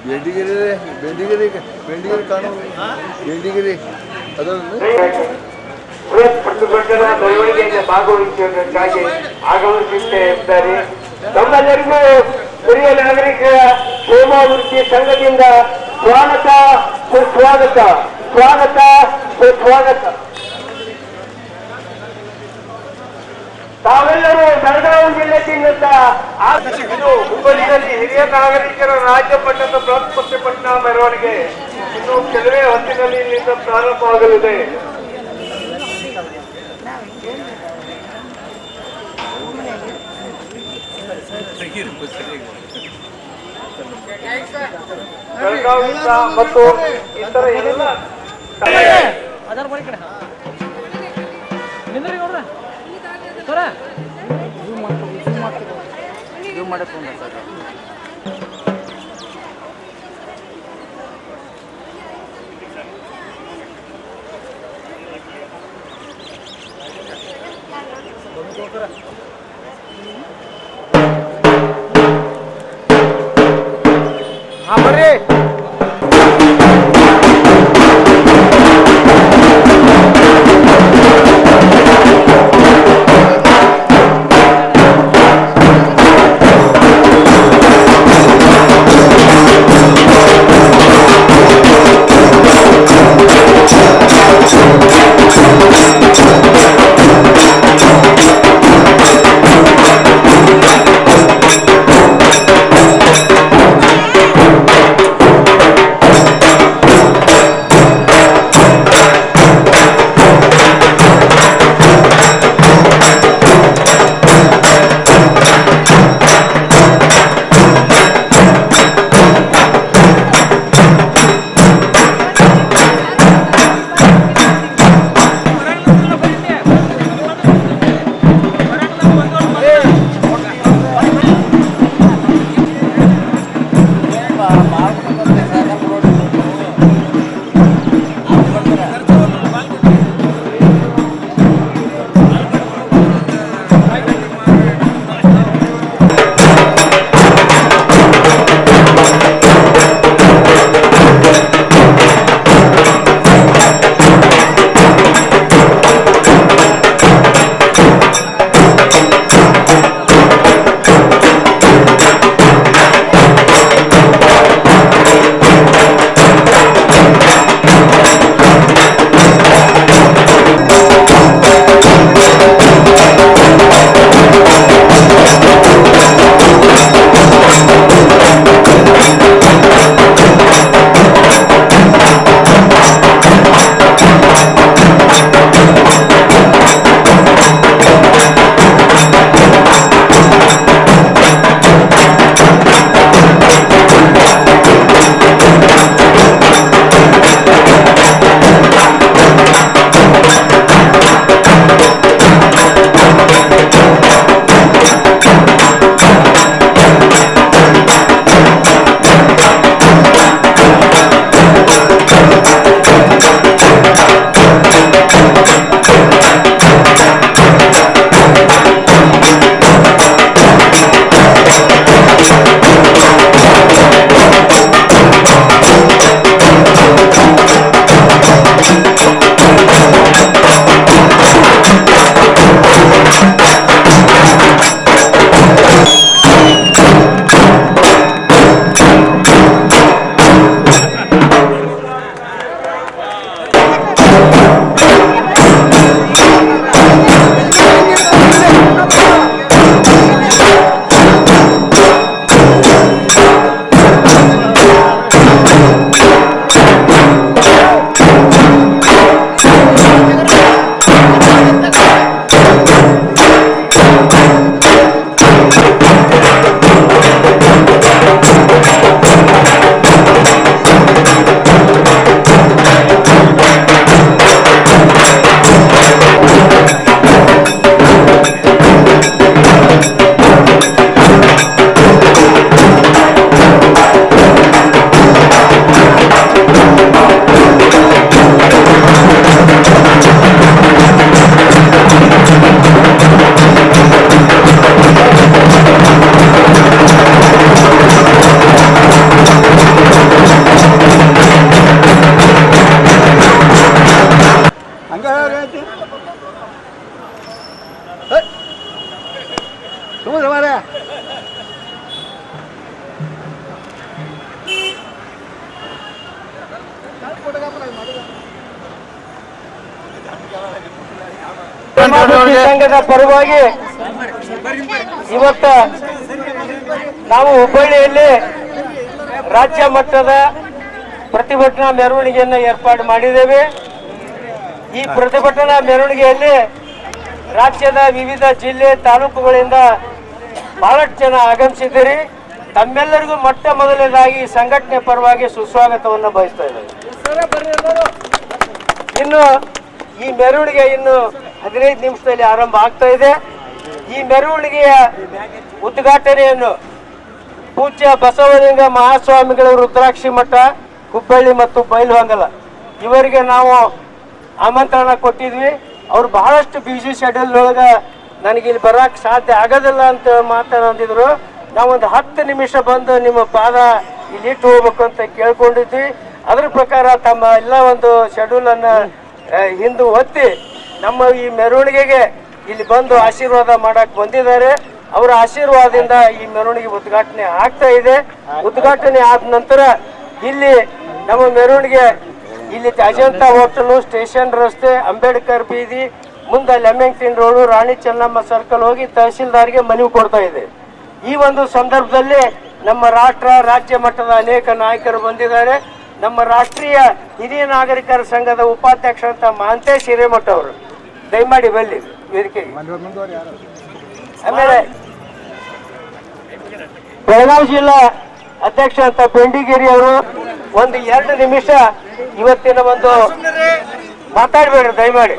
ಬೆಂಡಿಗಿರಿ ಕಾಣೋ ಬೆಂಡಿಗಿರಿ ಅದನ್ನು ಪ್ರತಿಭಟನ ಮೆರವಣಿಗೆಯಲ್ಲಿ ಭಾಗವಹಿಸುವುದಕ್ಕಾಗಿ ಆಗಮಿಸುತ್ತಾ ಇದ್ದಾರೆ. ನಮ್ಮೆಲ್ಲರಿಗೂ ಹಿರಿಯ ನಾಗರಿಕರ ಕ್ಷೇಮಾಭಿವೃದ್ಧಿ ಸಂಘದಿಂದ ಸ್ವಾಗತ ಸುಸ್ವಾಗತ, ಸ್ವಾಗತ ಸುಸ್ವಾಗತ. ತಾವೆಲ್ಲರೂ ಬೆಳಗಾವಿ ಜಿಲ್ಲೆಯಿಂದ ಹುಬ್ಬಳ್ಳಿಯಲ್ಲಿ ಹಿರಿಯ ನಾಗರಿಕರ ರಾಜ್ಯ ಮಟ್ಟದ ಬೃಹತ್ ಪ್ರತಿಭಟನಾ ಮೆರವಣಿಗೆ ಇನ್ನು ಕೆಲವೇ ಹೊತ್ತಿನಲ್ಲಿ ಇಲ್ಲಿಂದ ಪ್ರಾರಂಭವಾಗಲಿದೆ. ಬೆಳಗಾವಿ ಮತ್ತು ಇತರ ಎಲ್ಲ ಬರ್ರಿ ರಾಜ್ಯದ ಪರವಾಗಿ ಇವತ್ತ ನಾವು ಹುಬ್ಬಳ್ಳಿಯಲ್ಲಿ ರಾಜ್ಯ ಮಟ್ಟದ ಪ್ರತಿಭಟನಾ ಮೆರವಣಿಗೆಯನ್ನು ಏರ್ಪಾಡು ಮಾಡಿದ್ದೇವೆ. ಈ ಪ್ರತಿಭಟನಾ ಮೆರವಣಿಗೆಯಲ್ಲಿ ರಾಜ್ಯದ ವಿವಿಧ ಜಿಲ್ಲೆ ತಾಲೂಕುಗಳಿಂದ ಬಹಳಷ್ಟು ಜನ ಆಗಮಿಸಿದ್ದೀರಿ. ತಮ್ಮೆಲ್ಲರಿಗೂ ಮೊಟ್ಟ ಮೊದಲನೇದಾಗಿ ಸಂಘಟನೆ ಪರವಾಗಿ ಸುಸ್ವಾಗತವನ್ನು ಬಯಸ್ತಾ ಇದ್ದೇವೆ. ಇನ್ನು ಈ ಮೆರವಣಿಗೆ ಇನ್ನು 15 ನಿಮಿಷದಲ್ಲಿ ಆರಂಭ ಆಗ್ತಾ ಇದೆ. ಈ ಮೆರವಣಿಗೆಯ ಉದ್ಘಾಟನೆಯನ್ನು ಪೂಜ್ಯ ಬಸವಲಿಂಗ ಮಹಾಸ್ವಾಮಿಗಳ ರುದ್ರಾಕ್ಷಿ ಮಠ ಹುಬ್ಬಳ್ಳಿ ಮತ್ತು ಬೈಲಹೊಂಗಲ ಇವರಿಗೆ ನಾವು ಆಮಂತ್ರಣ ಕೊಟ್ಟಿದ್ವಿ. ಅವರು ಬಹಳಷ್ಟು ಬಿಸಿ ಶೆಡ್ಯೂಲ್ ಒಳಗೆ ನನಗೆ ಇಲ್ಲಿ ಬರೋಕ್ಕೆ ಸಾಧ್ಯ ಆಗೋದಿಲ್ಲ ಅಂತ ಮಾತನಾಡಿದ್ರು. ನಾವೊಂದು 10 ನಿಮಿಷ ಬಂದು ನಿಮ್ಮ ಪಾದ ಇಲ್ಲಿ ಇಟ್ಟು ಹೋಗ್ಬೇಕು ಅಂತ ಕೇಳ್ಕೊಂಡಿದ್ವಿ. ಅದ್ರ ಪ್ರಕಾರ ತಮ್ಮ ಎಲ್ಲ ಒಂದು ಶೆಡ್ಯೂಲನ್ನು ಹಿಂದೆ ಒತ್ತಿ ನಮ್ಮ ಈ ಮೆರವಣಿಗೆಗೆ ಇಲ್ಲಿ ಬಂದು ಆಶೀರ್ವಾದ ಮಾಡಕ್ಕೆ ಬಂದಿದ್ದಾರೆ. ಅವರ ಆಶೀರ್ವಾದದಿಂದ ಈ ಮೆರವಣಿಗೆ ಉದ್ಘಾಟನೆ ಆಗ್ತಾ ಇದೆ. ಉದ್ಘಾಟನೆ ಆದ ನಂತರ ಇಲ್ಲಿ ನಮ್ಮ ಮೆರವಣಿಗೆ ಇಲ್ಲಿ ಅಜಂತಾ ಹೋಟೆಲು, ಸ್ಟೇಷನ್ ರಸ್ತೆ, ಅಂಬೇಡ್ಕರ್ ಬೀದಿ, ಮುಂದೆ ಲೆಮೆಂಗ್ಟನ್ ರೋಡು, ರಾಣಿ ಚೆನ್ನಮ್ಮ ಸರ್ಕಲ್ ಹೋಗಿ ತಹಸೀಲ್ದಾರ್ಗೆ ಮನವಿ ಕೊಡ್ತಾ ಇದೆ. ಈ ಒಂದು ಸಂದರ್ಭದಲ್ಲಿ ನಮ್ಮ ರಾಜ್ಯ ಮಟ್ಟದ ಅನೇಕ ನಾಯಕರು ಬಂದಿದ್ದಾರೆ. ನಮ್ಮ ರಾಷ್ಟ್ರೀಯ ಹಿರಿಯ ನಾಗರಿಕರ ಸಂಘದ ಉಪಾಧ್ಯಕ್ಷ ಅಂತ ಮಹಾಂತೇಶ್ ಹಿರೇಮಠ ಅವರು ದಯಮಾಡಿ ಬಲ್ಲಿ ವೇದಿಕೆಗೆ. ಆಮೇಲೆ ಬೆಳಗಾವಿ ಜಿಲ್ಲಾ ಅಧ್ಯಕ್ಷ ಅಂತ ಬೆಂಡಿಗೇರಿ ಅವರು ಒಂದು 2 ನಿಮಿಷ ಇವತ್ತಿನ ಒಂದು ಮಾತಾಡ್ಬೇಡ್ರಿ ದಯಮಾಡಿ.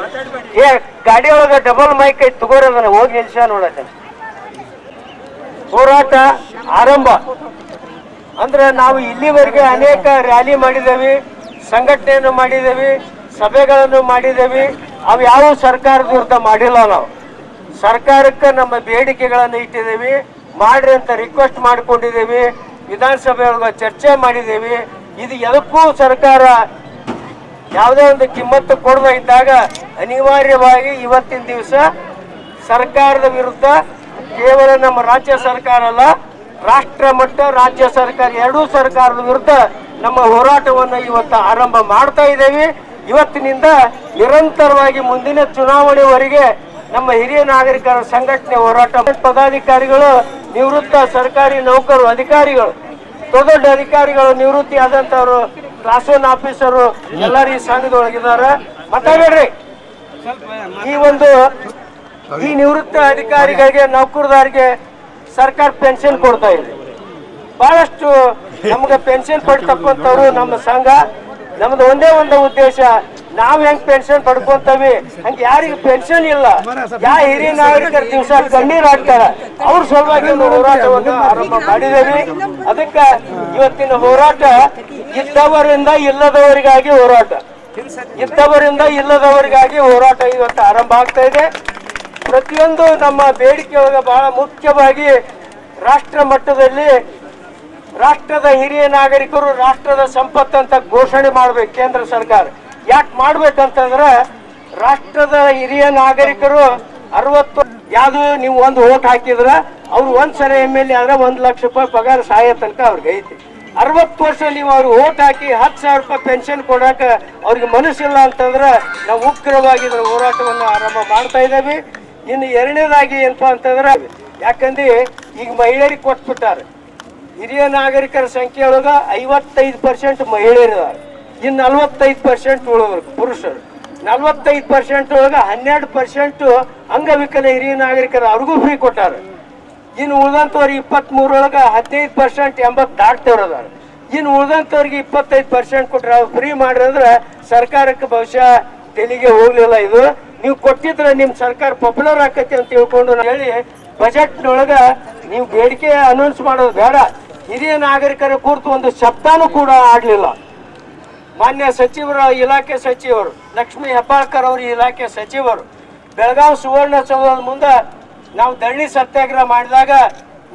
ಗಾಡಿ ಒಳಗೆ ಡಬಲ್ ಮೈಕ್ ಐತಿ ತಗೋರೋದನ್ನ ಹೋಗಿ ನಿಲ್ಸ ನೋಡತ್ತೆ. ಹೋರಾಟ ಆರಂಭ ಅಂದ್ರೆ ನಾವು ಇಲ್ಲಿವರೆಗೆ ಅನೇಕ ರ್ಯಾಲಿ ಮಾಡಿದ್ದೇವೆ, ಸಂಘಟನೆಯನ್ನು ಮಾಡಿದ್ದೇವೆ, ಸಭೆಗಳನ್ನು ಮಾಡಿದ್ದೇವೆ. ಅವು ಯಾವ ಸರ್ಕಾರದ ವಿರುದ್ಧ ಮಾಡಿಲ್ಲ. ನಾವು ಸರ್ಕಾರಕ್ಕೆ ನಮ್ಮ ಬೇಡಿಕೆಗಳನ್ನು ಇಟ್ಟಿದ್ದೇವೆ, ಮಾಡ್ರಿ ಅಂತ ರಿಕ್ವೆಸ್ಟ್ ಮಾಡಿಕೊಂಡಿದ್ದೇವೆ, ವಿಧಾನಸಭೆ ಒಳಗೆ ಚರ್ಚೆ ಮಾಡಿದ್ದೇವೆ. ಇದು ಎದಕ್ಕೂ ಸರ್ಕಾರ ಯಾವುದೇ ಒಂದು ಕಿಮ್ಮತ್ತು ಕೊಡದೇ ಇದ್ದಾಗ ಅನಿವಾರ್ಯವಾಗಿ ಇವತ್ತಿನ ದಿವಸ ಸರ್ಕಾರದ ವಿರುದ್ಧ ಕೇವಲ ನಮ್ಮ ರಾಜ್ಯ ಸರ್ಕಾರ ಅಲ್ಲ, ರಾಷ್ಟ್ರ ಮಟ್ಟ ರಾಜ್ಯ ಸರ್ಕಾರ ಎರಡೂ ಸರ್ಕಾರದ ವಿರುದ್ಧ ನಮ್ಮ ಹೋರಾಟವನ್ನು ಇವತ್ತು ಆರಂಭ ಮಾಡ್ತಾ ಇದ್ದೇವೆ. ಇವತ್ತಿನಿಂದ ನಿರಂತರವಾಗಿ ಮುಂದಿನ ಚುನಾವಣೆವರೆಗೆ ನಮ್ಮ ಹಿರಿಯ ನಾಗರಿಕರ ಸಂಘಟನೆ ಹೋರಾಟ. ಪದಾಧಿಕಾರಿಗಳು, ನಿವೃತ್ತ ಸರ್ಕಾರಿ ನೌಕರರು, ಅಧಿಕಾರಿಗಳು, ದೊಡ್ಡ ಅಧಿಕಾರಿಗಳು, ನಿವೃತ್ತಿ ಆದಂತವರು, ಕ್ಲಾಸ್ 1 ಆಫೀಸರು ಎಲ್ಲರೂ ಈ ಸಂಘದೊಳಗಿದ್ದಾರೆ. ಮಾತಾಡ್ರಿ. ಈ ನಿವೃತ್ತ ಅಧಿಕಾರಿಗಳಿಗೆ, ನೌಕರದಾರಿಗೆ ಸರ್ಕಾರ ಪೆನ್ಷನ್ ಕೊಡ್ತಾ ಇದೆ. ಬಹಳಷ್ಟು ನಮ್ಗೆ ಪೆನ್ಷನ್ ಪಡ್ತಕ್ಕಂಥವ್ರು ನಮ್ಮ ಸಂಘ. ನಮ್ದು ಒಂದೇ ಒಂದು ಉದ್ದೇಶ, ನಾವ್ ಹೆಂಗ್ ಪೆನ್ಷನ್ ಪಡ್ಕೊಂತವಿ ಹಂಗೆ ಯಾರಿಗೆ ಪೆನ್ಷನ್ ಇಲ್ಲ, ಯಾವ ಹಿರಿಯ ನಾಗರಿಕರ ದಿವಸ ಕಣ್ಣೀರ್ ಹಾಕ್ತಾರ ಅವ್ರ ಸಲುವಾಗಿ ಹೋರಾಟವನ್ನು ಆರಂಭ ಮಾಡಿದ್ದೇವೆ. ಅದಕ್ಕೆ ಇವತ್ತಿನ ಹೋರಾಟ ಇದ್ದವರಿಂದ ಇಲ್ಲದವರಿಗಾಗಿ ಹೋರಾಟ, ಇದ್ದವರಿಂದ ಇಲ್ಲದವರಿಗಾಗಿ ಹೋರಾಟ ಇವತ್ತು ಆರಂಭ ಆಗ್ತಾ ಇದೆ. ಪ್ರತಿಯೊಂದು ನಮ್ಮ ಬೇಡಿಕೆಯೊಳಗೆ ಬಹಳ ಮುಖ್ಯವಾಗಿ ರಾಷ್ಟ್ರ ಮಟ್ಟದಲ್ಲಿ ರಾಷ್ಟ್ರದ ಹಿರಿಯ ನಾಗರಿಕರು ರಾಷ್ಟ್ರದ ಸಂಪತ್ತಂತ ಘೋಷಣೆ ಮಾಡ್ಬೇಕು ಕೇಂದ್ರ ಸರ್ಕಾರ. ಯಾಕೆ ಮಾಡ್ಬೇಕಂತಂದ್ರೆ ರಾಷ್ಟ್ರದ ಹಿರಿಯ ನಾಗರಿಕರು 60 ಯಾವ್ದು ನೀವು ಒಂದು ಓಟ್ ಹಾಕಿದ್ರ ಅವ್ರು ಒಂದ್ಸಲ MLA ಆದ್ರೆ 1 ಲಕ್ಷ ರೂಪಾಯಿ ಪಗಾರ ಸಹಾಯ ತನಕ ಅವ್ರಿಗೆ ಐತಿ. 60 ವರ್ಷ ನೀವು ಅವ್ರಿಗೆ ಓಟ್ ಹಾಕಿ 10,000 ರೂಪಾಯಿ ಪೆನ್ಷನ್ ಕೊಡಾಕ ಅವ್ರಿಗೆ ಮನಸ್ಸಿಲ್ಲ ಅಂತಂದ್ರೆ ನಾವು ಉಗ್ರವಾಗಿ ಇದ್ರ ಹೋರಾಟವನ್ನು ಆರಂಭ ಮಾಡ್ತಾ ಇದ್ದೇವೆ. ಇನ್ನು ಎರಡನೇದಾಗಿ ಏನಪ್ಪಾ ಅಂತಂದ್ರೆ, ಯಾಕಂದ್ರೆ ಈಗ ಮಹಿಳೆಯರಿಗೆ ಕೊಟ್ಬಿಟ್ಟಾರೆ. ಹಿರಿಯ ನಾಗರಿಕರ ಸಂಖ್ಯೆ ಒಳಗ 55% ಮಹಿಳೆಯರಿದ್ದಾರೆ, ಇನ್ನು 45% ಉಳಿದ್ರು ಪುರುಷರು. 45% ಒಳಗ 12% ಅಂಗವಿಕಲ ಹಿರಿಯ ನಾಗರಿಕರ ಅವ್ರಿಗೂ ಫ್ರೀ ಕೊಟ್ಟಾರೆ. ಇನ್ನು ಉಳಿದಂತವ್ರಿಗೆ 23 ಒಳಗ 15% 80 ದಾಟ್ತವ್ರದಾರ. ಇನ್ನು ಉಳಿದಂತವ್ರಿಗೆ 25% ಕೊಟ್ರೆ ಅವ್ರು ಫ್ರೀ ಮಾಡ್ರಂದ್ರೆ ಸರ್ಕಾರಕ್ಕೆ ಬಹುಶಃ ತೆಲಿಗೆ ಹೋಗ್ಲಿಲ್ಲ. ಇದು ನೀವು ಕೊಟ್ಟಿದ್ರೆ ನಿಮ್ ಸರ್ಕಾರ ಪಾಪ್ಯುಲರ್ ಆಕತಿ ಅಂತ ತಿಳ್ಕೊಂಡು ಹೇಳಿ ಬಜೆಟ್ನೊಳಗ ನೀವು ಬೇಡಿಕೆ ಅನೌನ್ಸ್ ಮಾಡೋದು ಬೇಡ. ಹಿರಿಯ ನಾಗರಿಕರ ಕುರಿತು ಒಂದು ಶಬ್ದನೂ ಕೂಡ ಆಡ್ಲಿಲ್ಲ. ಮಾನ್ಯ ಸಚಿವರ ಇಲಾಖೆ ಸಚಿವರು ಲಕ್ಷ್ಮೀ ಹೆಬ್ಬಾಳ್ಕರ್ ಅವ್ರ ಇಲಾಖೆ ಸಚಿವರು ಬೆಳಗಾವಿ ಸುವರ್ಣಸೌಧದ ಮುಂದೆ ನಾವು ಧರಣಿ ಸತ್ಯಾಗ್ರಹ ಮಾಡಿದಾಗ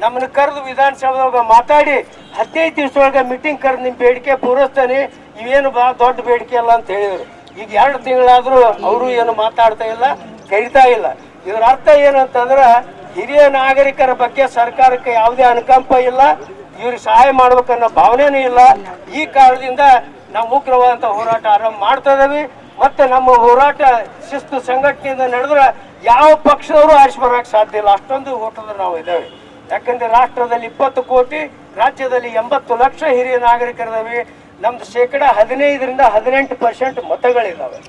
ನಮ್ಮನ್ನು ಕರೆದು ವಿಧಾನಸೌಧದಾಗ ಮಾತಾಡಿ 15 ದಿವಸದೊಳಗೆ ಮೀಟಿಂಗ್ ಕರೆದು ನಿಮ್ಮ ಬೇಡಿಕೆ ಪೂರೈಸ್ತಾನೆ, ಇವೇನು ಬಹಳ ದೊಡ್ಡ ಬೇಡಿಕೆ ಅಲ್ಲ ಅಂತ ಹೇಳಿದ್ರು. ಈಗ 2 ತಿಂಗಳಾದ್ರೂ ಅವರು ಏನು ಮಾತಾಡ್ತಾ ಇಲ್ಲ, ಕರಿತಾ ಇಲ್ಲ. ಇದರ ಅರ್ಥ ಏನಂತಂದ್ರೆ ಹಿರಿಯ ನಾಗರಿಕರ ಬಗ್ಗೆ ಸರ್ಕಾರಕ್ಕೆ ಯಾವುದೇ ಅನುಕಂಪ ಇಲ್ಲ, ಇವ್ರಿಗೆ ಸಹಾಯ ಮಾಡ್ಬೇಕನ್ನೋ ಭಾವನೆನೂ ಇಲ್ಲ. ಈ ಕಾರಣದಿಂದ ನಾವು ಉಗ್ರವಾದಂಥ ಹೋರಾಟ ಆರಂಭ ಮಾಡ್ತಾ ಇದ್ದೀವಿ. ಮತ್ತೆ ನಮ್ಮ ಹೋರಾಟ ಶಿಸ್ತು ಸಂಘಟನೆಯಿಂದ ನಡೆದ್ರೆ ಯಾವ ಪಕ್ಷದವರು ಆರಿಸಿ ಬರೋಕೆ ಸಾಧ್ಯ ಇಲ್ಲ, ಅಷ್ಟೊಂದು ಓಟದ ನಾವು ಇದ್ದೇವೆ. ಯಾಕಂದ್ರೆ ರಾಷ್ಟ್ರದಲ್ಲಿ 20 ಕೋಟಿ, ರಾಜ್ಯದಲ್ಲಿ 80 ಲಕ್ಷ ಹಿರಿಯ ನಾಗರಿಕರಿದ್ದಾವೆ. ನಮ್ದು 15% ಮತಗಳಿದ್ದಾವೆ.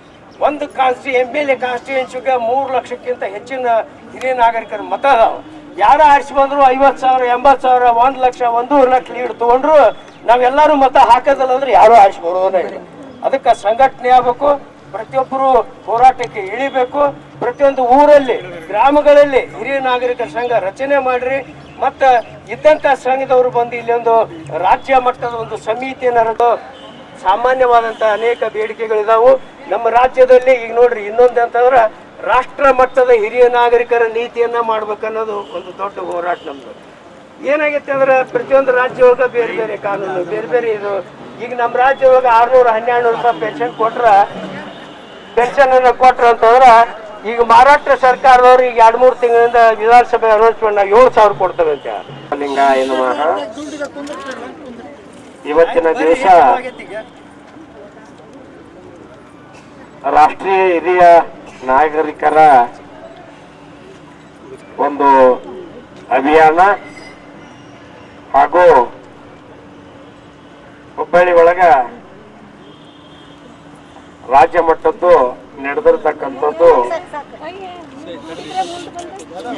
ಒಂದು MLA ಕಾನ್ಸ್ಟಿಟ್ಯೂನ್ಸಿಗೆ 3 ಲಕ್ಷಕ್ಕಿಂತ ಹೆಚ್ಚಿನ ಹಿರಿಯ ನಾಗರಿಕರ ಮತ ಅದಾವೆ. ಯಾರು ಆರಿಸಿ ಬಂದ್ರು 50,000, 80,000, 1 ಲಕ್ಷ, 1.5 ಲಕ್ಷ ಲೀಡ್ ತಗೊಂಡ್ರು ನಾವೆಲ್ಲರೂ ಮತ ಹಾಕೋದಿಲ್ಲ ಅಂದ್ರೆ ಯಾರು ಆರಿಸಿ ಬರೋದೇ ಇಲ್ಲ. ಅದಕ್ಕೆ ಸಂಘಟನೆ ಆಗಬೇಕು, ಪ್ರತಿಯೊಬ್ಬರು ಹೋರಾಟಕ್ಕೆ ಇಳಿಬೇಕು. ಪ್ರತಿಯೊಂದು ಊರಲ್ಲಿ, ಗ್ರಾಮಗಳಲ್ಲಿ ಹಿರಿಯ ನಾಗರಿಕರ ಸಂಘ ರಚನೆ ಮಾಡ್ರಿ. ಮತ್ತು ಇದ್ದಂಥ ಸಂಘದವರು ಬಂದು ಇಲ್ಲಿ ಒಂದು ರಾಜ್ಯ ಮಟ್ಟದ ಒಂದು ಸಮಿತಿಯನ್ನು, ಸಾಮಾನ್ಯವಾದಂಥ ಅನೇಕ ಬೇಡಿಕೆಗಳಿದಾವು ನಮ್ಮ ರಾಜ್ಯದಲ್ಲಿ. ಈಗ ನೋಡ್ರಿ, ಇನ್ನೊಂದು ಅಂತಂದ್ರೆ ರಾಷ್ಟ್ರ ಮಟ್ಟದ ಹಿರಿಯ ನಾಗರಿಕರ ನೀತಿಯನ್ನ ಮಾಡ್ಬೇಕನ್ನೋದು ಒಂದು ದೊಡ್ಡ ಹೋರಾಟ ನಮ್ದು. ಏನಾಗೈತೆ ಅಂದ್ರೆ ಪ್ರತಿಯೊಂದು ರಾಜ್ಯ ಒಳಗೆ ಬೇರೆ ಬೇರೆ ಕಾನೂನು, ಬೇರೆ ಬೇರೆ ಇದು. ಈಗ ನಮ್ಮ ರಾಜ್ಯ ಒಳಗೆ 600-1200 ರೂಪಾಯಿ ಪೆನ್ಷನ್ ಅನ್ನು ಕೊಟ್ರ ಅಂತಂದ್ರೆ, ಈಗ ಮಹಾರಾಷ್ಟ್ರ ಸರ್ಕಾರದವರು ಈಗ 2-3 ತಿಂಗಳಿಂದ ವಿಧಾನಸಭೆ ಅನೌನ್ಸ್ಮೆಂಟ್ 7,000 ಕೊಡ್ತವೆ ಅಂತ. ಲಿಂಗಾಯ ನಮಃ. ಇವತ್ತಿನ ದಿವಸ ರಾಷ್ಟ್ರೀಯ ಹಿರಿಯ ನಾಗರಿಕರ ಒಂದು ಅಭಿಯಾನ ಹಾಗೂ ಹುಬ್ಬಳ್ಳಿ ಒಳಗ ರಾಜ್ಯ ಮಟ್ಟದ್ದು ನಡೆದಿರ್ತಕ್ಕಂಥದ್ದು.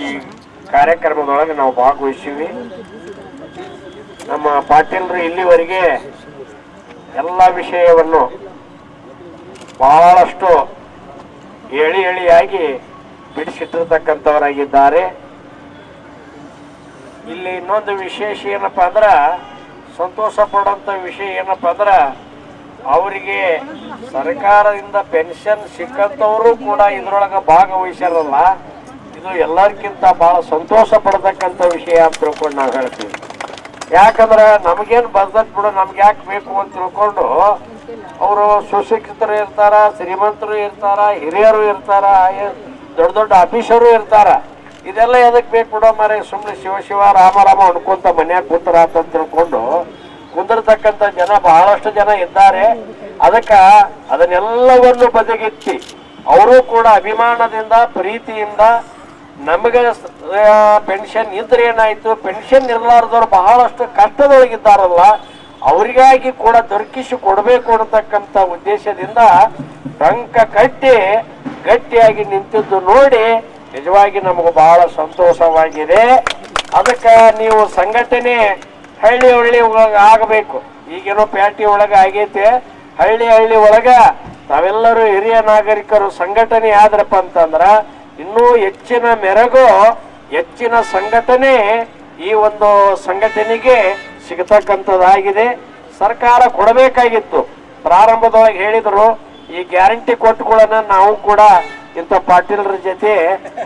ಈ ಕಾರ್ಯಕ್ರಮದೊಳಗೆ ನಾವು ಭಾಗವಹಿಸಿವಿ. ನಮ್ಮ ಪಾಟೀಲರು ಇಲ್ಲಿವರೆಗೆ ಎಲ್ಲ ವಿಷಯವನ್ನು ಬಹಳಷ್ಟು ಎಳಿಯಾಗಿ ಬಿಡಿಸಿಟ್ಟಿರ್ತಕ್ಕಂಥವರಾಗಿದ್ದಾರೆ. ಇಲ್ಲಿ ಇನ್ನೊಂದು ವಿಶೇಷ ಏನಪ್ಪಾ ಅಂದ್ರ, ಸಂತೋಷ ಪಡುವಂತ ವಿಷಯ ಏನಪ್ಪಾ ಅಂದ್ರ, ಅವರಿಗೆ ಸರ್ಕಾರದಿಂದ ಪೆನ್ಷನ್ ಸಿಕ್ಕಂತವರು ಕೂಡ ಇದ್ರೊಳಗ ಭಾಗವಹಿಸಿರಲ್ಲ. ಇದು ಎಲ್ಲರಿಗಿಂತ ಬಹಳ ಸಂತೋಷ ಪಡತಕ್ಕಂಥ ವಿಷಯ ಅಂತ ತಿಳ್ಕೊಂಡು ನಾವು ಹೇಳ್ತೀವಿ. ಯಾಕಂದ್ರೆ ನಮಗೇನು ಬರ್ತದ್ ಬಿಡು, ನಮ್ಗೆ ಯಾಕೆ ಬೇಕು ಅಂತ ತಿಳ್ಕೊಂಡು ಅವರು ಸುಶಿಕ್ಷಿತರು ಇರ್ತಾರ, ಶ್ರೀಮಂತರು ಇರ್ತಾರ, ಹಿರಿಯರು ಇರ್ತಾರ, ದೊಡ್ಡ ದೊಡ್ಡ ಆಫೀಸರು ಇರ್ತಾರ. ಇದೆಲ್ಲ ಎದಕ್ ಬೇಕು ಬಿಡೋ ಮಾರೆ, ಸುಮ್ಮನೆ ಶಿವ ರಾಮ ಅನ್ಕೊಂತ ಮನ್ಯಾಗ ಕೂತಾರ ಅಂತ ತಿಳ್ಕೊಂಡು ಕುಂದಿರ್ತಕ್ಕಂಥ ಜನ ಬಹಳಷ್ಟು ಜನ ಇದ್ದಾರೆ. ಅದಕ್ಕ ಅದನ್ನೆಲ್ಲವನ್ನು ಬದಿಗಿತ್ತಿ ಅವರು ಕೂಡ ಅಭಿಮಾನದಿಂದ, ಪ್ರೀತಿಯಿಂದ ನಮಗೆ ಪೆನ್ಷನ್ ಇದ್ರೆ ಏನಾಯ್ತು, ಪೆನ್ಷನ್ ಇರ್ಲಾರ್ದವ್ರು ಬಹಳಷ್ಟು ಕಷ್ಟದೊಳಗಿದ್ದಾರಲ್ಲ, ಅವರಿಗಾಗಿ ಕೂಡ ದೊರಕಿಸಿ ಕೊಡಬೇಕು ಅನ್ನತಕ್ಕಂಥ ಉದ್ದೇಶದಿಂದ ಟಂಕ ಕಟ್ಟಿ ಗಟ್ಟಿಯಾಗಿ ನಿಂತಿದ್ದು ನೋಡಿ ನಿಜವಾಗಿ ನಮಗೂ ಬಹಳ ಸಂತೋಷವಾಗಿದೆ. ಅದಕ್ಕೆ ನೀವು ಸಂಘಟನೆ ಹಳ್ಳಿ ಒಳಗೆ ಆಗಬೇಕು. ಈಗೇನೋ ಪ್ಯಾಟಿ ಒಳಗೆ ಆಗೈತೆ, ಹಳ್ಳಿ ಒಳಗ ತಾವೆಲ್ಲರೂ ಹಿರಿಯ ನಾಗರಿಕರು ಸಂಘಟನೆ ಆದ್ರಪ್ಪ ಅಂತಂದ್ರ ಇನ್ನೂ ಹೆಚ್ಚಿನ ಮೆರಗು, ಹೆಚ್ಚಿನ ಸಂಘಟನೆ ಈ ಒಂದು ಸಂಘಟನೆಗೆ ಸಿಗತಕ್ಕಂಥದ್ದಾಗಿದೆ. ಸರ್ಕಾರ ಕೊಡಬೇಕಾಗಿತ್ತು. ಪ್ರಾರಂಭದೊಳಗೆ ಹೇಳಿದ್ರು, ಈ ಗ್ಯಾರಂಟಿ ಕೊಟ್ಟುಗಳನ್ನ ನಾವು ಕೂಡ ಇಂಥ ಪಾಟೀಲರ ಜೊತೆ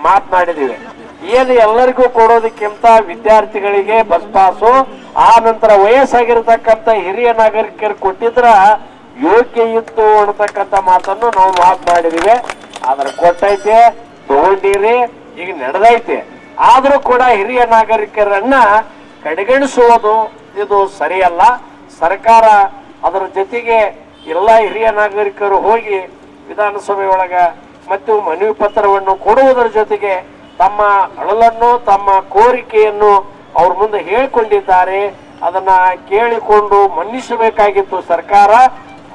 ಮಾತನಾಡಿದೀವಿ. ಏನು ಎಲ್ಲರಿಗೂ ಕೊಡೋದಕ್ಕಿಂತ ವಿದ್ಯಾರ್ಥಿಗಳಿಗೆ ಬಸ್ ಪಾಸು, ಆ ನಂತರ ವಯಸ್ಸಾಗಿರ್ತಕ್ಕಂಥ ಹಿರಿಯ ನಾಗರಿಕರು ಕೊಟ್ಟಿದ್ರ ಯೋಗ್ಯ ಇತ್ತು ಅನ್ನತಕ್ಕಂಥ ಮಾತನ್ನು ನಾವು ಮಾತನಾಡಿದೀವಿ. ಆದ್ರೆ ಕೊಟ್ಟೈತೆ, ತಗೊಂಡಿರಿ, ಈಗ ನಡೆದೈತೆ. ಆದ್ರೂ ಕೂಡ ಹಿರಿಯ ನಾಗರಿಕರನ್ನ ಕಡೆಗಣಿಸುವುದು ಇದು ಸರಿಯಲ್ಲ. ಸರ್ಕಾರ ಅದರ ಜೊತೆಗೆ ಎಲ್ಲ ಹಿರಿಯ ನಾಗರಿಕರು ಹೋಗಿ ವಿಧಾನಸಭೆ ಒಳಗ ಮತ್ತು ಮನವಿ ಪತ್ರವನ್ನು ಕೊಡುವುದರ ಜೊತೆಗೆ ತಮ್ಮ ಅಳಲನ್ನು, ತಮ್ಮ ಕೋರಿಕೆಯನ್ನು ಅವ್ರ ಮುಂದೆ ಹೇಳಿಕೊಂಡಿದ್ದಾರೆ. ಅದನ್ನ ಕೇಳಿಕೊಂಡು ಮನ್ನಿಸಬೇಕಾಗಿತ್ತು. ಸರ್ಕಾರ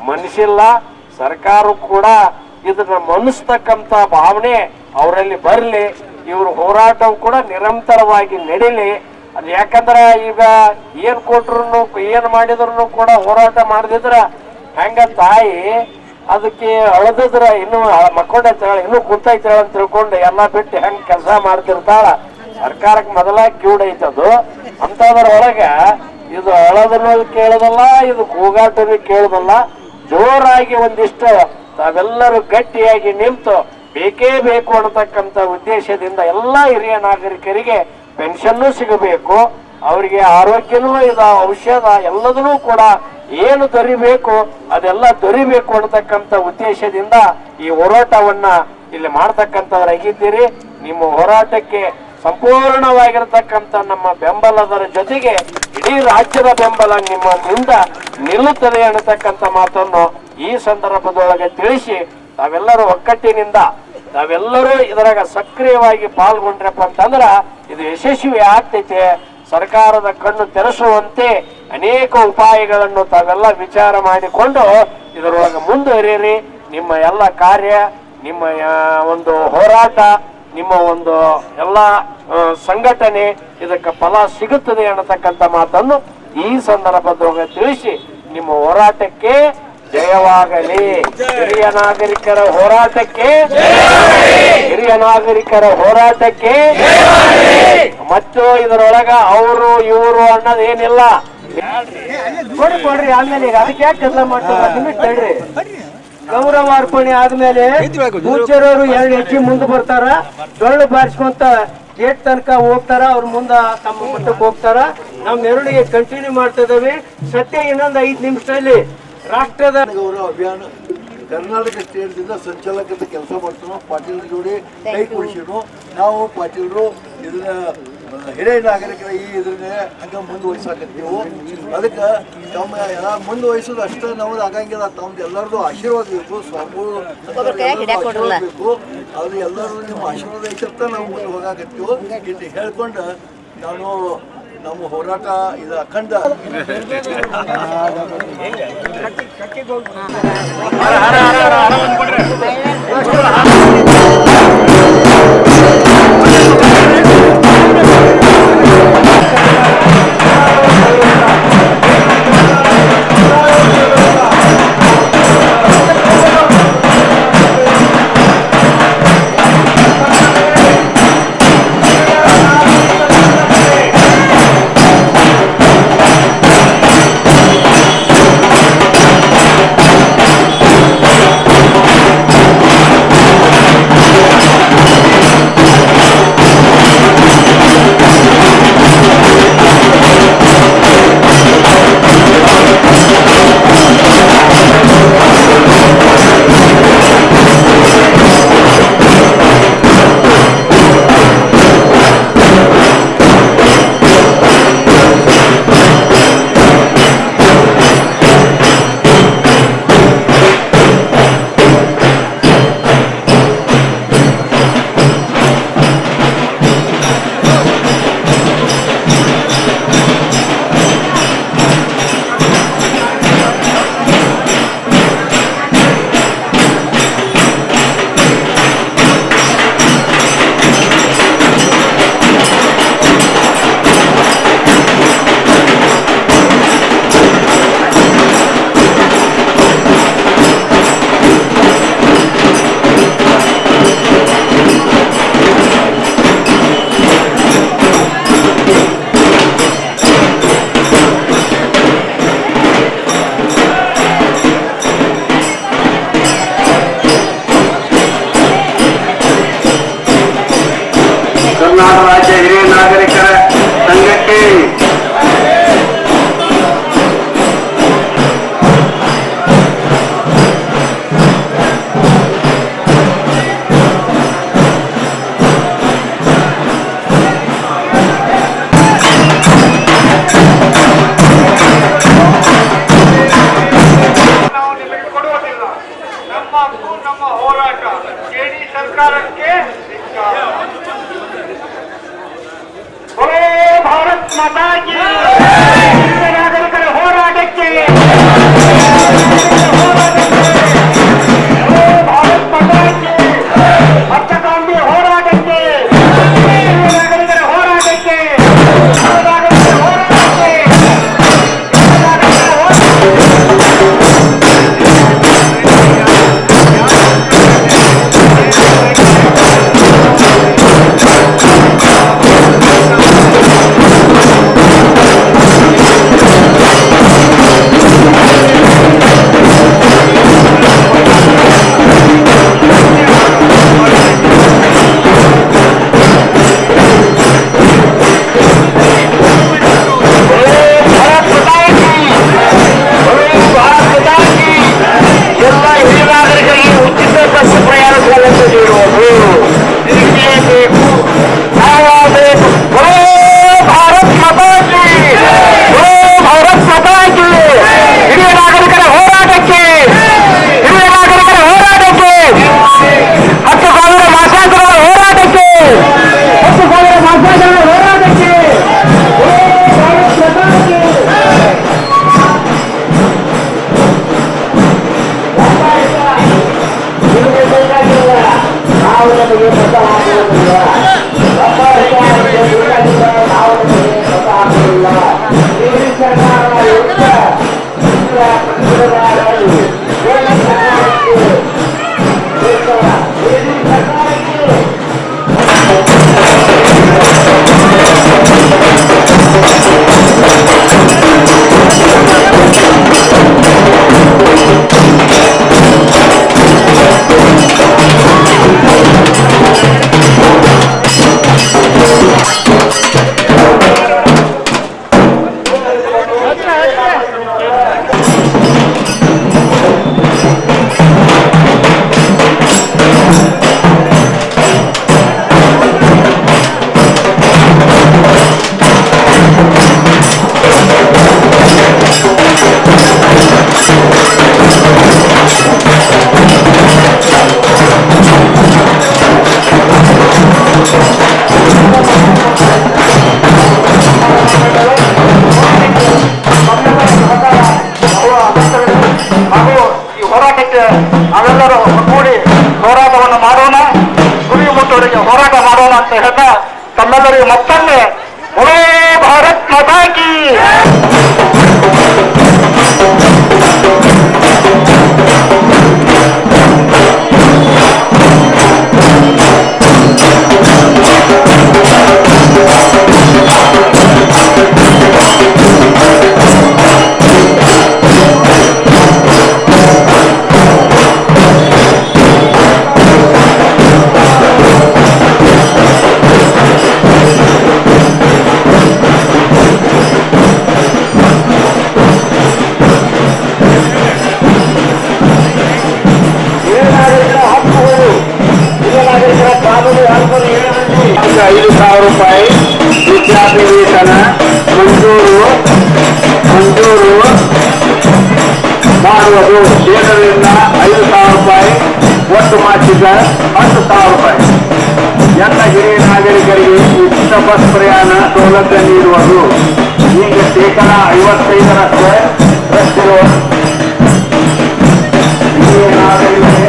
ಮನ್ನಿಸಿಲ್ಲ. ಸರ್ಕಾರ ಕೂಡ ಇದನ್ನ ಮನ್ನಿಸ್ತಕ್ಕಂಥ ಭಾವನೆ ಅವರಲ್ಲಿ ಬರಲಿ. ಇವರು ಹೋರಾಟವು ಕೂಡ ನಿರಂತರವಾಗಿ ನಡೀಲಿ. ಅದು ಯಾಕಂದ್ರೆ ಈಗ ಏನ್ ಕೊಟ್ರು, ಏನ್ ಮಾಡಿದ್ರು ಕೂಡ ಹೋರಾಟ ಮಾಡದಿದ್ರ ಹೆಂಗ ತಾಯಿ ಅದಕ್ಕೆ ಅಳದಿದ್ರ ಇನ್ನು ಮಕ್ಕೊಂಡೈತಾಳ, ಇನ್ನು ಕುಂತೈತಾಳ ಅಂತ ತಿಳ್ಕೊಂಡು ಎಲ್ಲಾ ಬಿಟ್ಟು ಹೆಂಗ್ ಕೆಲಸ ಮಾಡ್ತಿರ್ತಾಳ. ಸರ್ಕಾರಕ್ಕೆ ಮೊದಲ ಕಿವುಡೈತದು. ಅಂತದ್ರ ಒಳಗ ಇದು ಅಳದನ್ನು ಕೇಳೋದಲ್ಲ, ಇದು ಕೂಗಾಟನು ಕೇಳೋದಲ್ಲ. ಜೋರಾಗಿ ಒಂದಿಷ್ಟು ತಾವೆಲ್ಲರೂ ಗಟ್ಟಿಯಾಗಿ ನಿಂತು ಬೇಕೇ ಬೇಕು ಅನ್ನತಕ್ಕಂಥ ಉದ್ದೇಶದಿಂದ ಎಲ್ಲಾ ಹಿರಿಯ ನಾಗರಿಕರಿಗೆ ಪೆನ್ಷನ್ನು ಸಿಗಬೇಕು, ಅವರಿಗೆ ಆರೋಗ್ಯನೂ ಇದು ಔಷಧ ಎಲ್ಲದನ್ನೂ ಕೂಡ ಏನು ದೊರಿಬೇಕು ಅದೆಲ್ಲ ದೊರಿಬೇಕು ಅನ್ನತಕ್ಕಂಥ ಉದ್ದೇಶದಿಂದ ಈ ಹೋರಾಟವನ್ನ ಇಲ್ಲಿ ಮಾಡ್ತಕ್ಕಂಥವ್ರಾಗಿದ್ದೀರಿ. ನಿಮ್ಮ ಹೋರಾಟಕ್ಕೆ ಸಂಪೂರ್ಣವಾಗಿರತಕ್ಕಂಥ ನಮ್ಮ ಬೆಂಬಲದರ ಜೊತೆಗೆ ಇಡೀ ರಾಜ್ಯದ ಬೆಂಬಲ ನಿಮ್ಮಿಂದ ನಿಲ್ಲುತ್ತದೆ ಅನ್ನತಕ್ಕಂಥ ಮಾತನ್ನು ಈ ಸಂದರ್ಭದೊಳಗೆ ತಿಳಿಸಿ ತಾವೆಲ್ಲರೂ ಒಕ್ಕಟ್ಟಿನಿಂದ ನಾವೆಲ್ಲರೂ ಇದರಾಗ ಸಕ್ರಿಯವಾಗಿ ಪಾಲ್ಗೊಂಡ್ರಪ್ಪ ಅಂತಂದ್ರ ಇದು ಯಶಸ್ವಿ ಆಗ್ತೈತೆ. ಸರ್ಕಾರದ ಕಣ್ಣು ತೆರೆಸುವಂತೆ ಅನೇಕ ಉಪಾಯಗಳನ್ನು ತಾವೆಲ್ಲ ವಿಚಾರ ಮಾಡಿಕೊಂಡು ಇದರೊಳಗೆ ಮುಂದುವರಿಯಿರಿ. ನಿಮ್ಮ ಎಲ್ಲ ಕಾರ್ಯ, ನಿಮ್ಮ ಒಂದು ಹೋರಾಟ, ನಿಮ್ಮ ಒಂದು ಎಲ್ಲ ಸಂಘಟನೆ ಇದಕ್ಕೆ ಫಲ ಸಿಗುತ್ತದೆ ಅನ್ನತಕ್ಕಂಥ ಮಾತನ್ನು ಈ ಸಂದರ್ಭದೊಳಗೆ ತಿಳಿಸಿ ನಿಮ್ಮ ಹೋರಾಟಕ್ಕೆ ಜಯವಾಗಲಿ. ಹಿರಿಯ ನಾಗರಿಕರ ಹೋರಾಟಕ್ಕೆ, ಹಿರಿಯ ನಾಗರಿಕರ ಹೋರಾಟಕ್ಕೆ. ಮತ್ತು ಇದರೊಳಗ ಅವರು ಇವರು ಅನ್ನೋದೇನಿಲ್ಲ. ಕೊಡ್ರಿ ಆಮೇಲೆ ಅದಕ್ಕೆ ಯಾಕೆ ಎಲ್ಲ ಮಾಡ್ತಾರೆ ನಿಮಿಷ ಹೇಳ್ರಿ. ಗೌರವ ಅರ್ಪಣೆ ಆದ್ಮೇಲೆ ಪೂಜ್ಯರವರು 2 ಹೆಜ್ಜೆ ಮುಂದೆ ಬರ್ತಾರ, ಡೊಳ್ಳು ಬಾರಿಸ್ಕೊಂತ ಗೇಟ್ ತನಕ ಹೋಗ್ತಾರ. ಅವ್ರ ಮುಂದ ತಮ್ಮ ಮಟ್ಟಕ್ಕೆ ಹೋಗ್ತಾರ. ನಾವು ಮೆರವಣಿಗೆ ಕಂಟಿನ್ಯೂ ಮಾಡ್ತಾ ಇದ್ದೇವೆ. ಸತ್ಯ ಇನ್ನೊಂದು 5 ನಿಮಿಷದಲ್ಲಿ ರಾಷ್ಟ್ರದ ಗೌರವ ಅಭಿಯಾನ ಕರ್ನಾಟಕ ಸ್ಟೇಟ್ದಿಂದ ಸಂಚಾಲಕದ ಕೆಲಸ ಮಾಡ್ತಾನೋ ಪಾಟೀಲ್ ಜೋಡಿ ಕೈ ಕೊಡಿಸಿನು. ನಾವು ಪಾಟೀಲರು ಇದನ್ನ ಹಿರಿಯ ನಾಗರಿಕರ ಈ ಇದ್ರನ್ನೇ ಹಂಗೆ ಮುಂದುವರಿಸಾಕತ್ತೀವಿ. ಅದಕ್ಕೆ ತಮ್ಮ ಎಲ್ಲ ಮುಂದುವರಿಸೋದು ಅಷ್ಟೇ ನಮ್ದು ಆಗಂಗಿಲ್ಲ. ತಮ್ದು ಎಲ್ಲರದು ಆಶೀರ್ವಾದ ಬೇಕು, ಸ್ವಾಮಿ ಬೇಕು. ಅದು ಎಲ್ಲರೂ ನಿಮ್ಮ ಆಶೀರ್ವಾದ ಐತಂತ ನಾವು ಮುಂದೆ ಹೋಗಾಕತ್ತೀವಿ. ಇದು ಹೇಳ್ಕೊಂಡು ನಾನು ನಮ್ಮ ಹೋರಾಟ ಇದು ಅಖಂಡ ಸಮಸ್ಯೆ ನಾವೆಲ್ಲರೂ ಕೂಡಿ ಹೋರಾಟವನ್ನು ಮಾಡೋಣ, ಗುರಿ ಮುಟ್ಟುವರಿಗೆ ಹೋರಾಟ ಮಾಡೋಣ ಅಂತ ಹೇಳ್ತಾ ತಮ್ಮೆಲ್ಲರಿಗೂ ಮತ್ತೊಮ್ಮೆ ಬೋಲೋ ಭಾರತ್ ಮಾತಾ ಕಿ ₹5,000 ವಿದ್ಯಾರ್ಥಿ ವೇತನ ಮಂಜೂರು ಮಾಡುವುದು. ಕೇಂದ್ರದಿಂದ ₹5,000 ಒಟ್ಟು ಮಾಸಿಕ ₹10,000. ಎಲ್ಲ ಹಿರಿಯ ನಾಗರಿಕರಿಗೆ ಉಚಿತ ಬಸ್ ಪ್ರಯಾಣ ಸೌಲಭ್ಯ ನೀಡುವುದು. ಈಗ ಶೇಕಡ 55ರಷ್ಟು ರಷ್ಟಿರುವ ಹಿರಿಯ ನಾಗರಿಕರಿಗೆ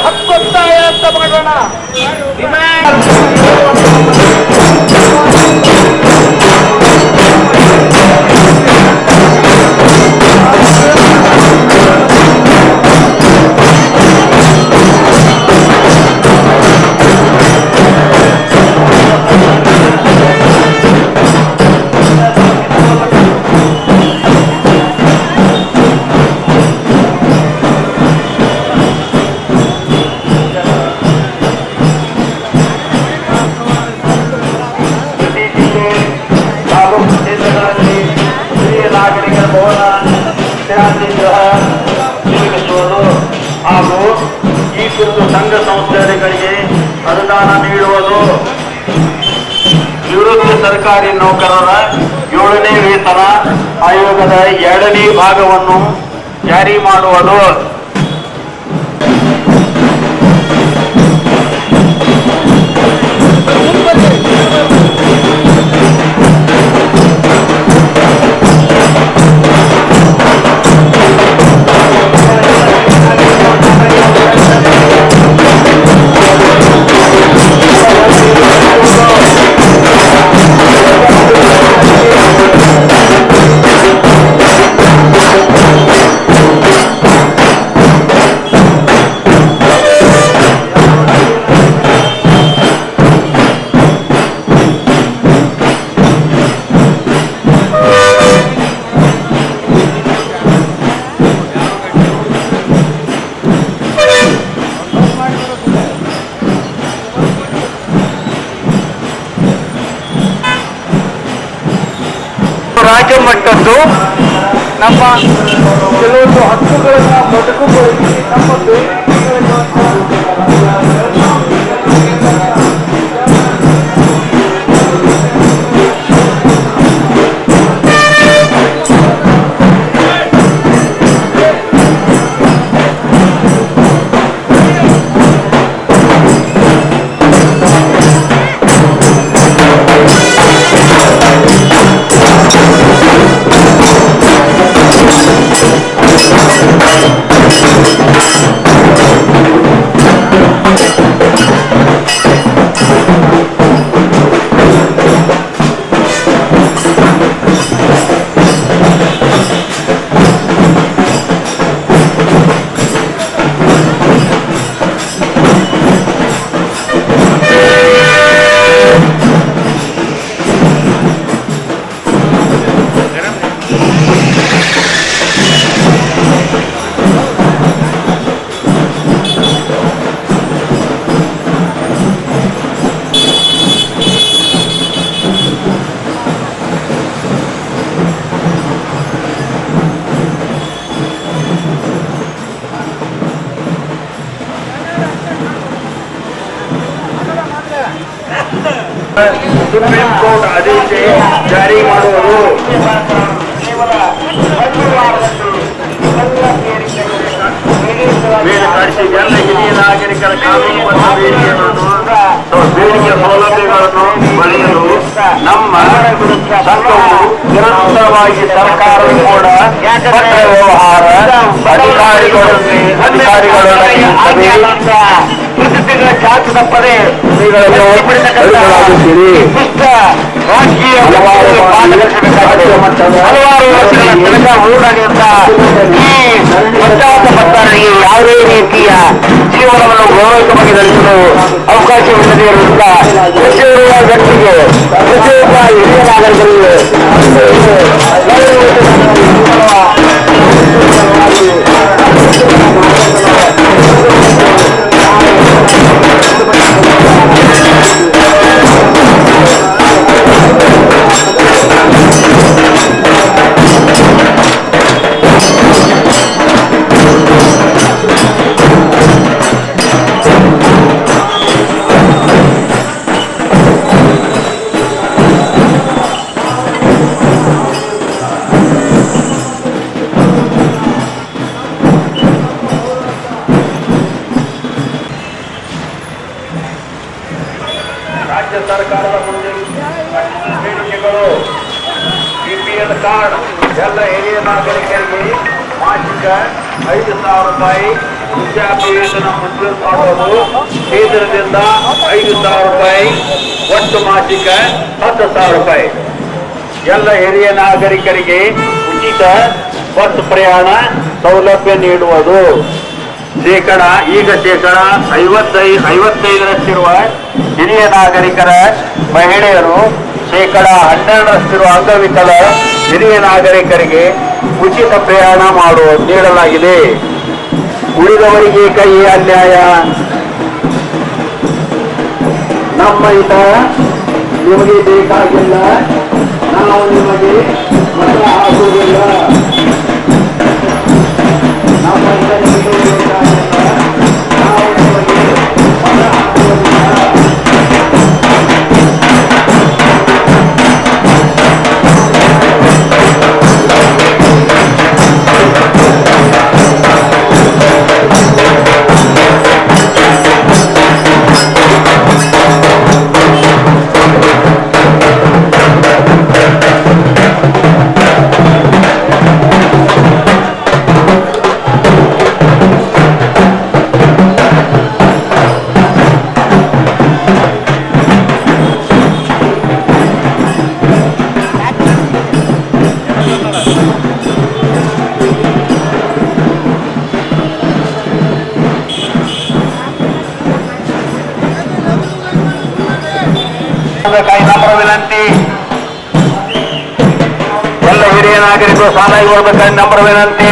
ಹಕ್ಕೊತ್ತಾಯ ಅಂತ ಮಾಡೋಣ. ಹಾಗೂ ಈ ಕುರಿತು ಸಂಘ ಸಂಸ್ಥೆಗಳಿಗೆ ಅನುದಾನ ನೀಡುವುದು. ನಿವೃತ್ತ ಸರ್ಕಾರಿ ನೌಕರರ 7ನೇ ವೇತನ ಆಯೋಗದ 2ನೇ ಭಾಗವನ್ನು ಜಾರಿ ಮಾಡುವುದು. ರಾಜ್ಯ ಮಟ್ಟದ್ದು ನಮ್ಮ ಕೆಲವೊಂದು ಹಕ್ಕುಗಳನ್ನು ಬದುಕುಗೊಳಿಸಿ ನಮ್ಮ ಅಧಿಸೂಚನೆ ಜಾರಿ ಮಾಡುವುದು. ಮೇಲ್ಕಾಡಿಸಿ ಎಲ್ಲ ಹಿರಿಯ ನಾಗರಿಕರ ಕಾನೂನು ಮತ್ತು ಬೇಡಿಕೆ ಸೌಲಭ್ಯಗಳನ್ನು ಪಡೆಯಲು ನಮ್ಮ ಸಂಘವು ನಿರಂತರವಾಗಿ ಸರ್ಕಾರದ ಕೂಡ ಪತ್ರ ವ್ಯವಹಾರ ಅಧಿಕಾರಿಗಳೊಡನೆ ಜಾತಿ ತಪ್ಪದೆ ರಾಜಕೀಯ ಹಲವಾರು ವರ್ಷಗಳ ತನಕ ಊರಿನಿಂದ ಈ ಪಂಚಾಯತ್ ಮತದಾರರಿಗೆ ಯಾವುದೇ ರೀತಿಯ ಜೀವನವನ್ನು ಗೌರವಯುತವಾಗಿ ನಡೆಸಲು ಅವಕಾಶವಿಲ್ಲದೆ ಇರುವುದರಿಂದ ಪ್ರತಿಯೊಬ್ಬ ವ್ಯಕ್ತಿಗೆ ಪ್ರತಿಯೊಬ್ಬ ಹಿರಿಯ ನಾಗರಿಕರಿಗೆ ರಾಜ್ಯ ಸರ್ಕಾರದ ಮುಂದೆ ಬೇಡಿಕೆಗಳು BPL ಕಾರ್ಡ್ ಎಲ್ಲ ಹಿರಿಯ ನಾಗರಿಕರಿಗೆ ಮಾಸಿಕ 5,000 ರೂಪಾಯಿ ವೃದ್ಧಾಪ್ಯ ವೇತನ ಮಂಜೂರು ಮಾಡುವುದು. ಕೇಂದ್ರದಿಂದ 5,000 ರೂಪಾಯಿ, ಒಟ್ಟು ಮಾಸಿಕ 10,000 ರೂಪಾಯಿ. ಎಲ್ಲ ಹಿರಿಯ ನಾಗರಿಕರಿಗೆ ಉಚಿತ ಬಸ್ ಪ್ರಯಾಣ ಸೌಲಭ್ಯ ನೀಡುವುದು. ಶೇಕಡ 55ರಷ್ಟಿರುವ ಹಿರಿಯ ನಾಗರಿಕರ ಮಹಿಳೆಯರು, ಶೇಕಡ 12ರಷ್ಟಿರುವ ಅಂಗವಿಕಲ ಹಿರಿಯ ನಾಗರಿಕರಿಗೆ ಉಚಿತ ಪ್ರಯಾಣ ನೀಡಲಾಗಿದೆ. ಉಳಿದವರಿಗೆ ಕೈ ಅನ್ಯಾಯ, ನಮ್ಮ ಹಿತ ನಿಮಗೆ ಬೇಕಾಗಿಲ್ಲ, ನಾವು ನಿಮಗೆ ಮತ ಹಾಕುವುದಿಲ್ಲ. ನಮ್ಮ ಹಿತ ನಿಮಗೆ ಬೇಕಾಗಿಲ್ಲ, ನಾವು ನಿಮಗೆ ಮತ ಹಾಕುವುದಿಲ್ಲ. ನಮ್ರ ವಿನಂತಿ, ಎಲ್ಲ ಹಿರಿಯ ನಾಗರಿಕರು ಸಾಲಾಗಿ ಹೋಗಬೇಕಾಗಿ ನಮ್ರ ವಿನಂತಿ.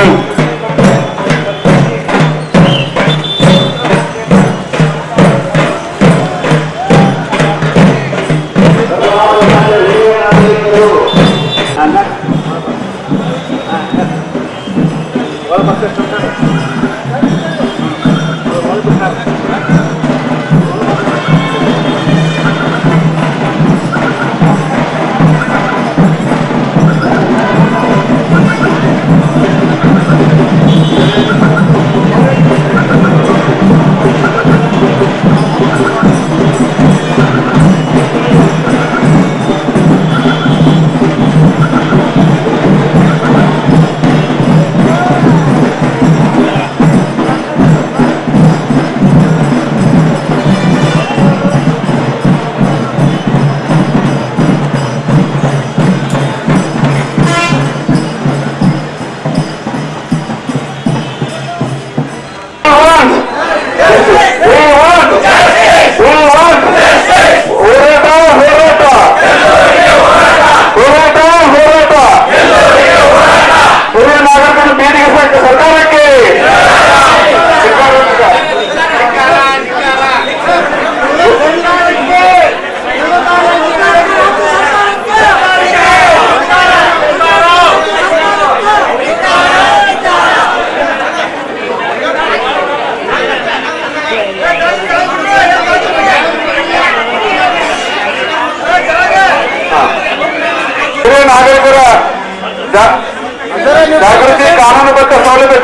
ಜಾಗೃತಿ ಕಾನೂನುಬದ್ಧ ಸೌಲಭ್ಯ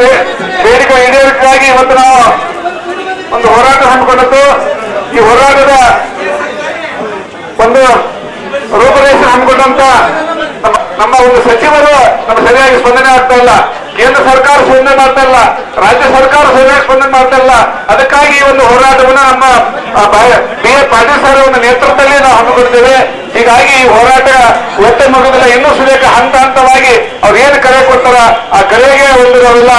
ಬೇಡಿಕೆ ಈಡೇರಿಕೆಗಾಗಿ ಇವತ್ತು ನಾವು ಒಂದು ಹೋರಾಟ ಹಮ್ಮಿಕೊಂಡದ್ದು. ಈ ಹೋರಾಟದ ಒಂದು ರೂಪರೇಷೆ ಹಮ್ಮಿಕೊಂಡಂತ ನಮ್ಮ ಒಂದು ಸಚಿವರು ನಮ್ಮ ಸರಿಯಾಗಿ ಸ್ಪಂದನೆ ಆಗ್ತಾ ಇಲ್ಲ. ಕೇಂದ್ರ ಸರ್ಕಾರ ಸ್ಪಂದನೆ ಮಾಡ್ತಾ ಇಲ್ಲ, ರಾಜ್ಯ ಸರ್ಕಾರ ಸರಿಯಾಗಿ ಸ್ಪಂದನೆ ಮಾಡ್ತಾ ಇಲ್ಲ. ಅದಕ್ಕಾಗಿ ಈ ಒಂದು ಹೋರಾಟವನ್ನು ನಮ್ಮ ಬಿ.ಎ. ಪಾಟೀಲ್ ಸರ್ ಒಂದು ನೇತೃತ್ವದಲ್ಲಿ ನಾವು ಹಮ್ಮಿಕೊಂಡಿದ್ದೇವೆ. ಹೀಗಾಗಿ ಈ ಹೋರಾಟ ಒತ್ತೆ ಮುಗಿದಿಲ್ಲ, ಇನ್ನೂ ಸುರೇಖ ಹಂತ ಹಂತವಾಗಿ ಅವ್ರು ಏನು ಕರೆ ಕೊಡ್ತಾರ ಆ ಕರೆಗೆ ಒಂದು ನಾವೆಲ್ಲ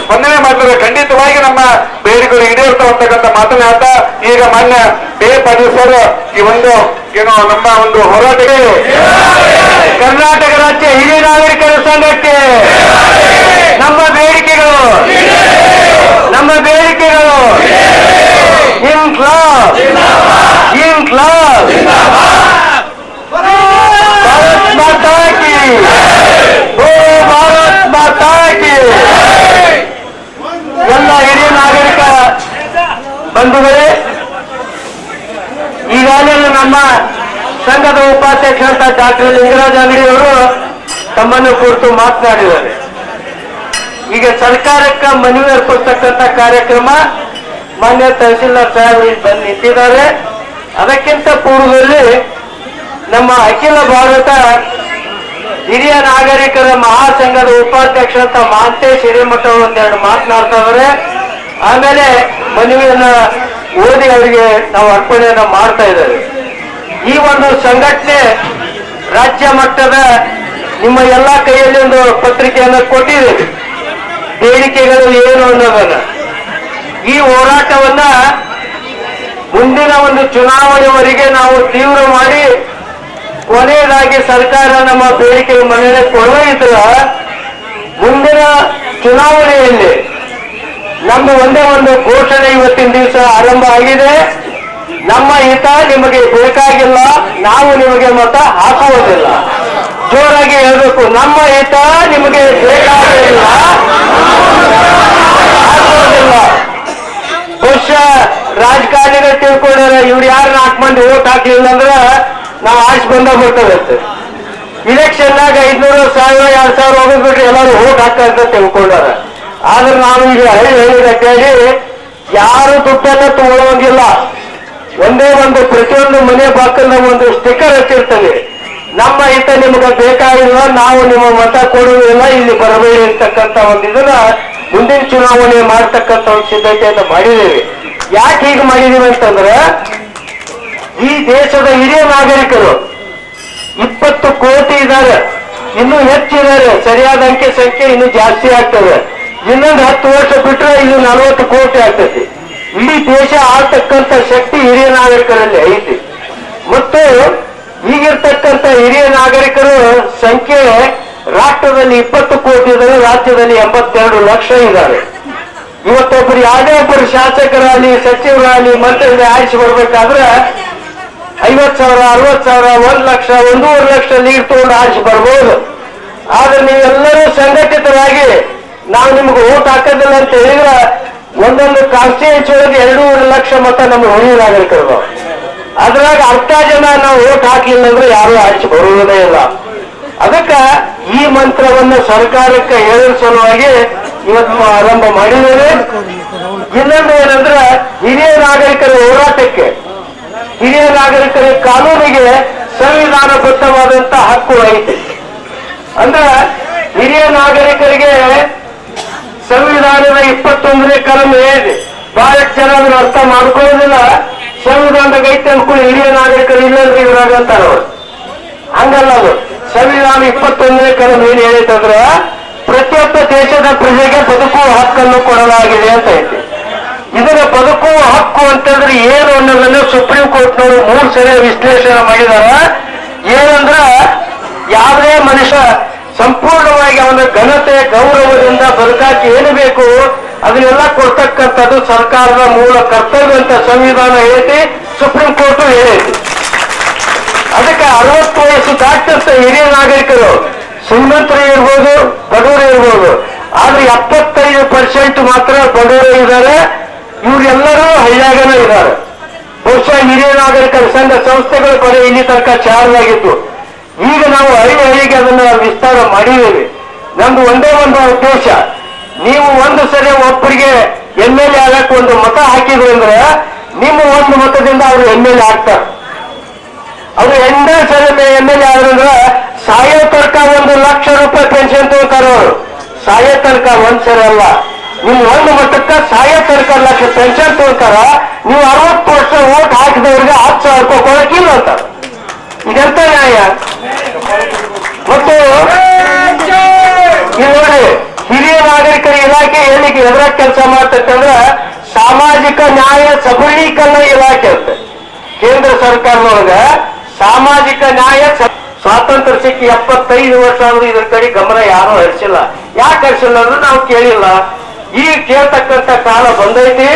ಸ್ಪಂದನೆ ಮಾಡ್ತಾರೆ. ಖಂಡಿತವಾಗಿ ನಮ್ಮ ಬೇಡಿಕೆಗಳು ಈಡೇರ್ತಾವ ಅಂತಕ್ಕಂಥ ಮಾತನ್ನ ಹೇಳ್ತಾ ಈಗ ಮಾನ್ಯ ಬಿ.ಎ. ಪಾಟೀಲ್ ಸರ್ ಈ ಒಂದು ಏನೋ ನಮ್ಮ ಒಂದು ಹೋರಾಟಕ್ಕೆ ಕರ್ನಾಟಕ ರಾಜ್ಯ ಹಿರಿಯ ನಾಗರಿಕರ ಸಂಘಕ್ಕೆ ನಮ್ಮ ಬೇಡಿಕೆಗಳು ಇನ್ಕ್ಲಾಬ್ ಭಾರತ್ ಮಾತಾ ಕಿ ಓ ಭಾರತ್ ಮಾತಾ ಕಿ. ಎಲ್ಲ ಹಿರಿಯ ನಾಗರಿಕ ಬಂಧುಗಳೇ, ಈಗಾಗಲೇ ನಮ್ಮ ಸಂಘದ ಉಪಾಧ್ಯಕ್ಷ ಅಂತ ಡಾಕ್ಟರ್ ಲಿಂಗರಾಜ ಅಂಗಡಿಯವರು ತಮ್ಮನ್ನು ಕುರಿತು ಮಾತನಾಡಿದ್ದಾರೆ. ಈಗ ಸರ್ಕಾರಕ್ಕೆ ಮನವಿ ಅರ್ಪಿಸ್ತಕ್ಕಂಥ ಕಾರ್ಯಕ್ರಮ ಮಾನ್ಯ ತಹಸೀಲ್ದಾರ್ ಸಾಹೇಬರು ಬಂದು ನಿಂತಿದ್ದಾರೆ. ಅದಕ್ಕಿಂತ ಪೂರ್ವದಲ್ಲಿ ನಮ್ಮ ಅಖಿಲ ಭಾರತ ಹಿರಿಯ ನಾಗರಿಕರ ಮಹಾಸಂಘದ ಉಪಾಧ್ಯಕ್ಷ ಅಂತ ಮಹಾಂತೇಶ್ ಹಿರೇಮಠ ಅವರು ಒಂದೆರಡು ಮಾತನಾಡ್ತಾ ಇದ್ದಾರೆ. ಆಮೇಲೆ ಮನವಿಯನ್ನ ಓದಿ ಅವರಿಗೆ ನಾವು ಅರ್ಪಣೆಯನ್ನ ಮಾಡ್ತಾ ಇದ್ದಾರೆ. ಈ ಒಂದು ಸಂಘಟನೆ ರಾಜ್ಯ ಮಟ್ಟದ ನಿಮ್ಮ ಎಲ್ಲ ಕೈಯಲ್ಲಿ ಒಂದು ಪತ್ರಿಕೆಯನ್ನು ಕೊಟ್ಟಿದೆ, ಬೇಡಿಕೆಗಳು ಏನು ಅನ್ನೋದನ್ನ. ಈ ಹೋರಾಟವನ್ನ ಮುಂದಿನ ಒಂದು ಚುನಾವಣೆವರೆಗೆ ನಾವು ತೀವ್ರ ಮಾಡಿ ಕೊನೆಯದಾಗಿ ಸರ್ಕಾರ ನಮ್ಮ ಬೇಡಿಕೆ ಮನೆಗೆ ಕೊಡೋದಿದ್ರ ಮುಂದಿನ ಚುನಾವಣೆಯಲ್ಲಿ ನಮ್ಮ ಒಂದೇ ಒಂದು ಘೋಷಣೆ ಇವತ್ತಿನ ದಿವಸ ಆರಂಭ ಆಗಿದೆ. ನಮ್ಮ ಹಿತ ನಿಮಗೆ ಬೇಕಾಗಿಲ್ಲ, ನಾವು ನಿಮಗೆ ಮತ ಹಾಕುವುದಿಲ್ಲ. ಜೋರಾಗಿ ಹೇಳ್ಬೇಕು, ನಮ್ಮ ಹಿತ ನಿಮಗೆ ಬೇಕಾಗಿಲ್ಲ, ಹಾಕುವುದಿಲ್ಲ. ಬಹುಶಃ ರಾಜಕಾರಣಿಗಳು ತಿಳ್ಕೊಂಡ್ರೆ ಇವ್ರು ಯಾರು 4 ಮಂದಿ ಓಟ್ ಹಾಕ್ಲಿಲ್ಲ ಅಂದ್ರೆ ನಾವು ಆರ್ಸ್ ಬಂದ ಬರ್ತದೆ. ಇಲೆಕ್ಷನ್ನಾಗ 500, 1000, 2000 ಹೋಗಿದ್ಬಿಟ್ರೆ ಎಲ್ಲರೂ ಓಟ್ ಹಾಕ್ತಾ ಅಂತ ತಿಳ್ಕೊಂಡಾರ. ಆದ್ರೆ ನಾವು ಈಗ ಹೇಳಿ ಯಾರು ದುಡ್ಡನ್ನ ತಗೊಳ್ಳೋಂಗಿಲ್ಲ. ಒಂದೇ ಒಂದು ಪ್ರತಿಯೊಂದು ಮನೆ ಬಾಕಲ್ನ ಒಂದು ಸ್ಟಿಕ್ಕರ್ ಹಚ್ಚಿರ್ತದೆ, ನಮ್ಮ ಹಿತ ನಿಮಗೆ ಬೇಕಾಗಿಲ್ಲ, ನಾವು ನಿಮ್ಮ ಮತ ಕೊಡುವುದಿಲ್ಲ, ಇಲ್ಲಿ ಬರಬೇಡಿ ಅಂತಕ್ಕಂಥ ಒಂದು ಇದನ್ನ ಮುಂದಿನ ಚುನಾವಣೆ ಮಾಡ್ತಕ್ಕಂಥ ಒಂದು ಸಿದ್ಧತೆಯನ್ನು ಮಾಡಿದ್ದೇವೆ. ಯಾಕೆ ಹೀಗೆ ಮಾಡಿದೀವಿ ಅಂತಂದ್ರೆ, ಈ ದೇಶದ ಹಿರಿಯ ನಾಗರಿಕರು 20 ಕೋಟಿ ಇದ್ದಾರೆ, ಇನ್ನೂ ಹೆಚ್ಚಿದ್ದಾರೆ. ಸರಿಯಾದ ಅಂಕಿ ಸಂಖ್ಯೆ ಇನ್ನೂ ಜಾಸ್ತಿ ಆಗ್ತದೆ. ಇನ್ನೊಂದು 10 ವರ್ಷ ಬಿಟ್ಟರೆ ಇದು 40 ಕೋಟಿ ಆಗ್ತದೆ. ಇಡೀ ದೇಶ ಆಳ್ತಕ್ಕಂಥ ಶಕ್ತಿ ಹಿರಿಯ ನಾಗರಿಕರಲ್ಲಿ ಐತಿ. ಮತ್ತು ಈಗಿರ್ತಕ್ಕಂಥ ಹಿರಿಯ ನಾಗರಿಕರು ಸಂಖ್ಯೆ ರಾಷ್ಟ್ರದಲ್ಲಿ 20 ಕೋಟಿ ಇದ್ದಾರೆ, ರಾಜ್ಯದಲ್ಲಿ 82 ಲಕ್ಷ ಇದ್ದಾರೆ. ಇವತ್ತೊಬ್ಬರು ಯಾವುದೇ ಒಬ್ಬರು ಶಾಸಕರಾಗಲಿ, ಸಚಿವರಾಗಲಿ, ಮಂತ್ರಿಗಳು ಆರಿಸಿ ಬರ್ಬೇಕಾದ್ರೆ 50,000, 60,000, 1 ಲಕ್ಷ, 1.5 ಲಕ್ಷ ನೀರು ತಗೊಂಡು ಆರಿಸಿ ಬರ್ಬೋದು. ಆದ್ರೆ ನೀವೆಲ್ಲರೂ ಸಂಘಟಿತರಾಗಿ ನಾವು ನಿಮ್ಗೆ ಓಟ್ ಹಾಕೋದಿಲ್ಲ ಅಂತ ಹೇಳಿದ್ರೆ ಒಂದೊಂದು ಕಾನ್ಸ್ಟಿಟ್ಯೂನ್ಸಿ ಒಳಗೆ 2.5 ಲಕ್ಷ ಮತ ನಮ್ಮ ಹಿರಿಯ ನಾಗರಿಕರು. ಅದ್ರಾಗ ಅರ್ಧ ಜನ ನಾವು ಓಟ್ ಹಾಕಲಿಲ್ಲ ಅಂದ್ರೆ ಯಾರು ಆಚೆ ಬರುವುದೇ ಇಲ್ಲ. ಅದಕ್ಕೆ ಈ ಮಂತ್ರವನ್ನು ಸರ್ಕಾರಕ್ಕೆ ಹೇಳುವ ಸಲುವಾಗಿ ಇವತ್ತು ಆರಂಭ ಮಾಡಿದ್ದೇವೆ. ಇನ್ನೊಂದು ಏನಂದ್ರೆ, ಹಿರಿಯ ನಾಗರಿಕರ ಹೋರಾಟಕ್ಕೆ, ಹಿರಿಯ ನಾಗರಿಕರ ಕಾನೂನಿಗೆ ಸಂವಿಧಾನಬದ್ಧವಾದಂತ ಹಕ್ಕು ಐತೆ. ಅಂದ್ರೆ ಹಿರಿಯ ನಾಗರಿಕರಿಗೆ ಸಂವಿಧಾನದ 21ನೇ ಕಲಂ ಏನಿದೆ, ಬಹಳಷ್ಟು ಜನ ಅದನ್ನು ಅರ್ಥ ಮಾಡ್ಕೊಳ್ಳೋದಿಲ್ಲ. ಸಂವಿಧಾನದಾಗ ಐತೆ ಅನ್ಕೊಳ್ಳಿ, ಹಿರಿಯ ನಾಗರಿಕರು ಇಲ್ಲಂದ್ರೆ ಇದ್ರಾಗ ಅಂತಾರ ಅವರು. ಹಂಗಲ್ಲ, ಅದು ಸಂವಿಧಾನ 21ನೇ ಕಲಂ ಏನ್ ಹೇಳಿತಂದ್ರ ಪ್ರತಿಯೊಬ್ಬ ದೇಶದ ಪ್ರಜೆಗೆ ಬದುಕುವ ಹಕ್ಕನ್ನು ಕೊಡಲಾಗಿದೆ ಅಂತ ಐತಿ. ಇದರ ಬದುಕುವ ಹಕ್ಕು ಅಂತಂದ್ರೆ ಏನು ಅನ್ನೋದನ್ನು ಸುಪ್ರೀಂ ಕೋರ್ಟ್ನವರು 3 ಸರಿ ವಿಶ್ಲೇಷಣೆ ಮಾಡಿದಾರ. ಏನಂದ್ರ, ಯಾವುದೇ ಮನುಷ್ಯ ಸಂಪೂರ್ಣವಾಗಿ ಅವನ ಘನತೆ, ಗೌರವದಿಂದ ಬದುಕಾಕಿ ಏನು ಬೇಕು ಅದನ್ನೆಲ್ಲ ಕೊಡ್ತಕ್ಕಂಥದ್ದು ಸರ್ಕಾರದ ಮೂಲ ಕರ್ತವ್ಯ ಅಂತ ಸಂವಿಧಾನ ಹೇಳಿ, ಸುಪ್ರೀಂ ಕೋರ್ಟ್ ಹೇಳೈತಿ. ಅದಕ್ಕೆ 60 ವಯಸ್ಸು ದಾಟಂತ ಹಿರಿಯ ನಾಗರಿಕರು, ಶ್ರೀಮಂತರು ಇರ್ಬೋದು, ಬಡವರು ಇರ್ಬೋದು, ಆದ್ರೆ 75% ಮಾತ್ರ ಬಡವರು ಇದ್ದಾರೆ. ಇವರೆಲ್ಲರೂ ಹಳ್ಳಿಯಾಗನೇ ಇದ್ದಾರೆ. ಬಹುಶಃ ಹಿರಿಯ ನಾಗರಿಕರ ಸಂಘ ಸಂಸ್ಥೆಗಳು ಬರೀ ಇಲ್ಲಿ ತನಕ ಚಾಲನಾಗಿದ್ದು. ಈಗ ನಾವು ಹಳ್ಳಿಗೆ ಅದನ್ನ ವಿಸ್ತಾರ ಮಾಡಿದ್ದೇವೆ. ನಮ್ದು ಒಂದೇ ಒಂದು ಉದ್ದೇಶ, ನೀವು ಒಂದು ಸರಿ ಒಬ್ಬರಿಗೆ MLA ಆಗಕ್ಕೆ ಒಂದು ಮತ ಹಾಕಿದ್ರು ಅಂದ್ರೆ ನಿಮ್ಮ ಒಂದು ಮತದಿಂದ ಅವರು MLA ಆಗ್ತಾರೆ. ಅವರು 2 ಸರಿ MLA ಆದ್ರಂದ್ರೆ ಸಾಯೋ ತನಕ 1 ಲಕ್ಷ ರೂಪಾಯಿ ಪೆನ್ಷನ್ ತಗೋತಾರೆ. ಅವರು ಸಾಯೋ ತನಕ ಒಂದ್ಸರಿ ಅಲ್ಲ, ನಿಮ್ ಒಂದು ಮತಕ್ಕೆ ಸಾಯೋ ತನಕ ಲಕ್ಷ ಪೆನ್ಷನ್ ತಗೋತಾರ. ನೀವು 60 ವರ್ಷ ಓಟ್ ಹಾಕಿದವ್ರಿಗೆ 10,000 ರೂಪಾಯಿ ಕೊಡಕ್ಕಿಲ್ಲ ಅಂತಾರೆ. ಇದೆಂತ ನ್ಯಾಯ? ಮತ್ತು ಇಲ್ಲಿ ನೋಡಿ, ಹಿರಿಯ ನಾಗರಿಕರ ಇಲಾಖೆ ಎಲ್ಲಿಗೆ ಎದುರಾಗ ಕೆಲಸ ಮಾಡ್ತಂದ್ರೆ ಸಾಮಾಜಿಕ ನ್ಯಾಯ ಸಬಲೀಕರಣ ಇಲಾಖೆ ಅಂತ ಕೇಂದ್ರ ಸರ್ಕಾರದೊಳಗ ಸಾಮಾಜಿಕ ನ್ಯಾಯ ಸ್ವಾತಂತ್ರ್ಯ ಸಿಕ್ಕಿ 75 ವರ್ಷ ಆದ್ರೂ ಇದ್ರ ಕಡೆ ಗಮನ ಯಾರು ಹರಿಸಿಲ್ಲ. ಯಾಕೆ ಹರಿಸಿಲ್ಲ ಅಂದ್ರೆ ನಾವು ಕೇಳಿಲ್ಲ. ಈಗ ಕೇಳ್ತಕ್ಕಂಥ ಕಾಲ ಬಂದೈತಿ.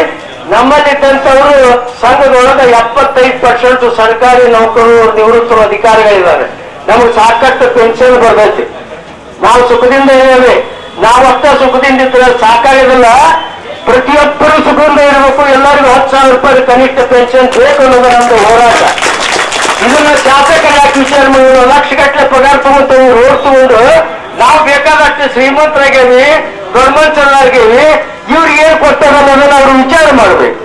ನಮ್ಮಲ್ಲಿದ್ದಂಥವರು ಸಂಘದೊಳಗ 75% ಸರ್ಕಾರಿ ನೌಕರರು, ನಿವೃತ್ತರು, ಅಧಿಕಾರಿಗಳಿದ್ದಾರೆ. ನಮಗೆ ಸಾಕಷ್ಟು ಪೆನ್ಷನ್ ಬರ್ತೈತಿ. ನಾವು ಸುಖದಿಂದ ಇದ್ದೇವೆ. ನಾವಷ್ಟ ಸುಖದಿಂದ ಇದ್ರೆ ಸಾಕಾಗೋದಿಲ್ಲ. ಪ್ರತಿಯೊಬ್ಬರು ಸುಖದಿಂದ ಇರಬೇಕು. ಎಲ್ಲರಿಗೂ 10,000 ರೂಪಾಯಿ ಕನಿಷ್ಠ ಪೆನ್ಷನ್ ಬೇಕು ಅನ್ನೋದು ನಮ್ದು ಹೋರಾಟ. ಇದನ್ನ ಶಾಸಕರ ಯಾಕೆ ವಿಚಾರ ಮಾಡಿ ಲಕ್ಷಗಟ್ಟಲೆ ಪಗಾರ ತಗೊಂತೀವಿ, ರೋಡ್ ತಗೊಂಡು ನಾವು ಬೇಕಾದಷ್ಟು ಶ್ರೀಮಂತರಾಗೇವಿ, ಗೌರ್ಮೆಂಟ್ಸರಾಗೇವಿ. ಇವ್ರಿಗೆ ಏನ್ ಕೊಡ್ತಾರ ಅನ್ನೋದನ್ನ ಅವ್ರು ವಿಚಾರ ಮಾಡ್ಬೇಕು.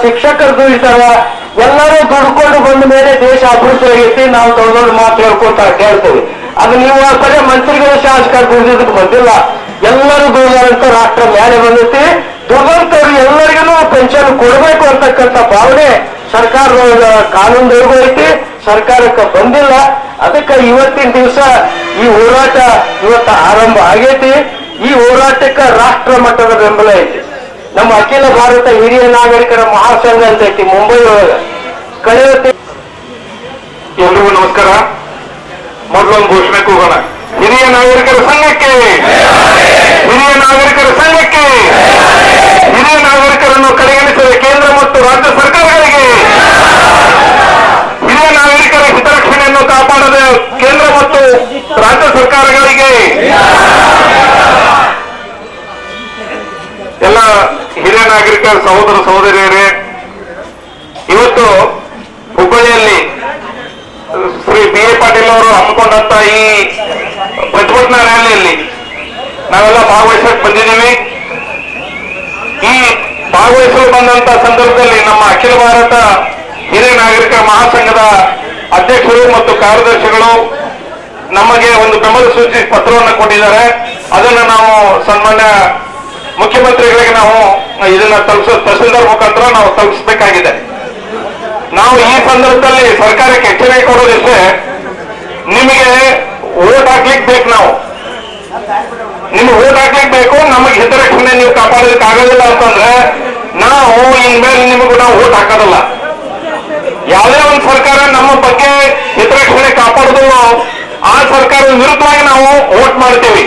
ಶಿಕ್ಷಕರು ದುಡಿತಾರ, ಎಲ್ಲರೂ ದುಡ್ಕೊಂಡು ಬಂದ ಮೇಲೆ ದೇಶ ಅಭಿವೃದ್ಧಿ ಆಗೈತಿ. ನಾವು ದೊಡ್ಡ ದೊಡ್ಡ ಮಾತು ಹೇಳ್ಕೊತ ಹೇಳ್ತೇವೆ. ಅದು ನೀವು ಬರೀ ಮಂತ್ರಿಗಳು ಶಾಸಕರು ದುಡಿದಕ್ಕೆ ಬಂದಿಲ್ಲ. ಎಲ್ಲರೂ ದುಡಿದಾರಂತ ರಾಷ್ಟ್ರ ಮೇಲೆ ಬಂದೈತಿ. ದುಡಿದಂತವ್ರು ಎಲ್ಲರಿಗೂ ಪೆನ್ಷನ್ ಕೊಡಬೇಕು ಅಂತಕ್ಕಂಥ ಭಾವನೆ ಸರ್ಕಾರದ ಕಾನೂನುಗಳಿಗೂ ಐತಿ, ಸರ್ಕಾರಕ್ಕೆ ಬಂದಿಲ್ಲ. ಅದಕ್ಕೆ ಇವತ್ತಿನ ದಿವಸ ಈ ಹೋರಾಟ ಇವತ್ತು ಆರಂಭ ಆಗೈತಿ. ಈ ಹೋರಾಟಕ್ಕೆ ರಾಷ್ಟ್ರ ಮಟ್ಟದ ಬೆಂಬಲ ಐತಿ. ನಮ್ಮ ಅಖಿಲ ಭಾರತ ಹಿರಿಯ ನಾಗರಿಕರ ಮಹಾಸಂಘ ಅಂತ ಐತಿ ಮುಂಬೈ ಒಳಗ. ಕಳೆದ ಎಲ್ರಿಗೂ ನಮಸ್ಕಾರ. ಮೊದಲೊಂದು ಘೋಷಣೆ ಕೂಗೋಣ. ಹಿರಿಯ ನಾಗರಿಕರ ಸಂಘಕ್ಕೆ, ಹಿರಿಯ ನಾಗರಿಕರ ಸಂಘಕ್ಕೆ, ಹಿರಿಯ ನಾಗರಿಕರನ್ನು ಕಡೆಗಣಿಸಿದ ಕೇಂದ್ರ ಮತ್ತು ರಾಜ್ಯ ಸರ್ಕಾರಗಳಿಗೆ, ಹಿರಿಯ ನಾಗರಿಕರ ಹಿತರಕ್ಷಣೆಯನ್ನು ಕಾಪಾಡದ ಕೇಂದ್ರ ಮತ್ತು ರಾಜ್ಯ ಸರ್ಕಾರಗಳಿಗೆ, ಎಲ್ಲ ಹಿರಿಯ ನಾಗರಿಕರ ಸಹೋದರ ಸಹೋದರಿಯರೇ, ಇವತ್ತು ಹುಬ್ಬಳ್ಳಿಯಲ್ಲಿ ಶ್ರೀ BA ಪಾಟೀಲ್ ಅವರು ಹಮ್ಮಿಕೊಂಡಂತ ಈ ಪ್ರತಿಭಟನಾ ರ್ಯಾಲಿಯಲ್ಲಿ ನಾವೆಲ್ಲ ಭಾಗವಹಿಸಕ್ಕೆ ಬಂದಿದ್ದೀವಿ. ಈ ಭಾಗವಹಿಸಲು ಬಂದಂತ ಸಂದರ್ಭದಲ್ಲಿ ನಮ್ಮ ಅಖಿಲ ಭಾರತ ಹಿರಿಯ ನಾಗರಿಕರ ಮಹಾಸಂಘದ ಅಧ್ಯಕ್ಷರು ಮತ್ತು ಕಾರ್ಯದರ್ಶಿಗಳು ನಮಗೆ ಒಂದು ಬೆಂಬಲ ಸೂಚಿ ಪತ್ರವನ್ನು ಕೊಟ್ಟಿದ್ದಾರೆ. ಅದನ್ನು ನಾವು ಸನ್ಮಾನ್ಯ ಮುಖ್ಯಮಂತ್ರಿಗಳಿಗೆ ನಾವು ಇದನ್ನ ತಹಸೀಲ್ದಾರ್ ಮುಖಾಂತರ ನಾವು ತಲುಪಿಸಬೇಕಾಗಿದೆ. ನಾವು ಈ ಸಂದರ್ಭದಲ್ಲಿ ಸರ್ಕಾರಕ್ಕೆ ಎಚ್ಚರಿಕೆ ಕೊಡೋದಿಷ್ಟೇ, ನಿಮಗೆ ಓಟ್ ಹಾಕ್ಲಿಕ್ಕೆ ಬೇಕು. ನಿಮ್ಗೆ ಓಟ್ ಹಾಕ್ಲಿಕ್ಕೆ ಬೇಕು. ನಮಗೆ ಹಿತರಕ್ಷಣೆ ನೀವು ಕಾಪಾಡೋದಕ್ಕೆ ಆಗೋದಿಲ್ಲ ಅಂತಂದ್ರೆ ನಾವು ಇನ್ಮೇಲೆ ನಿಮಗೂ ನಾವು ಓಟ್ ಹಾಕೋದಿಲ್ಲ. ಯಾವುದೇ ಒಂದು ಸರ್ಕಾರ ನಮ್ಮ ಬಗ್ಗೆ ಹಿತರಕ್ಷಣೆ ಕಾಪಾಡೋದಿಲ್ಲ, ಆ ಸರ್ಕಾರದ ವಿರುದ್ಧವಾಗಿ ನಾವು ಓಟ್ ಮಾಡ್ತೀವಿ.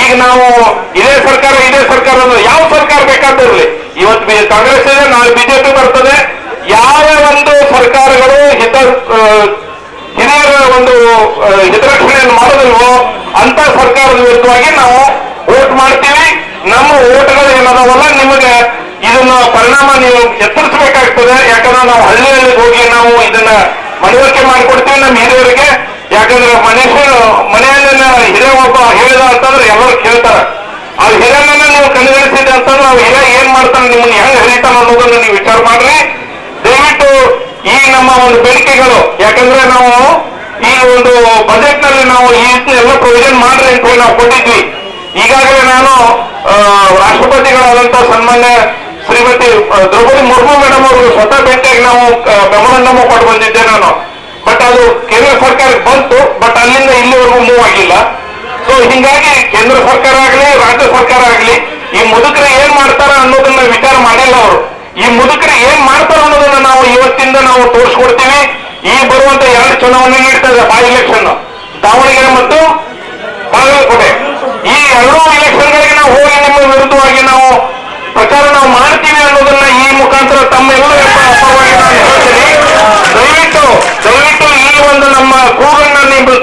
ಈಗ ನಾವು ಇದೇ ಸರ್ಕಾರ ಯಾವ ಸರ್ಕಾರ ಬೇಕಾದಿರಲಿ, ಇವತ್ತು ಕಾಂಗ್ರೆಸ್ ಇದೆ, ನಾಳೆ BJP ಬರ್ತದೆ. ಯಾವ ಒಂದು ಸರ್ಕಾರಗಳು ಹಿರಿಯರ ಒಂದು ಹಿತರಕ್ಷಣೆಯನ್ನು ಮಾಡೋದಿಲ್ವೋ ಅಂತ ಸರ್ಕಾರದ ವಿರುದ್ಧವಾಗಿ ನಾವು ಓಟ್ ಮಾಡ್ತೀವಿ. ನಮ್ಮ ಓಟ್ಗಳು ಏನದಾವಲ್ಲ, ನಿಮಗೆ ಇದನ್ನ ಪರಿಣಾಮ ನೀವು ಎತ್ತರಿಸಬೇಕಾಗ್ತದೆ. ಯಾಕಂದ್ರೆ ನಾವು ಹಳ್ಳಿಯಲ್ಲಿ ಹೋಗಿ ನಾವು ಇದನ್ನ ಮನವರಿಕೆ ಮಾಡಿಕೊಡ್ತೀವಿ ನಮ್ಮ ಹಿರಿಯರಿಗೆ. ಯಾಕಂದ್ರೆ ಮನೆಯನ್ನ ಹಿರಿಯ ಒಬ್ಬ ಹೇಳಿದ ಅಂತಂದ್ರೆ ಎಲ್ಲರೂ ಕೇಳ್ತಾರೆ. ಆ ಹಿರಿಯನನ್ನ ನೀವು ಕಣ್ಗಣಿಸಿದೆ ಅಂತಂದ್ರೆ ನಾವು ಹಿರಿಯ ಏನ್ ಮಾಡ್ತಾನೆ, ನಿಮ್ಮನ್ನ ಹೆಂಗ್ ಹರಿತಾನ ಅನ್ನೋದನ್ನ ನೀವು ವಿಚಾರ ಮಾಡ್ರಿ. ದಯವಿಟ್ಟು ಈ ನಮ್ಮ ಒಂದು ಬೇಡಿಕೆಗಳು, ಯಾಕಂದ್ರೆ ನಾವು ಈ ಒಂದು ಬಜೆಟ್ ನಲ್ಲಿ ನಾವು ಈ ಎಲ್ಲ ಪ್ರೊವಿಷನ್ ಮಾಡ್ರಿ ಅಂತ ಹೇಳಿ ನಾವು ಕೊಟ್ಟಿದ್ವಿ. ಈಗಾಗಲೇ ನಾನು ರಾಷ್ಟ್ರಪತಿಗಳಾದಂತ ಸನ್ಮಾನ್ಯ ಶ್ರೀಮತಿ ದ್ರೌಪದಿ ಮುರ್ಮು ಮೇಡಮ್ ಅವರು ಸ್ವತಃ ಭೇಟಿಯಾಗಿ ನಾವು ಮೆಮೊರಂಡಮ್ ಕೊಟ್ಟು ಬಂದಿದ್ದೆ ನಾನು. ಬಟ್ ಅದು ಕೇಂದ್ರ ಸರ್ಕಾರಕ್ಕೆ ಬಂತು, ಬಟ್ ಅಲ್ಲಿಂದ ಇಲ್ಲಿವರೆಗೂ ಮೂವ್ ಆಗಿಲ್ಲ. ಸೊ ಹಿಂಗಾಗಿ ಕೇಂದ್ರ ಸರ್ಕಾರ ಆಗಲಿ ರಾಜ್ಯ ಸರ್ಕಾರ ಆಗಲಿ ಈ ಮುದುಕರು ಏನ್ ಮಾಡ್ತಾರ ಅನ್ನೋದನ್ನ ವಿಚಾರ ಮಾಡಿಲ್ಲ ಅವರು. ಈ ಮುದುಕರು ಏನ್ ಮಾಡ್ತಾರ ಅನ್ನೋದನ್ನ ನಾವು ಇವತ್ತಿಂದ ನಾವು ತೋರಿಸ್ಕೊಡ್ತೀವಿ. ಈ ಬರುವಂತ 2 ಚುನಾವಣೆ ಇರ್ತದೆ, ಬೈ ಎಲೆಕ್ಷನ್, ದಾವಣಗೆರೆ ಮತ್ತು ಬಾಗಲಕೋಟೆ. ಈ 2 ಎಲೆಕ್ಷನ್ಗಳಿಗೆ ನಾವು ಹೋಗಿ ನಿಮ್ಮ ವಿರುದ್ಧವಾಗಿ ನಾವು ಪ್ರಚಾರ ನಾವು ಮಾಡ್ತೀವಿ ಅನ್ನೋದನ್ನ ಈ ಮುಖಾಂತರ ತಮ್ಮೆಲ್ಲರ ಪರವಾಗಿ ನಾನು ಹೇಳ್ತೀನಿ. ದಯವಿಟ್ಟು ಈ ಒಂದು ನಮ್ಮ ಕೂಗನ್ನ ನೀವು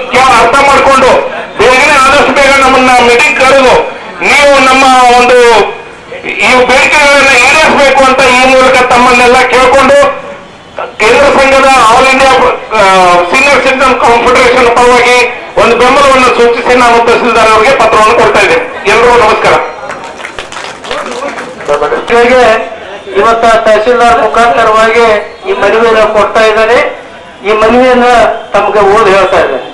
ಅರ್ಥ ಮಾಡಿಕೊಂಡು ಬೇಗನೆ ಆದಷ್ಟು ಬೇಗ ನಮ್ಮನ್ನ ಮೀಟಿಂಗ್ ಕರೆದು ನೀವು ನಮ್ಮ ಒಂದು ಈ ಬೇಡಿಕೆಗಳನ್ನ ಈಡೇರಿಸಬೇಕು ಅಂತ ಈ ಮೂಲಕ ತಮ್ಮನ್ನೆಲ್ಲ ಕೇಳಿಕೊಂಡು ಕೇಂದ್ರ ಸಂಘದ all India senior citizen confederation ಪರವಾಗಿ ಒಂದು ಬೆಂಬಲವನ್ನು ಸೂಚಿಸಿ ನಾನು ತಹಸೀಲ್ದಾರ್ ಅವರಿಗೆ ಪತ್ರವನ್ನು ಕೊಡ್ತಾ ಇದ್ದೇನೆ. ಎಲ್ಲರಿಗೂ ನಮಸ್ಕಾರ. ಇವತ್ತ ತಹಸೀಲ್ದಾರ್ ಮುಖಾಂತರವಾಗಿ ಈ ಮನವಿಯನ್ನು ಕೊಡ್ತಾ ಇದ್ದಾರೆ. ಈ ಮನವಿಯನ್ನ ತಮಗೆ ಓದಿ ಹೇಳ್ತಾ ಇದ್ದಾರೆ.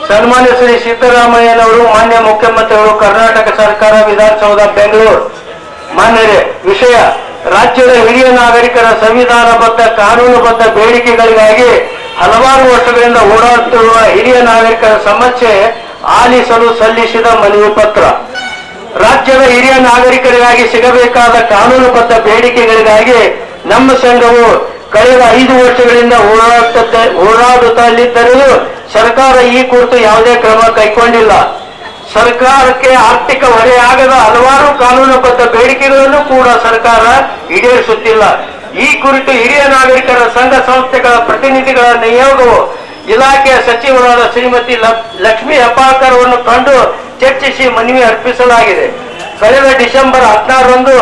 ಸನ್ಮಾನ್ಯ ಶ್ರೀ ಸಿದ್ದರಾಮಯ್ಯನವರು, ಮಾನ್ಯ ಮುಖ್ಯಮಂತ್ರಿಗಳು, ಕರ್ನಾಟಕ ಸರ್ಕಾರ, ವಿಧಾನಸೌಧ, ಬೆಂಗಳೂರು. ಮಾನ್ಯರೇ, ವಿಷಯ ರಾಜ್ಯದ ಹಿರಿಯ ನಾಗರಿಕರ ಸಂವಿಧಾನಬದ್ಧ ಕಾನೂನುಬದ್ಧ ಬೇಡಿಕೆಗಳಿಗಾಗಿ ಹಲವಾರು ವರ್ಷಗಳಿಂದ ಓಡಾಡುತ್ತಿರುವ ಹಿರಿಯ ನಾಗರಿಕರ ಸಮಸ್ಯೆ ಆಲಿಸಲು ಸಲ್ಲಿಸಿದ ಮನವಿ ಪತ್ರ. ರಾಜ್ಯದ ಹಿರಿಯ ನಾಗರಿಕರಿಗಾಗಿ ಸಿಗಬೇಕಾದ ಕಾನೂನುಬದ್ಧ ಬೇಡಿಕೆಗಳಿಗಾಗಿ ನಮ್ಮ ಸಂಘವು ಕಳೆದ 5 ವರ್ಷಗಳಿಂದ ಹೋರಾಡುತ್ತಲಿದ್ದರೂ ಸರ್ಕಾರ ಈ ಕುರಿತು ಯಾವುದೇ ಕ್ರಮ ಕೈಗೊಂಡಿಲ್ಲ. ಸರ್ಕಾರಕ್ಕೆ ಆರ್ಥಿಕ ಹೊರೆಯಾಗದ ಹಲವಾರು ಕಾನೂನುಬದ್ಧ ಬೇಡಿಕೆಗಳನ್ನು ಕೂಡ ಸರ್ಕಾರ ಈಡೇರಿಸುತ್ತಿಲ್ಲ. ಈ ಕುರಿತು ಹಿರಿಯ ನಾಗರಿಕರ ಸಂಘ ಸಂಸ್ಥೆಗಳ ಪ್ರತಿನಿಧಿಗಳ ನಿಯೋಗವು ಇಲಾಖೆಯ ಸಚಿವರಾದ ಶ್ರೀಮತಿ ಲಕ್ಷ್ಮೀ ಹೆಬ್ಬಾಳ್ಕರ್ ಅವರನ್ನು ಕಂಡು ಚರ್ಚಿಸಿ ಮನವಿ ಅರ್ಪಿಸಲಾಗಿದೆ. ಕಳೆದ ಡಿಸೆಂಬರ್ 16ರಂದು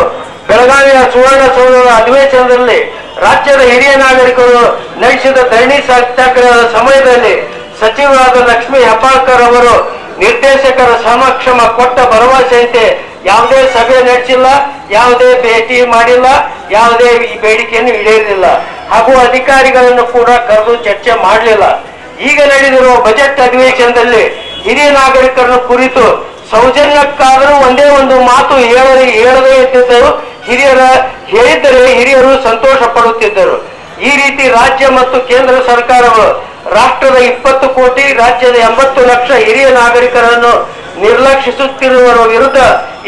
ಬೆಳಗಾವಿಯ ಸುವರ್ಣಸೌಧದ ಅಧಿವೇಶನದಲ್ಲಿ ರಾಜ್ಯದ ಹಿರಿಯ ನಾಗರಿಕರು ನಡೆಸಿದ ಧರಣಿ ಸತ್ಯಾಗ್ರಹದ ಸಮಯದಲ್ಲಿ ಸಚಿವರಾದ ಲಕ್ಷ್ಮೀ ಹೆಬ್ಬಾಳ್ಕರ್ ಅವರು ನಿರ್ದೇಶಕರ ಸಮಕ್ಷಮ ಕೊಟ್ಟ ಭರವಸೆಯಂತೆ ಯಾವುದೇ ಸಭೆ ನಡೆಸಿಲ್ಲ, ಯಾವುದೇ ಭೇಟಿ ಮಾಡಿಲ್ಲ, ಯಾವುದೇ ಈ ಬೇಡಿಕೆಯನ್ನು ಈಡೇರಿಲ್ಲ ಹಾಗೂ ಅಧಿಕಾರಿಗಳನ್ನು ಕೂಡ ಕರೆದು ಚರ್ಚೆ ಮಾಡಲಿಲ್ಲ. ಈಗ ನಡೆದಿರುವ ಬಜೆಟ್ ಅಧಿವೇಶನದಲ್ಲಿ ಹಿರಿಯ ನಾಗರಿಕರನ್ನು ಕುರಿತು ಸೌಜನ್ಯಕ್ಕಾದರೂ ಒಂದೇ ಒಂದು ಮಾತು ಹೇಳದೇ ಇದ್ದಿದ್ದರು. ಹೇಳಿದ್ದರೆ ಹಿರಿಯರು ಸಂತೋಷ ಪಡುತ್ತಿದ್ದರು. ಈ ರೀತಿ ರಾಜ್ಯ ಮತ್ತು ಕೇಂದ್ರ ಸರ್ಕಾರಗಳು ರಾಷ್ಟ್ರದ 20 ಕೋಟಿ, ರಾಜ್ಯದ 80 ಲಕ್ಷ ಹಿರಿಯ ನಾಗರಿಕರನ್ನು ನಿರ್ಲಕ್ಷಿಸುತ್ತಿರುವವರ ವಿರುದ್ಧ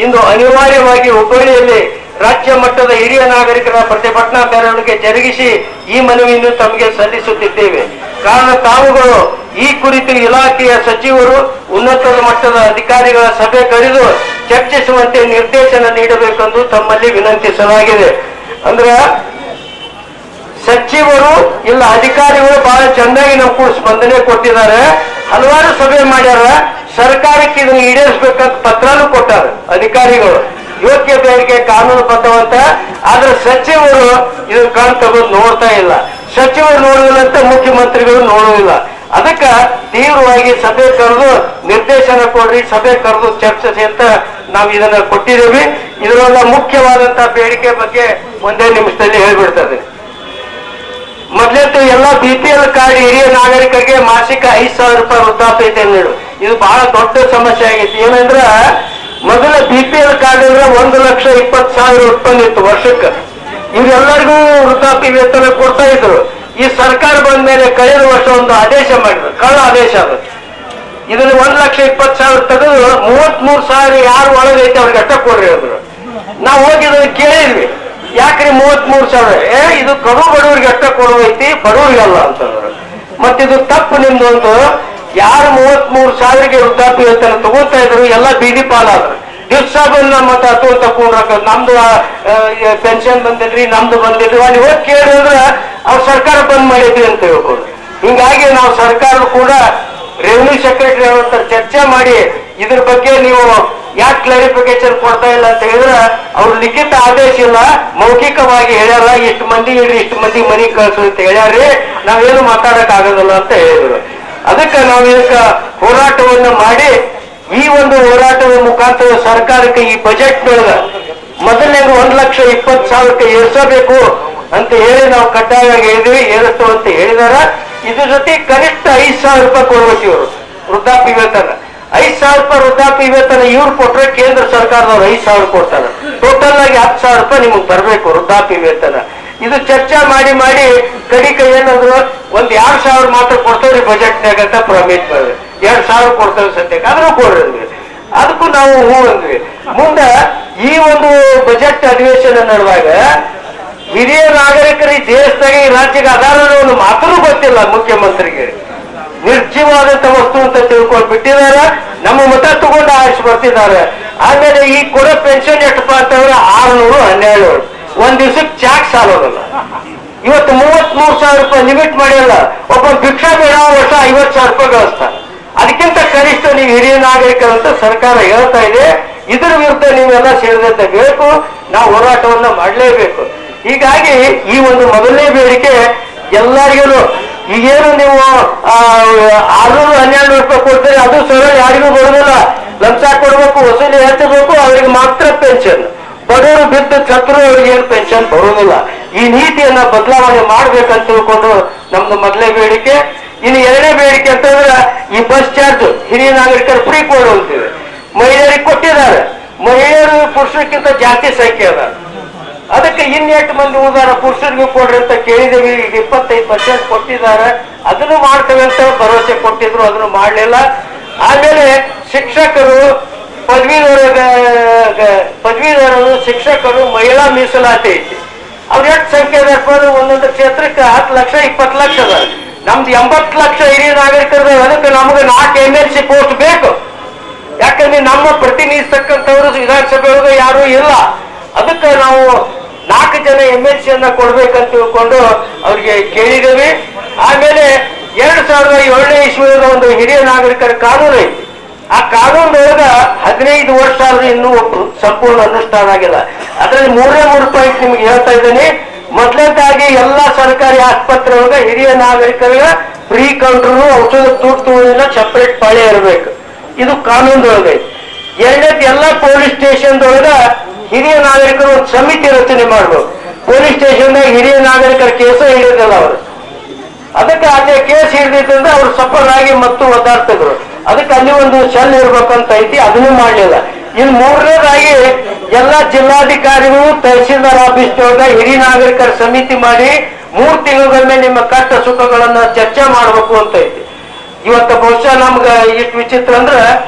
ಇಂದು ಅನಿವಾರ್ಯವಾಗಿ ಹುಬ್ಬಳ್ಳಿಯಲ್ಲಿ ರಾಜ್ಯ ಮಟ್ಟದ ಹಿರಿಯ ನಾಗರಿಕರ ಪ್ರತಿಭಟನಾ ಮೆರವಣಿಗೆ ಜರುಗಿಸಿ ಈ ಮನವಿಯನ್ನು ತಮಗೆ ಸಲ್ಲಿಸುತ್ತಿದ್ದೇವೆ. ಕಾರಣ ತಾವುಗಳು ಈ ಕುರಿತು ಇಲಾಖೆಯ ಸಚಿವರು, ಉನ್ನತ ಮಟ್ಟದ ಅಧಿಕಾರಿಗಳ ಸಭೆ ಕರೆದು ಚರ್ಚಿಸುವಂತೆ ನಿರ್ದೇಶನ ನೀಡಬೇಕೆಂದು ತಮ್ಮಲ್ಲಿ ವಿನಂತಿಸಲಾಗಿದೆ. ಅಂದ್ರೆ ಸಚಿವರು ಇಲ್ಲ ಅಧಿಕಾರಿಗಳು ಬಹಳ ಚೆನ್ನಾಗಿ ನಾವು ಕೂಡ ಸ್ಪಂದನೆ ಕೊಟ್ಟಿದ್ದಾರೆ. ಹಲವಾರು ಸಭೆ ಮಾಡ್ಯಾರ. ಸರ್ಕಾರಕ್ಕೆ ಇದನ್ನು ಈಡೇರಿಸಬೇಕಂತ ಪತ್ರನೂ ಕೊಟ್ಟಾರ ಅಧಿಕಾರಿಗಳು. ಯೋಗ್ಯ ಬೇಡಿಕೆ ಕಾನೂನು ಬದ್ಧವಂತ. ಆದ್ರೆ ಸಚಿವರು ಇದನ್ನ ಕಣ್ ತೆಗೆದು ನೋಡ್ತಾ ಇಲ್ಲ. ಸಚಿವರು ನೋಡುವುದಿಲ್ಲಂತ ಮುಖ್ಯಮಂತ್ರಿಗಳು ನೋಡುವುದಿಲ್ಲ. ಅದಕ್ಕೆ ತೀವ್ರವಾಗಿ ಸಭೆ ಕರೆದು ನಿರ್ದೇಶನ ಕೊಡ್ರಿ, ಸಭೆ ಕರೆದು ಚರ್ಚಿಸಿ ಅಂತ ನಾವು ಇದನ್ನ ಕೊಟ್ಟಿದ್ದೀವಿ. ಇದರಲ್ಲ ಮುಖ್ಯವಾದಂತಹ ಬೇಡಿಕೆ ಬಗ್ಗೆ ಒಂದೇ ನಿಮಿಷದಲ್ಲಿ ಹೇಳ್ಬಿಡ್ತದೆ. ಮೊದಲಂತೂ ಎಲ್ಲ BPL ಕಾರ್ಡ್ ಹಿರಿಯ ನಾಗರಿಕರಿಗೆ ಮಾಸಿಕ 5,000 ರೂಪಾಯಿ ವೃದ್ಧಾಪ್ಯತೆ ನೀಡು. ಇದು ಬಹಳ ದೊಡ್ಡ ಸಮಸ್ಯೆ ಆಗೈತಿ. ಏನಂದ್ರ ಮೊದಲ BPL ಕಾರ್ಡ್ ಅಂದ್ರೆ 1,20,000 ಉತ್ಪನ್ನ ಇತ್ತು ವರ್ಷಕ್ಕೆ. ಇವರೆಲ್ಲರಿಗೂ ವೃದ್ಧಾಪ್ಯ ವೇತನ ಕೊಡ್ತಾ ಇದ್ರು. ಈ ಸರ್ಕಾರ ಬಂದ ಮೇಲೆ ಕಳೆದ ವರ್ಷ ಒಂದು ಆದೇಶ ಮಾಡಿದ್ರು, ಕಳ್ಳ ಆದೇಶ ಅದು. ಇದನ್ನ 1,20,000 ತೆಗೆದು 33,000 ಯಾರು ಒಳಗೈತೆ ಅವ್ರಿಗೆ ಅಷ್ಟ ಕೊಡ್ರಿ ಅಂದ್ರು. ನಾವು ಹೋಗಿ ಇದನ್ನ ಕೇಳಿದ್ವಿ, ಯಾಕ್ರಿ 33,000? ಇದು ಕಡು ಬಡವರಿಗೆ ಅಷ್ಟ ಕೊಡುವೈತಿ, ಬಡವರಿಗಲ್ಲ ಅಂತಂದ್ರು. ಮತ್ತಿದು ತಪ್ಪು ನಿಮ್ದು ಅಂತ. ಯಾರು 33,000ಗೆ ವೃದ್ಧಾಪ್ಯ ವೇತನ ತಗೋತಾ ಇದ್ರು ಎಲ್ಲ ಬೀದಿ ಪಾಲಾದ್ರು. ದಿವ್ಸ ಬಂದ ಮತ್ತೆ ತಕೊಂಡ್ರ ನಮ್ದು ಪೆನ್ಷನ್ ಬಂದಿಲ್ರಿ, ನಮ್ದು ಬಂದಿಲ್ರಿ. ಅಲ್ಲಿ ಹೋಗಿ ಕೇಳಿದ್ರೆ ಅವ್ರು ಸರ್ಕಾರ ಬಂದ್ ಮಾಡಿದ್ವಿ ಅಂತ ಹೇಳ್ಕೊಂಡು. ಹಿಂಗಾಗಿ ನಾವು ಸರ್ಕಾರ ಕೂಡ ರೆವಿನ್ಯೂ ಸೆಕ್ರೆಟರಿ ಅವ್ರ ಚರ್ಚೆ ಮಾಡಿ ಇದ್ರ ಬಗ್ಗೆ ನೀವು ಯಾಕೆ ಕ್ಲಾರಿಫಿಕೇಶನ್ ಕೊಡ್ತಾ ಇಲ್ಲ ಅಂತ ಹೇಳಿದ್ರೆ ಅವ್ರು ಲಿಖಿತ ಆದೇಶ ಇಲ್ಲ, ಮೌಖಿಕವಾಗಿ ಹೇಳ್ಯಾರ. ಇಷ್ಟು ಮಂದಿ ಇಡ್ರಿ, ಇಷ್ಟು ಮಂದಿ ಮನಿ ಕಳ್ಸು ಅಂತ ಹೇಳ್ಯಾರ್ರಿ, ನಾವೇನು ಮಾತಾಡಕ್ ಆಗೋದಿಲ್ಲ ಅಂತ ಹೇಳಿದ್ರು. ಅದಕ್ಕೆ ನಾವು ಇದಕ್ಕೆ ಹೋರಾಟವನ್ನು ಮಾಡಿ ಈ ಒಂದು ಹೋರಾಟದ ಮುಖಾಂತರ ಸರ್ಕಾರಕ್ಕೆ ಈ ಬಜೆಟ್ ನೊಳಗ ಮೊದಲನೇ 1,20,000ಕ್ಕೆ ಏರಿಸಬೇಕು ಅಂತ ಹೇಳಿ ನಾವು ಕಡ್ಡಾಯವಾಗಿ ಹೇಳಿದ್ವಿ. ಏರಿಸ್ತು ಅಂತ ಹೇಳಿದಾರ. ಇದ್ರ ಜೊತೆ ಕನಿಷ್ಠ 5,000 ರೂಪಾಯಿ ಕೊಡ್ಬೇಕು ಇವರು ವೃದ್ಧಾಪ್ಯ ವೇತನ. 5,000 ರೂಪಾಯಿ ವೃದ್ಧಾಪ್ಯ ವೇತನ ಇವ್ರು ಕೊಟ್ರೆ ಕೇಂದ್ರ ಸರ್ಕಾರದವ್ರು 5,000 ಕೊಡ್ತಾರೆ. ಟೋಟಲ್ ಆಗಿ 10,000 ರೂಪಾಯಿ ನಿಮಗೆ ಬರಬೇಕು ವೃದ್ಧಾಪ್ಯ ವೇತನ. ಇದು ಚರ್ಚೆ ಮಾಡಿ ಕಡಿಕೆ ಏನಂದ್ರು ಒಂದ್ 2,000 ಮಾತ್ರ ಕೊಡ್ತೇವ್ರಿ ಬಜೆಟ್ನಾಗ ಅಂತ ಪ್ರಾಮಿಸ್ ಮಾಡಿದ್ವಿ. 2,000 ಕೊಡ್ತೇವೆ ಸದ್ಯಕ್ಕೆ, ಆದ್ರೂ ಕೊಡ್ರಿ ಅಂದ್ವಿ. ಅದಕ್ಕೂ ನಾವು ಹೂ ಅಂದ್ವಿ. ಮುಂದೆ ಈ ಒಂದು ಬಜೆಟ್ ಅಧಿವೇಶನ ನಡೆದಾಗ ಹಿರಿಯ ನಾಗರಿಕರು ಈ ದೇಶದಾಗ ಈ ರಾಜ್ಯಕ್ಕೆ ಅದಾರ ಒಂದು ಮಾತೂ ಗೊತ್ತಿಲ್ಲ ಮುಖ್ಯಮಂತ್ರಿಗೆ. ನಿರ್ಜೀವಾದಂತ ವಸ್ತು ಅಂತ ತಿಳ್ಕೊಂಡು ಬಿಟ್ಟಿದ್ದಾರೆ. ನಮ್ಮ ಮತ ತಗೊಂಡು ಆರಿಸಿ ಬರ್ತಿದ್ದಾರೆ. ಆಮೇಲೆ ಈ ಕೊಡೋ ಪೆನ್ಷನ್ ಎಷ್ಟಪ್ಪ ಅಂತಂದ್ರೆ 612. ಒಂದ್ ದಿವ್ಸಕ್ಕೆ ಚಾಕ್ ಸಾಲೋದಲ್ಲ. ಇವತ್ತು 33,000 ರೂಪಾಯಿ ಲಿಮಿಟ್ ಮಾಡಿಲ್ಲ. ಒಬ್ಬ ಭಿಕ್ಷಾ ಬೇಡ ವರ್ಷ 50,000 ರೂಪಾಯಿ ಗಳಿಸ್ತಾರೆ. ಅದಕ್ಕಿಂತ ಕನಿಷ್ಠ ನೀವು ಹಿರಿಯ ನಾಗರಿಕರಂತ ಸರ್ಕಾರ ಹೇಳ್ತಾ ಇದೆ. ಇದ್ರ ವಿರುದ್ಧ ನೀವೆಲ್ಲ ಸೇರಿದಂತೆ ಬೇಕು, ನಾವು ಹೋರಾಟವನ್ನ ಮಾಡಲೇಬೇಕು. ಹೀಗಾಗಿ ಈ ಒಂದು ಮೊದಲನೇ ಬೇಡಿಕೆ ಎಲ್ಲರಿಗೂ ಈಗೇನು ನೀವು 600-1200 ರೂಪಾಯಿ ಕೊಡ್ತೀರಿ, ಅದು ಸರ ಯಾರಿಗೂ ಬರುದಿಲ್ಲ. ಲಂಚ ಕೊಡ್ಬೇಕು, ವಸೂಲಿ ಹೆಚ್ಚಬೇಕು, ಅವರಿಗೆ ಮಾತ್ರ ಪೆನ್ಷನ್. ಬಡವರು ಬಿದ್ದು ಸತ್ರು ಅವ್ರಿಗೆ ಏನು ಪೆನ್ಷನ್ ಬರುವುದಿಲ್ಲ. ಈ ನೀತಿಯನ್ನ ಬದಲಾವಣೆ ಮಾಡ್ಬೇಕಂತ ತಿಳ್ಕೊಂಡು ನಮ್ದು ಮೊದಲೇ ಬೇಡಿಕೆ. ಇನ್ನು ಎರಡನೇ ಬೇಡಿಕೆ ಅಂತಂದ್ರೆ ಈ ಬಸ್ ಚಾರ್ಜ್ ಹಿರಿಯ ನಾಗರಿಕರು ಫ್ರೀ ಕೊಡುವಂತಿದೆ. ಮಹಿಳೆಯರಿಗೆ ಕೊಟ್ಟಿದ್ದಾರೆ, ಮಹಿಳೆಯರು ಪುರುಷರಿಗಿಂತ ಜಾಸ್ತಿ ಸಂಖ್ಯೆ ಅದ. ಅದಕ್ಕೆ ಇನ್ನೆಷ್ಟು ಮಂದಿ ಉದಾರ ಪುರುಷರಿಗೂ ಕೊಡ್ರಿ ಅಂತ ಕೇಳಿದೇವಿ. ಈಗ 25% ಕೊಟ್ಟಿದ್ದಾರೆ. ಅದನ್ನು ಮಾಡ್ತೇವೆ ಅಂತ ಭರವಸೆ ಕೊಟ್ಟಿದ್ರು, ಅದನ್ನು ಮಾಡಲಿಲ್ಲ. ಆಮೇಲೆ ಶಿಕ್ಷಕರು ಪದವೀಧರರು ಶಿಕ್ಷಕರು ಮಹಿಳಾ ಮೀಸಲಾತಿ ಐತಿ. ಅವ್ರು ಎಷ್ಟು ಸಂಖ್ಯೆ ಅದ? ಒಂದೊಂದು ಕ್ಷೇತ್ರಕ್ಕೆ 10 ಲಕ್ಷ 20 ಲಕ್ಷ ಅದ. ನಮ್ದು 80 ಲಕ್ಷ ಹಿರಿಯ ನಾಗರಿಕರು. ಅದಕ್ಕೆ ನಮಗೆ 4 MLC ಪೋಸ್ಟ್ ಬೇಕು. ಯಾಕಂದ್ರೆ ನಮ್ಮ ಪ್ರತಿನಿಧಿಸ್ತಕ್ಕಂಥವ್ರು ವಿಧಾನಸಭೆ ಒಳಗೆ ಯಾರು ಇಲ್ಲ. ಅದಕ್ಕೆ ನಾವು 4 ಜನ MLC ಅನ್ನ ಕೊಡ್ಬೇಕಂತ ತಿಳ್ಕೊಂಡು ಅವ್ರಿಗೆ ಕೇಳಿದ್ದೇವೆ. ಆಮೇಲೆ 2007ನೇ ಇಸ್ವಿಯ ಒಂದು ಹಿರಿಯ ನಾಗರಿಕರ ಕಾನೂನು ಐತಿ. ಆ ಕಾನೂನೊಳಗ 15 ವರ್ಷ ಆದ್ರೂ ಇನ್ನೂ ಸಂಪೂರ್ಣ ಅನುಷ್ಠಾನ ಆಗಿಲ್ಲ. ಅದರಲ್ಲಿ 3 ಪಾಯಿಂಟ್ ನಿಮ್ಗೆ ಹೇಳ್ತಾ ಇದ್ದೀನಿ. ಮೊದಲನೇದಾಗಿ ಎಲ್ಲಾ ಸರ್ಕಾರಿ ಆಸ್ಪತ್ರೆ ಒಳಗ ಹಿರಿಯ ನಾಗರಿಕರಿಗೆ ಫ್ರೀ ಕೌಂಟರ್, ಔಷಧ ತುರ್ತುವುದಿಲ್ಲ, ಸಪರೇಟ್ ಪಾಳಿ ಇರಬೇಕು. ಇದು ಕಾನೂನದೊಳಗೆ. ಎರಡನೇದು ಎಲ್ಲ ಪೊಲೀಸ್ ಸ್ಟೇಷನ್ದೊಳಗ ಹಿರಿಯ ನಾಗರಿಕರು ಒಂದು ಸಮಿತಿ ರಚನೆ ಮಾಡ್ಬೇಕು. ಪೊಲೀಸ್ ಸ್ಟೇಷನ್ದಾಗ ಹಿರಿಯ ನಾಗರಿಕರ ಕೇಸ ಹಿಡಿದಿಲ್ಲ ಅವರು. ಅದಕ್ಕೆ ಅದೇ ಕೇಸ್ ಹಿಡಿದಿದ್ದರಿಂದ ಅವ್ರು ಸಫರ್ ಆಗಿ ಮತ್ತು ಒದ್ದಾಡ್ತಿದ್ರು. ಅದಕ್ಕೆ ಅಲ್ಲಿ ಒಂದು ಸೆಲ್ ಇರ್ಬೇಕಂತ ಐತಿ, ಅದನ್ನು ಮಾಡಲಿಲ್ಲ. ಇನ್ನು ಮೂರನೇದಾಗಿ ಎಲ್ಲ ಜಿಲ್ಲಾಧಿಕಾರಿಗಳು ತಹಸೀಲ್ದಾರ್ ಆಫೀಸ್ನೊಳಗ ಹಿರಿಯ ನಾಗರಿಕರ ಸಮಿತಿ ಮಾಡಿ 3 ತಿಂಗಳಿಗೊಮ್ಮೆ ನಿಮ್ಮ ಕಷ್ಟ ಸುಖಗಳನ್ನ ಚರ್ಚೆ ಮಾಡ್ಬೇಕು ಅಂತ ಐತಿ. ಇವತ್ತು ಬಹುಶಃ ನಮ್ಗ ಇಷ್ಟು ವಿಚಿತ್ರ ಅಂದ್ರೆ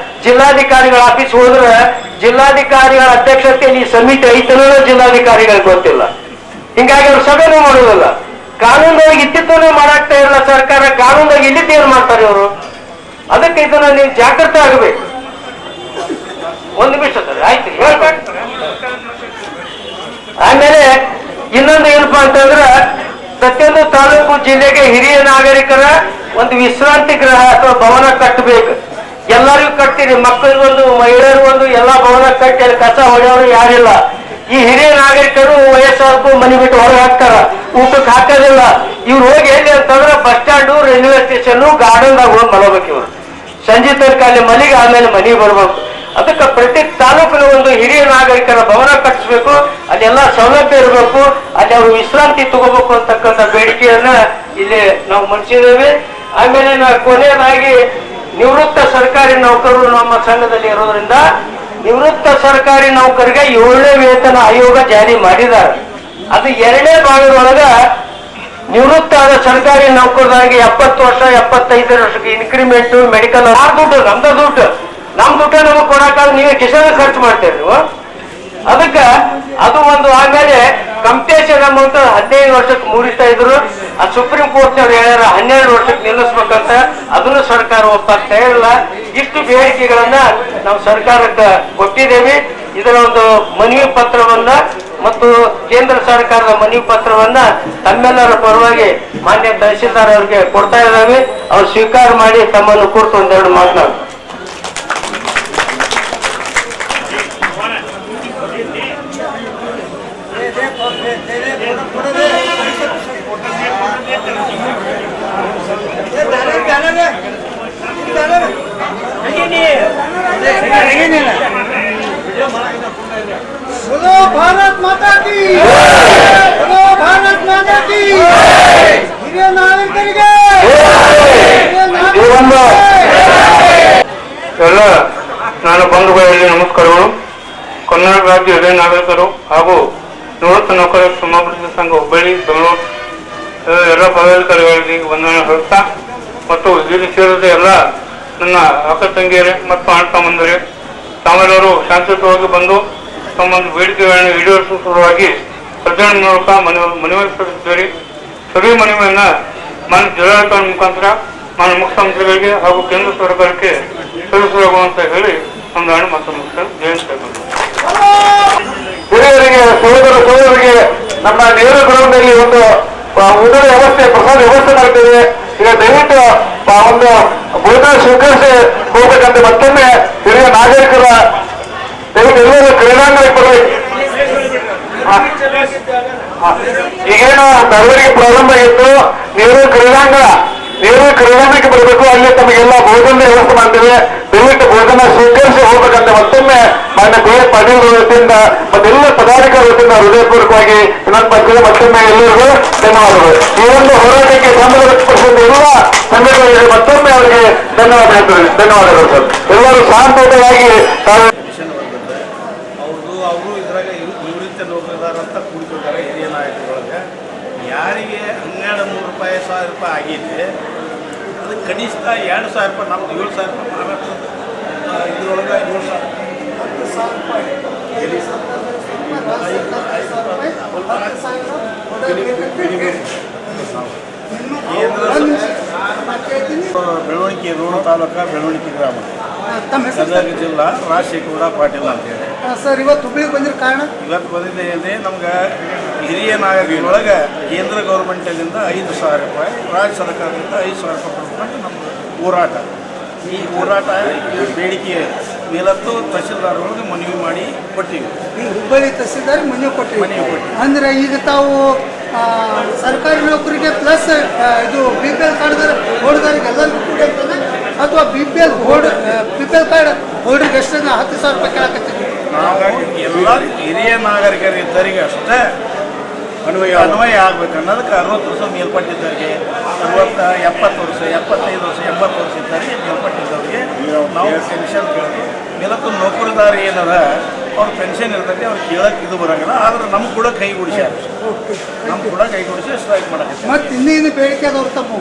ಜಿಲ್ಲಾಧಿಕಾರಿಗಳ ಆಫೀಸ್ ಹೋದ್ರೆ ಜಿಲ್ಲಾಧಿಕಾರಿಗಳ ಅಧ್ಯಕ್ಷತೆಯಲ್ಲಿ ಈ ಸಮಿತಿ ಐತನೋ ಜಿಲ್ಲಾಧಿಕಾರಿಗಳಿಗೆ ಗೊತ್ತಿಲ್ಲ. ಹಿಂಗಾಗಿ ಅವ್ರು ಸಭೆನೂ ಮಾಡುವುದಿಲ್ಲ. ಕಾನೂನೊಳಗೆ ಇತ್ತಿತ್ತೂ ಮಾಡಾಕ್ತಾ ಇರಲ್ಲ ಸರ್ಕಾರ. ಕಾನೂನೊಳಗೆ ಇಲ್ಲಿದ್ದು ಏನ್ ಮಾಡ್ತಾರೆ ಅವರು? ಅದಕ್ಕೆ ಇದನ್ನ ನೀವು ಜಾಗೃತ ಆಗಬೇಕು. ಒಂದು ನಿಮಿಷ ಸರ್, ಆಯ್ತು ಹೇಳ್ಬೇಕು. ಆಮೇಲೆ ಇನ್ನೊಂದು ಏನಪ್ಪಾ ಅಂತಂದ್ರೆ ಪ್ರತಿಯೊಂದು ತಾಲೂಕು ಜಿಲ್ಲೆಗೆ ಹಿರಿಯ ನಾಗರಿಕರ ಒಂದು ವಿಶ್ರಾಂತಿ ಗೃಹ ಅಥವಾ ಭವನ ಕಟ್ಟಬೇಕು. ಎಲ್ಲರಿಗೂ ಕಟ್ತೀರಿ, ಮಕ್ಕಳಿಗೊಂದು ಮಹಿಳೆಯರಿಗೊಂದು ಎಲ್ಲ ಭವನ ಕಟ್ಟಿ ಅಲ್ಲಿ ಕಸ ಹೊಡೆಯೋರು ಯಾರಿಲ್ಲ. ಈ ಹಿರಿಯ ನಾಗರಿಕರು ವಯಸ್ಸಾಗೂ ಮನೆ ಬಿಟ್ಟು ಹೊರಗೆ ಹಾಕ್ತಾರ, ಊಟಕ್ಕೆ ಹಾಕೋದಿಲ್ಲ. ಇವ್ರು ಹೋಗಿ ಎಲ್ಲಿ ಅಂತಂದ್ರೆ ಬಸ್ ಸ್ಟ್ಯಾಂಡು, ರೈಲ್ವೆ ಸ್ಟೇಷನ್, ಗಾರ್ಡನ್ದಾಗ ಹೋಗಿ ಮಲಗಬೇಕು. ಇವ್ರು ಸಂಜೆ ತನಕ ಅಲ್ಲಿ ಮನೆಗೆ, ಆಮೇಲೆ ಮನೆಗೆ ಬರ್ಬೇಕು. ಅದಕ್ಕೆ ಪ್ರತಿ ತಾಲೂಕಿನ ಒಂದು ಹಿರಿಯ ನಾಗರಿಕರ ಭವನ ಕಟ್ಟಿಸ್ಬೇಕು, ಅಲ್ಲೆಲ್ಲ ಸೌಲಭ್ಯ ಇರಬೇಕು, ಅಲ್ಲಿ ಅವರು ವಿಶ್ರಾಂತಿ ತಗೋಬೇಕು ಅಂತಕ್ಕಂಥ ಬೇಡಿಕೆಯನ್ನ ಇಲ್ಲಿ ನಾವು ಮಂಡಿಸಿದ್ದೇವೆ. ಆಮೇಲೆ ಕೊನೆಯದಾಗಿ ನಿವೃತ್ತ ಸರ್ಕಾರಿ ನೌಕರರು ನಮ್ಮ ಸಂಘದಲ್ಲಿ ಇರೋದ್ರಿಂದ ನಿವೃತ್ತ ಸರ್ಕಾರಿ ನೌಕರಿಗೆ 7ನೇ ವೇತನ ಆಯೋಗ ಜಾರಿ ಮಾಡಿದ್ದಾರೆ. ಅದು 2ನೇ ಭಾಗದೊಳಗ ನಿವೃತ್ತ ಆದ ಸರ್ಕಾರಿ ನೌಕರರಿಗೆ 70 ವರ್ಷ 75 ವರ್ಷಕ್ಕೆ ಇನ್ಕ್ರಿಮೆಂಟ್, ಮೆಡಿಕಲ್ ದುಡ್ಡು ನಮ್ದ ದುಡ್ಡು, ನಮ್ ದುಡ್ಡು ನಮಗೆ ಕೊಡಕ್ಕಾಗ ನೀವೇ ಕಿಶನ್ ಖರ್ಚು ಮಾಡ್ತೇವೆ ನೀವು. ಅದಕ್ಕೆ ಅದು ಒಂದು. ಆಮೇಲೆ ಕಂಪ್ಟೇಷನ್ ಅಮೌಂಟ್ 15 ವರ್ಷಕ್ಕೆ ಮುರಿಸ್ತಾ ಇದ್ರು. ಆ ಸುಪ್ರೀಂ ಕೋರ್ಟ್ ನವ್ರು ಹೇಳ್ಯಾರ 12 ವರ್ಷಕ್ಕೆ ನಿಲ್ಲಿಸ್ಬೇಕಂತ. ಅದನ್ನು ಸರ್ಕಾರ ಒಪ್ಪಾಗ್ತಾ ಇಲ್ಲ. ಇಷ್ಟು ಬೇಡಿಕೆಗಳನ್ನ ನಾವು ಸರ್ಕಾರಕ್ಕೆ ಕೊಟ್ಟಿದ್ದೇವೆ. ಇದರ ಒಂದು ಮನವಿ ಪತ್ರವನ್ನ ಮತ್ತು ಕೇಂದ್ರ ಸರ್ಕಾರದ ಮನವಿ ಪತ್ರವನ್ನ ತಮ್ಮೆಲ್ಲರ ಪರವಾಗಿ ಮಾನ್ಯ ತಹಸೀಲ್ದಾರ್ ಅವರಿಗೆ ಕೊಡ್ತಾ ಇದ್ದೇವೆ. ಅವ್ರು ಸ್ವೀಕಾರ ಮಾಡಿ ತಮ್ಮನ್ನು ಕುರಿತು ಒಂದೆರಡು ಮಾತನಾಡ. बोलो भारत माता की, बोलो भारत माता की, ಹಿರಿಯ ನಾಗರಿಕರಿಗೆ ಎಲ್ಲ ನನ್ನ ಬಂಧುಗಳಲ್ಲಿ ನಮಸ್ಕಾರಗಳು. ಕರ್ನಾಟಕ ರಾಜ್ಯ ಹಿರಿಯ ನಾಗರಿಕರು ಹಾಗೂ ನಿವೃತ್ತ ನೌಕರರ ಸಮಾವೇಶ ಸಂಘ ಹುಬ್ಬಳ್ಳಿ ಬೆಂಗಳೂರು ಎಲ್ಲ ಪದಾಧಿಕಾರಿಗಳಿಗೆ ವಂದನೆ ಹೇಳುತ್ತಾ ಮತ್ತು ಇಲ್ಲಿ ಸೇರಿದ ಎಲ್ಲ ನನ್ನ ಅಕ್ಕ ತಂಗಿಯರೇ ಮತ್ತು ಅಣ್ಣ ತಮ್ಮಂದಿರೇ, ತಾವೆಲ್ಲರೂ ಶಾಂತಿಯುತವಾಗಿ ಬಂದು ತಮ್ಮ ಬೇಡಿಕೆಗಳನ್ನು ಈಡೇರಿಸುವ ಸಲುವಾಗಿ ಪ್ರಧಾನ ಮೂಲಕ ಮನವಿ ಸಭೆ ಮನವಿಯನ್ನ ಮಾನ್ಯ ಜಿಲ್ಲಾಡಳಿತ ಮುಖಾಂತರ ಮಾನ್ಯ ಮುಖ್ಯಮಂತ್ರಿಗಳಿಗೆ ಹಾಗೂ ಕೇಂದ್ರ ಸರ್ಕಾರಕ್ಕೆ ಸಲ್ಲಿಸಲಾಗುವಂತ ಹೇಳಿ ಒಂದು ಹಣ್ಣು ಮತ್ತೊಂದು ಜಯಂತಿ ಹಿರಿಯರಿಗೆ ಸಹೋದರರಿಗೆ ನಮ್ಮ ನೇರ ಗ್ರೌಂಡ್ನಲ್ಲಿ ಒಂದು ಊಟದ ವ್ಯವಸ್ಥೆ, ಪ್ರಸಾದ ವ್ಯವಸ್ಥೆ ಮಾಡ್ತೇವೆ. ಈಗ ದಯವಿಟ್ಟು ಒಂದು ಭೋಜನ ಸ್ವೀಕರಿಸಿ ಹೋಗ್ಬೇಕಂತ ಮತ್ತೊಮ್ಮೆ ಹಿರಿಯ ನಾಗರಿಕರ ದಯವಿಟ್ಟು ಎಲ್ಲರೂ ಕ್ರೀಡಾಂಗಣಕ್ಕೆ ಬರಬೇಕು. ಈಗೇನು ಮೆರವಣಿಗೆ ಪ್ರಾರಂಭ ಆಗಿತ್ತು, ನೀವು ಕ್ರೀಡಾಂಗಣ ನೀವು ಕ್ರೀಡಾಂಗಣಕ್ಕೆ ಬರಬೇಕು. ಅಲ್ಲಿ ತಮಗೆಲ್ಲ ಭೋಜನ ವ್ಯವಸ್ಥೆ ಮಾಡ್ತೇವೆ. ದಯವಿಟ್ಟು ಭೋಜನ ಸ್ವೀಕರಿಸಿ ಹೋಗ್ಬೇಕಂತ ಮತ್ತೊಮ್ಮೆ ಮಾನ್ಯ ಕೆ ಪಾಟೀಲ್ ವತಿಯಿಂದ ಮತ್ತೆಲ್ಲ ಪದಾಧಿಕಾರಿ ವತಿಯಿಂದ ಹೃದಯಪೂರ್ವಕವಾಗಿ ವಿನಂತಿ ಮಾಡ್ತೇವೆ. ಮತ್ತೊಮ್ಮೆ ಎಲ್ಲರಿಗೂ ಧನ್ಯವಾದಗಳು. ಈ ಒಂದು ಹೋರಾಟಕ್ಕೆ ಬೆಂಬಲ ವ್ಯಕ್ತಪಡಿಸಿದ ಎಲ್ಲ ಸಂಘಟನೆಗಳಿಗೆ ಮತ್ತೊಮ್ಮೆ ಅವರಿಗೆ ಧನ್ಯವಾದ ಹೇಳ್ತೇವೆ. ಧನ್ಯವಾದಗಳು ಸರ್. ಎಲ್ಲರೂ ಶಾಂತವಾಗಿ ಅವರು ಇದ್ರಾಗ ನಿವೃತ್ತ ನೌಕರದಾರ ಅಂತ ಕೂಡಿಕೊಳ್ತಾರೆ ಹಿರಿಯ ನಾಯಕರೊಳಗೆ. ಯಾರಿಗೆ 1200 ರೂಪಾಯಿ 1000 ರೂಪಾಯಿ ಆಗೈತೆ ಅದಕ್ಕೆ ಕನಿಷ್ಠ 2000 ರೂಪಾಯಿ, ನಮ್ದು 7000 ರೂಪಾಯಿ ಮಾಡಬೇಕು. ಇದ್ರೊಳಗೆ 7000 ರೂಪಾಯಿ ಬೆಳವಣಿಗೆ ರೋಣ ತಾಲೂಕ ಬೆಳವಣಿಗೆ ಗ್ರಾಮ ಗದಗ ಜಿಲ್ಲಾ ರಾಜಶೇಖರ ಪಾಟೀಲ್ ಅಂತೇಳಿ. ಸರ್ ಇವತ್ತು ಹುಬ್ಳಿಗೆ ಬಂದಿರೋ ಕಾರಣ ಇವತ್ತು ಬಂದಿದೆ ಇದೆ ನಮ್ಗೆ ಹಿರಿಯ ನಾಯಕರೊಳಗೆ ಕೇಂದ್ರ ಗೌರ್ಮೆಂಟಿಂದ 5000 ರೂಪಾಯಿ, ರಾಜ್ಯ ಸರ್ಕಾರದಿಂದ 5000 ರೂಪಾಯಿ ಕೊಟ್ಟು ನಮ್ದು ಹೋರಾಟ. ಈ ಹೋರಾಟ ಬೇಡಿಕೆ ಮೇಲತ್ತು ತಹಶೀಲ್ದಾರ್ ಒಳಗೆ ಮನವಿ ಮಾಡಿ ಕೊಟ್ಟಿವಿ. ಈಗ ಹುಬ್ಬಳ್ಳಿ ತಹಸೀಲ್ದಾರ್ ಮನೆ ಕೊಟ್ಟಿವಿ. ಅಂದ್ರೆ ಈಗ ತಾವು ಸರ್ಕಾರಿ ನೌಕರಿಗೆ ಪ್ಲಸ್ ಇದು BPL ಕಾರ್ಡ್ ಹೋಲ್ಡರ್ಗೆ ಎಲ್ಲರಿಗೂ ಕೂಡ ಅಥವಾ BPL ಕಾರ್ಡ್ ಹೋಲ್ಡರ್ಗೆ ಎಷ್ಟು 10,000 ರೂಪಾಯಿ ಕೇಳಕತ್ತೀವಿ. ನಾವು ಎಲ್ಲ ಹಿರಿಯ ನಾಗರಿಕರಿದ್ದರಿಗೆ ಅಷ್ಟೇ ಅನ್ವಯ ಆಗ್ಬೇಕು ಅನ್ನೋದಕ್ಕೆ 60 ವರ್ಷ ಮೇಲ್ಪಟ್ಟಿದ್ದವರಿಗೆ 60, 70 ವರ್ಷ, 75 ವರ್ಷ, 80 ವರ್ಷ ಇದ್ದವರಿಗೆ ಮೇಲ್ಪಟ್ಟಿದ್ದವರಿಗೆ ನಾವು ಪೆನ್ಷನ್ ಕೇಳೋದು. ಮೇಲತ್ತು ನೌಕರದಾರ ಏನದ ಅವ್ರ ಪೆನ್ಷನ್ ಇರ್ತೈತಿ, ಅವ್ರು ಕೇಳಕ್ಕೆ ಇದು ಬರೋಂಗಿಲ್ಲ. ಆದ್ರೆ ನಮ್ಮ ಕೂಡ ಕೈಗೂಡಿಸ್ಯಾರ, ನಮ್ಮ ಕೂಡ ಕೈಗೂಡಿಸಿ ಸ್ಟ್ರೈಕ್ ಮಾಡಕ್ಕೆ. ಮತ್ತೆ ಇನ್ನೇನು ಬೇಡಿಕೆ ಅದವ್ರು ತಮ್ಮ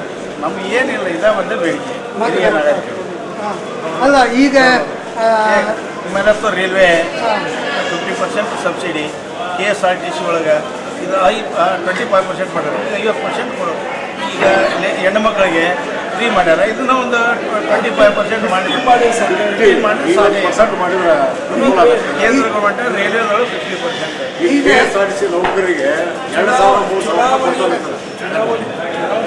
ನಮ್ಗೆ ಏನಿಲ್ಲ, ಇದೇ ಒಂದೇ ಬೇಡಿಕೆ ಹಿರಿಯ ನಾಗರಿಕರು. ಅಲ್ಲ ಈಗ ಮೇಲತ್ತು ರೈಲ್ವೆ 50% ಸಬ್ಸಿಡಿ, KSRTC ಒಳಗೆ ಇದು 25% ಮಾಡ್ಯಾರ, 50% ಕೊಡೋದು. ಈಗ ಹೆಣ್ಣುಮಕ್ಕಳಿಗೆ ಫ್ರೀ ಮಾಡ್ಯಾರ, ಇದನ್ನ ಒಂದು 25% ಮಾಡಿ ಕೇಂದ್ರ ಗೌರ್ಮೆಂಟ್ ರೈಲ್ವೆದೊಳಗೆ 50%. KSRTC ನೌಕರಿಗೆ 2,000-3,000 ರೂಪಾಯಿ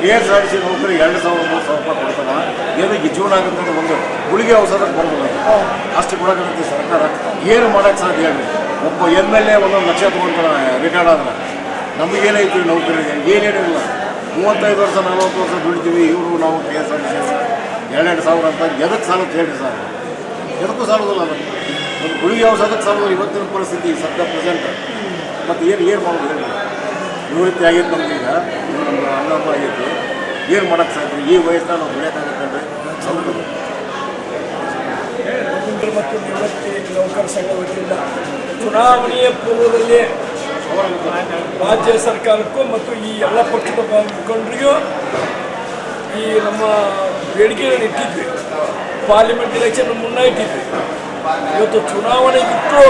KSRTC ನೌಕರಿಗೆ 2,000-3,000 ರೂಪಾಯಿ ಕೊಡ್ತಾನ. ಏನಕ್ಕೆ ಜೀವನ ಆಗುತ್ತೆ ಅಂದ್ರೆ ಒಂದು ಗುಳಿಗೆ ಔಷಧಕ್ಕೆ ಬರ್ಬೋದು, ಅಷ್ಟು ಕೊಡೋಕೆ ಸರ್ಕಾರ ಏನು ಮಾಡೋಕ್ಕೆ ಸಾಧ್ಯ ಹೇಳಿ. ಒಬ್ಬ MLA 1 ಲಕ್ಷ ತೊಗೊಂತಾನೆ ರಿಟೈರ್ಡ್ ಆದ್ರೆ. ನಮಗೇನೈತಿ ನೌಕರಿಗೆ ಏನೇನಿಲ್ಲ. 35 ವರ್ಷ 40 ವರ್ಷ ದುಡಿತೀವಿ. ಇವರು ನಾವು KSRTC 2,000 ಅಂತ ಎದಕ್ಕೆ ಸಾಲಕ್ಕೆ ಹೇಳಿ ಸರ್? ಎದಕ್ಕೂ ಸಾಲೋದಿಲ್ಲ. ಅದು ಒಂದು ಗುಳಿಗೆ ಔಷಧಕ್ಕೆ ಸಾಲೋದು ಇವತ್ತಿನ ಪರಿಸ್ಥಿತಿ ಸದ್ಯ ಪ್ರೆಸೆಂಟ್. ಮತ್ತು ಏನು ಮಾಡೋದು ಹೇಳಿ? ನಿವೃತ್ತಿ ಆಗೈತೆ ನಮಗೀಗ, ನಮ್ಗೆ ಅನುಭವ ಆಗೈತಿ. ಏನು ಮಾಡೋಕ್ಕೆ ಸಾಧ್ಯ? ಈ ವಯಸ್ಸಿನ ನಾವು ದುಡಿಯೋಕ್ಕಾಗುತ್ತೆ ಸ್ವಲ್ಪ. ಮತ್ತು ನಿವೃತ್ತಿ ನೌಕರ ಸಂಘ ವತಿಯಿಂದ ಚುನಾವಣೆಯ ಪೂರ್ವದಲ್ಲಿ ರಾಜ್ಯ ಸರ್ಕಾರಕ್ಕೂ ಮತ್ತು ಈ ಎಲ್ಲ ಪಕ್ಷದ ಮುಖಂಡರಿಗೂ ಈ ನಮ್ಮ ಬೇಡಿಕೆಗಳನ್ನು ಇಟ್ಟಿದ್ವಿ. ಪಾರ್ಲಿಮೆಂಟ್ ಎಲೆಕ್ಷನ್ ಮುನ್ನ ಇಟ್ಟಿದ್ವಿ. ಇವತ್ತು ಚುನಾವಣೆ ಬಿಟ್ಟು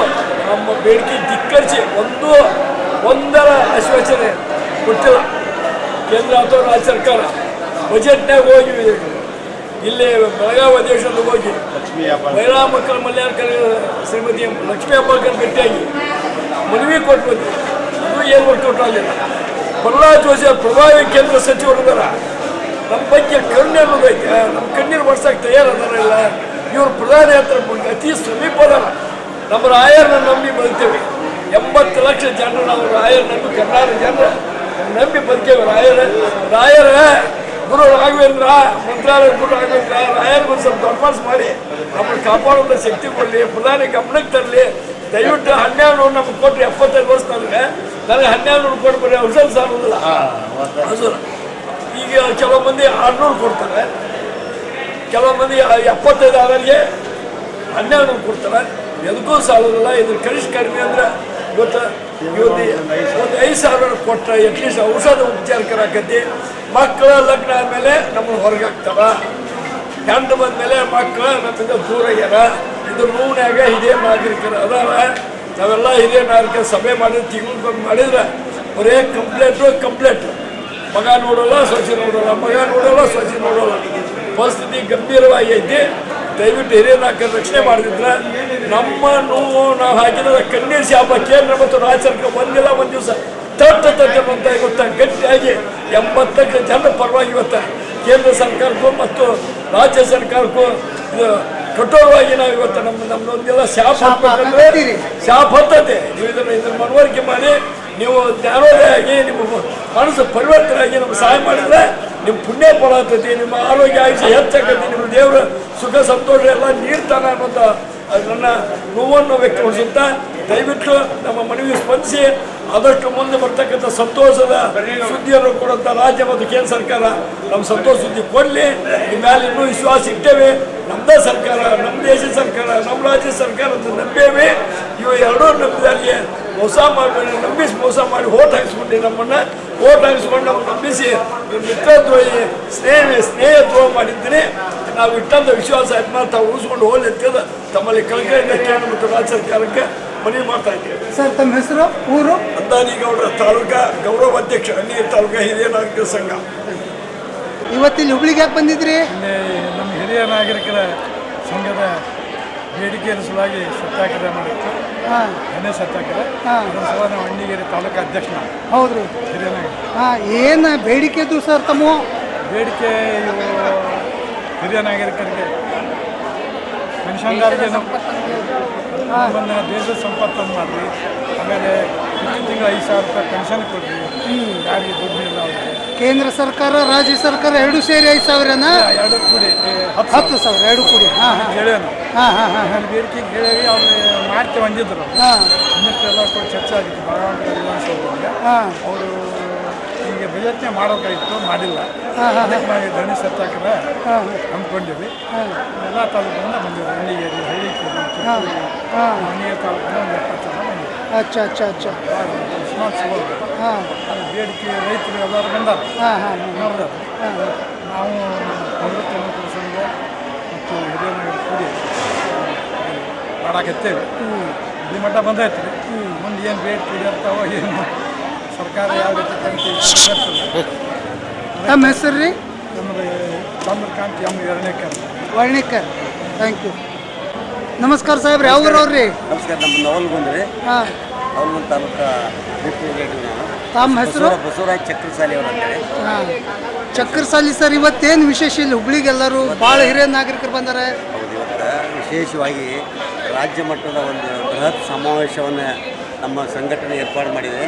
ನಮ್ಮ ಬೇಡಿಕೆ ಧಿಕ್ಕರಿಸಿ ಒಂದರ ಆಶ್ವಾಸನೆ ಕೊಟ್ಟಿಲ್ಲ ಕೇಂದ್ರ ಅಥವಾ ರಾಜ್ಯ ಸರ್ಕಾರ. ಬಜೆಟ್ನಾಗ ಹೋಗಿ ಇಲ್ಲಿ ಬೆಳಗಾವಿ ಅಧಿವೇಶನದಲ್ಲಿ ಹೋಗಿ ಮಹಿಳಾ ಮಕ್ಕಳ ಮಲ್ಯಾಣ ಶ್ರೀಮತಿ ಲಕ್ಷ್ಮೀ ಹೆಬ್ಬಾಳ್ಕರ್ ಭೇಟಿಯಾಗಿ ಮನವಿ ಕೊಟ್ಟು ಬಂದ್ವಿ. ಅದು ಏನು ವರ್ಕೌಟ್ ಆಗಲಿಲ್ಲ. ಪ್ರಹ್ಲಾದ್ ಜೋಶಿ ಪ್ರಭಾವಿ ಕೇಂದ್ರ ಸಚಿವರಿದಾರ, ನಮ್ಮ ಬಗ್ಗೆ ಕರುಣೆ ಅನ್ನೋದೈತೆ, ನಮ್ಮ ಕಣ್ಣೀರು ಬರ್ಸಕ್ಕೆ ತಯಾರದಾರಲ್ಲ. ಇವರು ಪ್ರಧಾನಿ ಹತ್ರ ಅತಿ ಸಮೀಪ ಅದಾರ. ನಮ್ಮ ರಾಯರನ್ನ ನಂಬಿ ಬದುಕ್ತೇವೆ. 80 ಲಕ್ಷ ಜನರು ನಾವು ರಾಯರ ನಂಬಿ, ಕರ್ನಾಟಕ ಜನರು ನಂಬಿ ಬದುಕೇವೆ. ರಾಯರ ಗುರು ರಾಘವೇಂದ್ರ ಮಂತ್ರಾಲಯ ಗುರು ರಾಘವೇಂದ್ರ ರಾಯರ್ಗೊಂದು ಸ್ವಲ್ಪ ದೊಡ್ಡ ಮನಸ್ಸು ಮಾಡಿ ನಮ್ಮನ್ನು ಕಾಪಾಡೋದ ಶಕ್ತಿ ಕೊಡಲಿ, ಪ್ರಧಾನಿ ಗಮನಕ್ಕೆ ತರಲಿ. ದಯವಿಟ್ಟು 1200 ನಮ್ಗೆ ಕೊಟ್ಟರೆ 75 ವರ್ಷ ನನಗೆ 1200 ಕೊಟ್ಟು ಬರೀ ಔಷಧ ಸಾಲೋದಿಲ್ಲ. ಅದು ಈಗ ಕೆಲವು ಮಂದಿ 600 ಕೊಡ್ತಾರೆ, ಕೆಲವು ಮಂದಿ 75 ಆದವರಿಗೆ 1200 ಕೊಡ್ತಾರೆ. ಎದಕ್ಕೂ ಸಾಲೋದಿಲ್ಲ. ಇದ್ರ ಕನಿಷ್ಠ ಕಡಿಮೆ ಅಂದ್ರೆ ಇವತ್ತು ಒಂದು 5,000 ಕೊಟ್ಟರೆ ಅಟ್ಲೀಸ್ಟ್ ಔಷಧ ಉಪಚಾರಕರಾಕತಿ. ಮಕ್ಕಳ ಲಗ್ನ ಆದಮೇಲೆ ನಮ್ಮನ್ನು ಹೊರಗೆ ಹಾಕ್ತಾರ. ಹೆಣ್ಣು ಬಂದಮೇಲೆ ಮಕ್ಕಳು ನಮ್ಮಿಂದ ದೂರ ಆಗ್ಯಾರ. ಇದು ನೋವ್ನ್ಯಾಗ ಹಿರಿಯ ನಾಗರಿಕರು ಅದಾರ. ನಾವೆಲ್ಲ ಹಿರಿಯ ನಾಗರಿಕರ ಸಭೆ ಮಾಡಿದ್ರೆ ತಿಂಗಳು ಮಾಡಿದ್ರೆ ಬರೇ ಕಂಪ್ಲೇಂಟ್. ಮಗ ನೋಡೋಲ್ಲ, ಸೊಸೆ ನೋಡೋಲ್ಲ, ಮಗ ನೋಡೋಲ್ಲ, ಸೊಸೆ ನೋಡೋಲ್ಲ. ಪರಿಸ್ಥಿತಿ ಗಂಭೀರವಾಗಿ ಐತಿ. ದಯವಿಟ್ಟು ಹಿರಿಯ ನಾಯಕರ ರಕ್ಷಣೆ ಮಾಡಿದ್ರೆ ನಮ್ಮ ನೋವು ನಾವು ಹಾಕಿದ ಕಣ್ಣೀರು ಶಾಪ ಕೇಂದ್ರ ಮತ್ತು ರಾಜ್ಯ ಸರ್ಕಾರ ಒಂದಿಲ್ಲ ಒಂದು ದಿವಸ ತಟ್ಟಂತ ಇವತ್ತು ಗಟ್ಟಿಯಾಗಿ 80 ಲಕ್ಷ ಜನರ ಪರವಾಗಿ ಇವತ್ತು ಕೇಂದ್ರ ಸರ್ಕಾರಕ್ಕೂ ಮತ್ತು ರಾಜ್ಯ ಸರ್ಕಾರಕ್ಕೂ ಇದು ಕಠೋರವಾಗಿ ನಾವು ಇವತ್ತು ನಮ್ಮದೊಂದೆಲ್ಲ ಶಾಪ್ ಹತ್ತತೆ. ನೀವು ಇದನ್ನು ಮನವರಿಕೆ ಮಾಡಿ ನೀವು ಜ್ಞಾನೋದಯ ಆಗಿ ನಿಮ್ಮ ಮನಸ್ಸು ಪರಿವರ್ತನೆ ಆಗಿ ನಮ್ಗೆ ಸಹಾಯ ಮಾಡಿದ್ರೆ ನಿಮ್ಮ ಪುಣ್ಯ ಫಲ ಆಗ್ತೈತಿ, ನಿಮ್ಮ ಆರೋಗ್ಯ ಆಯುಷ್ಯ ಹೆಚ್ಚಾಗೈತಿ, ನಿಮ್ಮ ದೇವರ ಸುಖ ಸಂತೋಷ ಎಲ್ಲ ನೀಡ್ತಾನೆ ಅನ್ನೋಂಥ ನನ್ನ ನೋವನ್ನು ವ್ಯಕ್ತಪಡಿಸುತ್ತಾ ದಯವಿಟ್ಟು ನಮ್ಮ ಮನವಿ ಸ್ಪಂದಿಸಿ ಆದಷ್ಟು ಮುಂದೆ ಬರ್ತಕ್ಕಂಥ ಸಂತೋಷದ ಸುದ್ದಿಯನ್ನು ಕೊಡುವಂಥ ರಾಜ್ಯ ಮತ್ತು ಕೇಂದ್ರ ಸರ್ಕಾರ ನಮ್ಮ ಸಂತೋಷ ಸುದ್ದಿ ಕೊಡಲಿ. ನಿಮ್ಮ ಮೇಲೆ ಇನ್ನೂ ವಿಶ್ವಾಸ ಇಟ್ಟೇವೆ. ನಮ್ಮದೇ ಸರ್ಕಾರ, ನಮ್ಮ ದೇಶದ ಸರ್ಕಾರ, ನಮ್ಮ ರಾಜ್ಯ ಸರ್ಕಾರ ಅಂತ ನಂಬೇವೆ. ಇವು ಎರಡೂ ನಂಬಿದಾರಿಗೆ ಮೋಸ ಮಾಡಿ ಮೋಸ ಮಾಡಿ ಓಟ್ ಹಾಕಿಸ್ಕೊಂಡು ನಮ್ಮನ್ನು ನಂಬಿಸಿ ಮಿತ್ರದ್ರೋಹಿ ಸ್ನೇಹ ದ್ರೋಹ ಮಾಡಿದ್ದೀನಿ. ನಾವು ಇಟ್ಟಂಥ ವಿಶ್ವಾಸ ಆದ್ಮೇಲೆ ತಾವು ಉಳಿಸ್ಕೊಂಡು ಹೋಗಲಿ ಅಂತ ತಮ್ಮಲ್ಲಿ ಕಳಕಳಿಯಿಂದ ಕೇಂದ್ರ ಮತ್ತು ರಾಜ್ಯ ಸರ್ಕಾರಕ್ಕೆ ಮನವಿ ಮಾಡ್ತಾ ಇದ್ದೇವೆ. ಸರ್ ತಮ್ಮ ಹೆಸರು, ಊರು? ಅಂದಾನಿಗೌಡರ ತಾಲೂಕಾ ಗೌರವ ಅಧ್ಯಕ್ಷ, ಅಣ್ಣಿ ತಾಲೂಕಾ ಹಿರಿಯ ನಾಗರಿಕರ ಸಂಘ. ಇವತ್ತಿಲ್ಲಿ ಹುಬ್ಳಿಗೆ ಯಾಕೆ ಬಂದಿದ್ರಿ? ನಮ್ಮ ಹಿರಿಯ ನಾಗರಿಕರ ಸಂಘದ ಬೇಡಿಕೆ ಸಲುವಾಗಿ ಸತ್ಯಾಗ್ರಹ ಮಾಡಿತ್ತು. ಎಣ್ಣೆ ಸತ್ಯಾಗ್ರಹ ಅದರ ಸಲ ನಾವು ಅಣ್ಣಿಗೇರಿ ತಾಲೂಕಾ ಅಧ್ಯಕ್ಷ. ಹೌದ್ರಿ. ಹಿರಿಯ ನಾಗರಿಕ. ಏನು ಬೇಡಿಕೆ ಇದ್ದು ಸರ್ ತಮ್ಮ? ಬೇಡಿಕೆ ಇವು ಹಿರಿಯ ನಾಗರಿಕರಿಗೆ ಪೆನ್ಷನ್ದಾರಿಗೆ ನಮ್ಮನ್ನು ದೇಶದ ಸಂಪತ್ತನ್ನು ಮಾಡಿರಿ. ಆಮೇಲೆ ಪ್ರತಿ ತಿಂಗಳು 5,000 ರೂಪಾಯಿ ಪೆನ್ಷನ್ ಕೊಡ್ರಿ. ಯಾರಿಗೆ ದುಡ್ಡು ಇಲ್ಲ ಅವ್ರಿಗೆ. ಕೇಂದ್ರ ಸರ್ಕಾರ ರಾಜ್ಯ ಸರ್ಕಾರ ಎರಡು ಸೇರಿ 5,000ನಾ? ಎರಡು ಕೂಡಿ 10,000 ಎರಡು ಕೂಡಿ. ಕೇಳೇನು ಬೇಡಿಕೆ ಕೇಳೇವಿ. ಅವ್ರು ಮಾಡ್ತೇವೆ ಅಂದಿದ್ರು. ಇನ್ನಿಷ್ಟೆಲ್ಲ ಕೂಡ ಚರ್ಚೆ ಆಗಿತ್ತು ಭಗವಂತ ವಿಧಾನಸೌಧದಲ್ಲಿ. ಅವರು ಈಗ ಬಜೆಟ್ನೇ ಮಾಡೋಕ್ಕಾಗಿತ್ತು, ಮಾಡಿಲ್ಲ. ಅದಕ್ಕೆ ನಾವು ಧರಣಿ ಸತ್ಯಾಗ್ರಹ ಹಮ್ಮಿಕೊಂಡಿವಿ. ಎಲ್ಲ ತಾಲೂಕಿನಿಂದ ಬಂದಿವಿ. ಅಣ್ಣಿಗೇರಿ, ಹಳ್ಳಿಕೇರಿ, ಅಣ್ಣಿಗೇರಿ ತಾಲೂಕಿನ ಒಂದು 70 ಜನ ಬಂದಿವಿ. ಉಸ್ಮಾನ್ ಸಿಗೋದು ಬೇಡಿಕೆ ರೈತರು ಎಲ್ಲರೂ ಬಂದಾರ. ನೋಡಿದಾರೆ. ನಾವು ನಿವೃತ್ತ ನೌಕರ ಸಂಘ ಮತ್ತು ಹಿರಿಯ ನಾಗರಿಕರು ಕೂಡಿ ಮಾಡಾಕತ್ತೇವೆ. ಇಲ್ಲಿ ಮಟ್ಟ ಬಂದೈತೆ ರೀ. ಮುಂದೆ ಏನು ಬೇಡಿಕೆ ಇರ್ತಾವೋ ಏನು ಸರ್ಕಾರ ಯಾವ ರೀತಿ ಕರಿತೀವಿ. ನಮ್ಮ ಹೆಸರು ರೀ? ನಮ್ಮದು Chandrakant M Varnikar. Thank you. ನಮಸ್ಕಾರ ಸಾಹೇಬ್ರಿ, ಯಾವ ಊರವ್ರಿ? ನಮಸ್ಕಾರ. ನಮ್ಮ ನವಲ್ ಬಂದ್ರಿ. ನವಲ್ಗುಂದ ತಾಲೂಕಾ ತಮ್ಮ ಹೆಸರು? ಬಸವರಾಜ್ ಚಕ್ರಸಾಲಿ ಅವರು ಅಂತೇಳಿ. ಚಕ್ರಸಾಲಿ ಸರ್, ಇವತ್ತೇನು ವಿಶೇಷ ಇಲ್ಲಿ ಹುಬ್ಳಿಗೆ ಎಲ್ಲರೂ ಭಾಳ ಹಿರಿಯ ನಾಗರಿಕರು ಬಂದಾರೆ? ಹೌದು, ಇವತ್ತು ವಿಶೇಷವಾಗಿ ರಾಜ್ಯ ಮಟ್ಟದ ಒಂದು ಬೃಹತ್ ಸಮಾವೇಶವನ್ನು ನಮ್ಮ ಸಂಘಟನೆ ಏರ್ಪಾಡು ಮಾಡಿದೆ.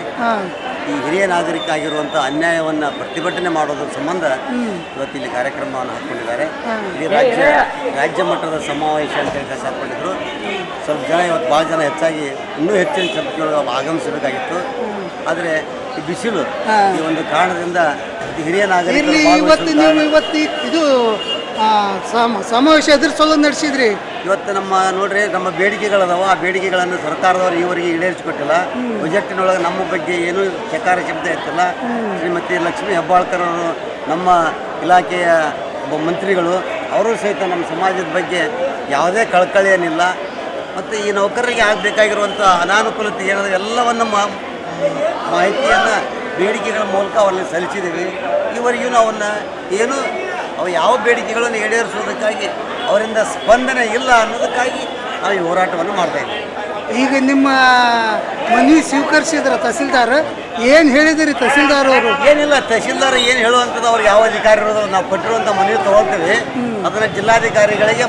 ಈ ಹಿರಿಯ ನಾಗರಿಕ ಆಗಿರುವಂಥ ಅನ್ಯಾಯವನ್ನು ಪ್ರತಿಭಟನೆ ಮಾಡೋದ್ರ ಸಂಬಂಧ ಇವತ್ತು ಇಲ್ಲಿ ಕಾರ್ಯಕ್ರಮವನ್ನು ಹಾಕ್ಕೊಂಡಿದ್ದಾರೆ. ಇಲ್ಲಿ ರಾಜ್ಯ ಮಟ್ಟದ ಸಮಾವೇಶ ಅಂತೇಳಿ ಹಾಕ್ಕೊಂಡಿದ್ರು. ಸ್ವಲ್ಪ ಜನ ಇವತ್ತು ಭಾಳ ಜನ ಹೆಚ್ಚಾಗಿ ಇನ್ನೂ ಹೆಚ್ಚಿನ ಸಂಖ್ಯೆಯೊಳಗೆ ಆಗಮಿಸಬೇಕಾಗಿತ್ತು. ಆದರೆ ಈ ಬಿಸಿಲು ಈ ಒಂದು ಕಾರಣದಿಂದ ಹಿರಿಯ ನಾಗರಿಕರು ಇದು ಸಮಾವೇಶ ಎದುರಿಸಲು ನಡೆಸಿದ್ರಿ. ಇವತ್ತು ನೋಡ್ರಿ ನಮ್ಮ ಬೇಡಿಕೆಗಳದಾವ. ಆ ಬೇಡಿಕೆಗಳನ್ನು ಸರ್ಕಾರದವರು ಈವರೆಗೆ ಈಡೇರಿಸಿಕೊಟ್ಟಿಲ್ಲ. ಬಜೆಟ್ಟಿನೊಳಗೆ ನಮ್ಮ ಬಗ್ಗೆ ಏನೂ ಚಕಾರ ಶಬ್ದ ಇರ್ತಿಲ್ಲ. ಶ್ರೀಮತಿ ಲಕ್ಷ್ಮೀ ಹೆಬ್ಬಾಳ್ಕರ್ ಅವರು ನಮ್ಮ ಇಲಾಖೆಯ ಒಬ್ಬ ಮಂತ್ರಿಗಳು, ಅವರು ಸಹಿತ ನಮ್ಮ ಸಮಾಜದ ಬಗ್ಗೆ ಯಾವುದೇ ಕಳಕಳಿ ಏನಿಲ್ಲ. ಮತ್ತು ಈ ನೌಕರರಿಗೆ ಆಗಬೇಕಾಗಿರುವಂಥ ಅನಾನುಕೂಲತೆ ಏನಾದರೂ ಎಲ್ಲವನ್ನು ಮಾಹಿತಿಯನ್ನು ಬೇಡಿಕೆಗಳ ಮೂಲಕ ಅವರಲ್ಲಿ ಸಲ್ಲಿಸಿದ್ದೀವಿ. ಈವರೆಗೂ ಅವನ್ನು ಅವು ಯಾವ ಬೇಡಿಕೆಗಳನ್ನು ಈಡೇರಿಸೋದಕ್ಕಾಗಿ ಅವರಿಂದ ಸ್ಪಂದನೆ ಇಲ್ಲ ಅನ್ನೋದಕ್ಕಾಗಿ ನಾವು ಈ ಹೋರಾಟವನ್ನು ಮಾಡ್ತಾಯಿದ್ದೀವಿ. ಈಗ ನಿಮ್ಮ ಮನವಿ ಸ್ವೀಕರಿಸಿದ್ರ ತಹಸೀಲ್ದಾರ್? ಏನು ಹೇಳಿದಿರಿ ತಹಸೀಲ್ದಾರ್ ಅವರು? ಏನಿಲ್ಲ, ತಹಸೀಲ್ದಾರ್ ಏನು ಹೇಳುವಂಥದ್ದು ಅವ್ರಿಗೆ ಯಾವ ಅಧಿಕಾರಿ ಇರೋದು ನಾವು ಕೊಟ್ಟಿರುವಂಥ ಮನವಿ ತೊಗೊಳ್ತೀವಿ. ಅದನ್ನು ಜಿಲ್ಲಾಧಿಕಾರಿಗಳಿಗೆ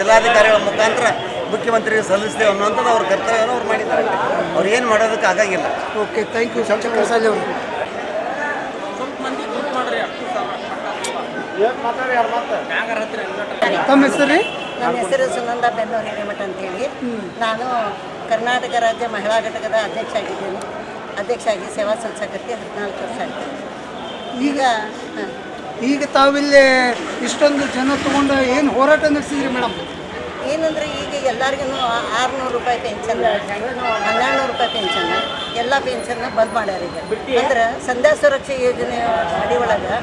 ಜಿಲ್ಲಾಧಿಕಾರಿಗಳ ಮುಖಾಂತರ ಮುಖ್ಯಮಂತ್ರಿಗೆ ಸಲ್ಲಿಸ್ತೇವೆ ಅನ್ನುವಂಥದ್ದು ಅವ್ರ ಕರ್ತವ್ಯವನ್ನು ಅವ್ರು ಮಾಡಿದ್ದಾರೆ. ಅವ್ರು ಏನು ಮಾಡೋದಕ್ಕೆ ಆಗಂಗಿಲ್ಲ. ಓಕೆ, ಥ್ಯಾಂಕ್ ಯು ಚಕ್ರಸಾಲಿ ಅವರು. ತಮ್ಮ ಹೆಸರು ರೀ? ನನ್ನ ಹೆಸರು ಸುನಂದ ಬೆನ್ನೂರು ಹಿರೇಮಠ ಅಂತೇಳಿ. ನಾನು ಕರ್ನಾಟಕ ರಾಜ್ಯ ಮಹಿಳಾ ಘಟಕದ ಅಧ್ಯಕ್ಷ ಆಗಿ ಸೇವಾ ಸಲ್ಲಿಸಕತ್ತಿ 14 ವರ್ಷ ಆಯ್ತು. ಈಗ ತಾವಿಲ್ಲಿ ಇಷ್ಟೊಂದು ಜನ ತಗೊಂಡು ಏನು ಹೋರಾಟ ನಡೆಸಿದ್ರಿ ಮೇಡಮ್? ಏನಂದರೆ ಈಗ ಎಲ್ಲರಿಗೂ 600 ರೂಪಾಯಿ ಪೆನ್ಷನ್, 1200 ರೂಪಾಯಿ ಪೆನ್ಷನ್, ಎಲ್ಲ ಪೆನ್ಷನ್ನ ಬಂದ್ ಮಾಡ್ಯಾರ. ಈಗ ಅಂದ್ರೆ ಸಂಧ್ಯಾ ಸುರಕ್ಷಾ ಯೋಜನೆ ಅಡಿ ಒಳಗೆ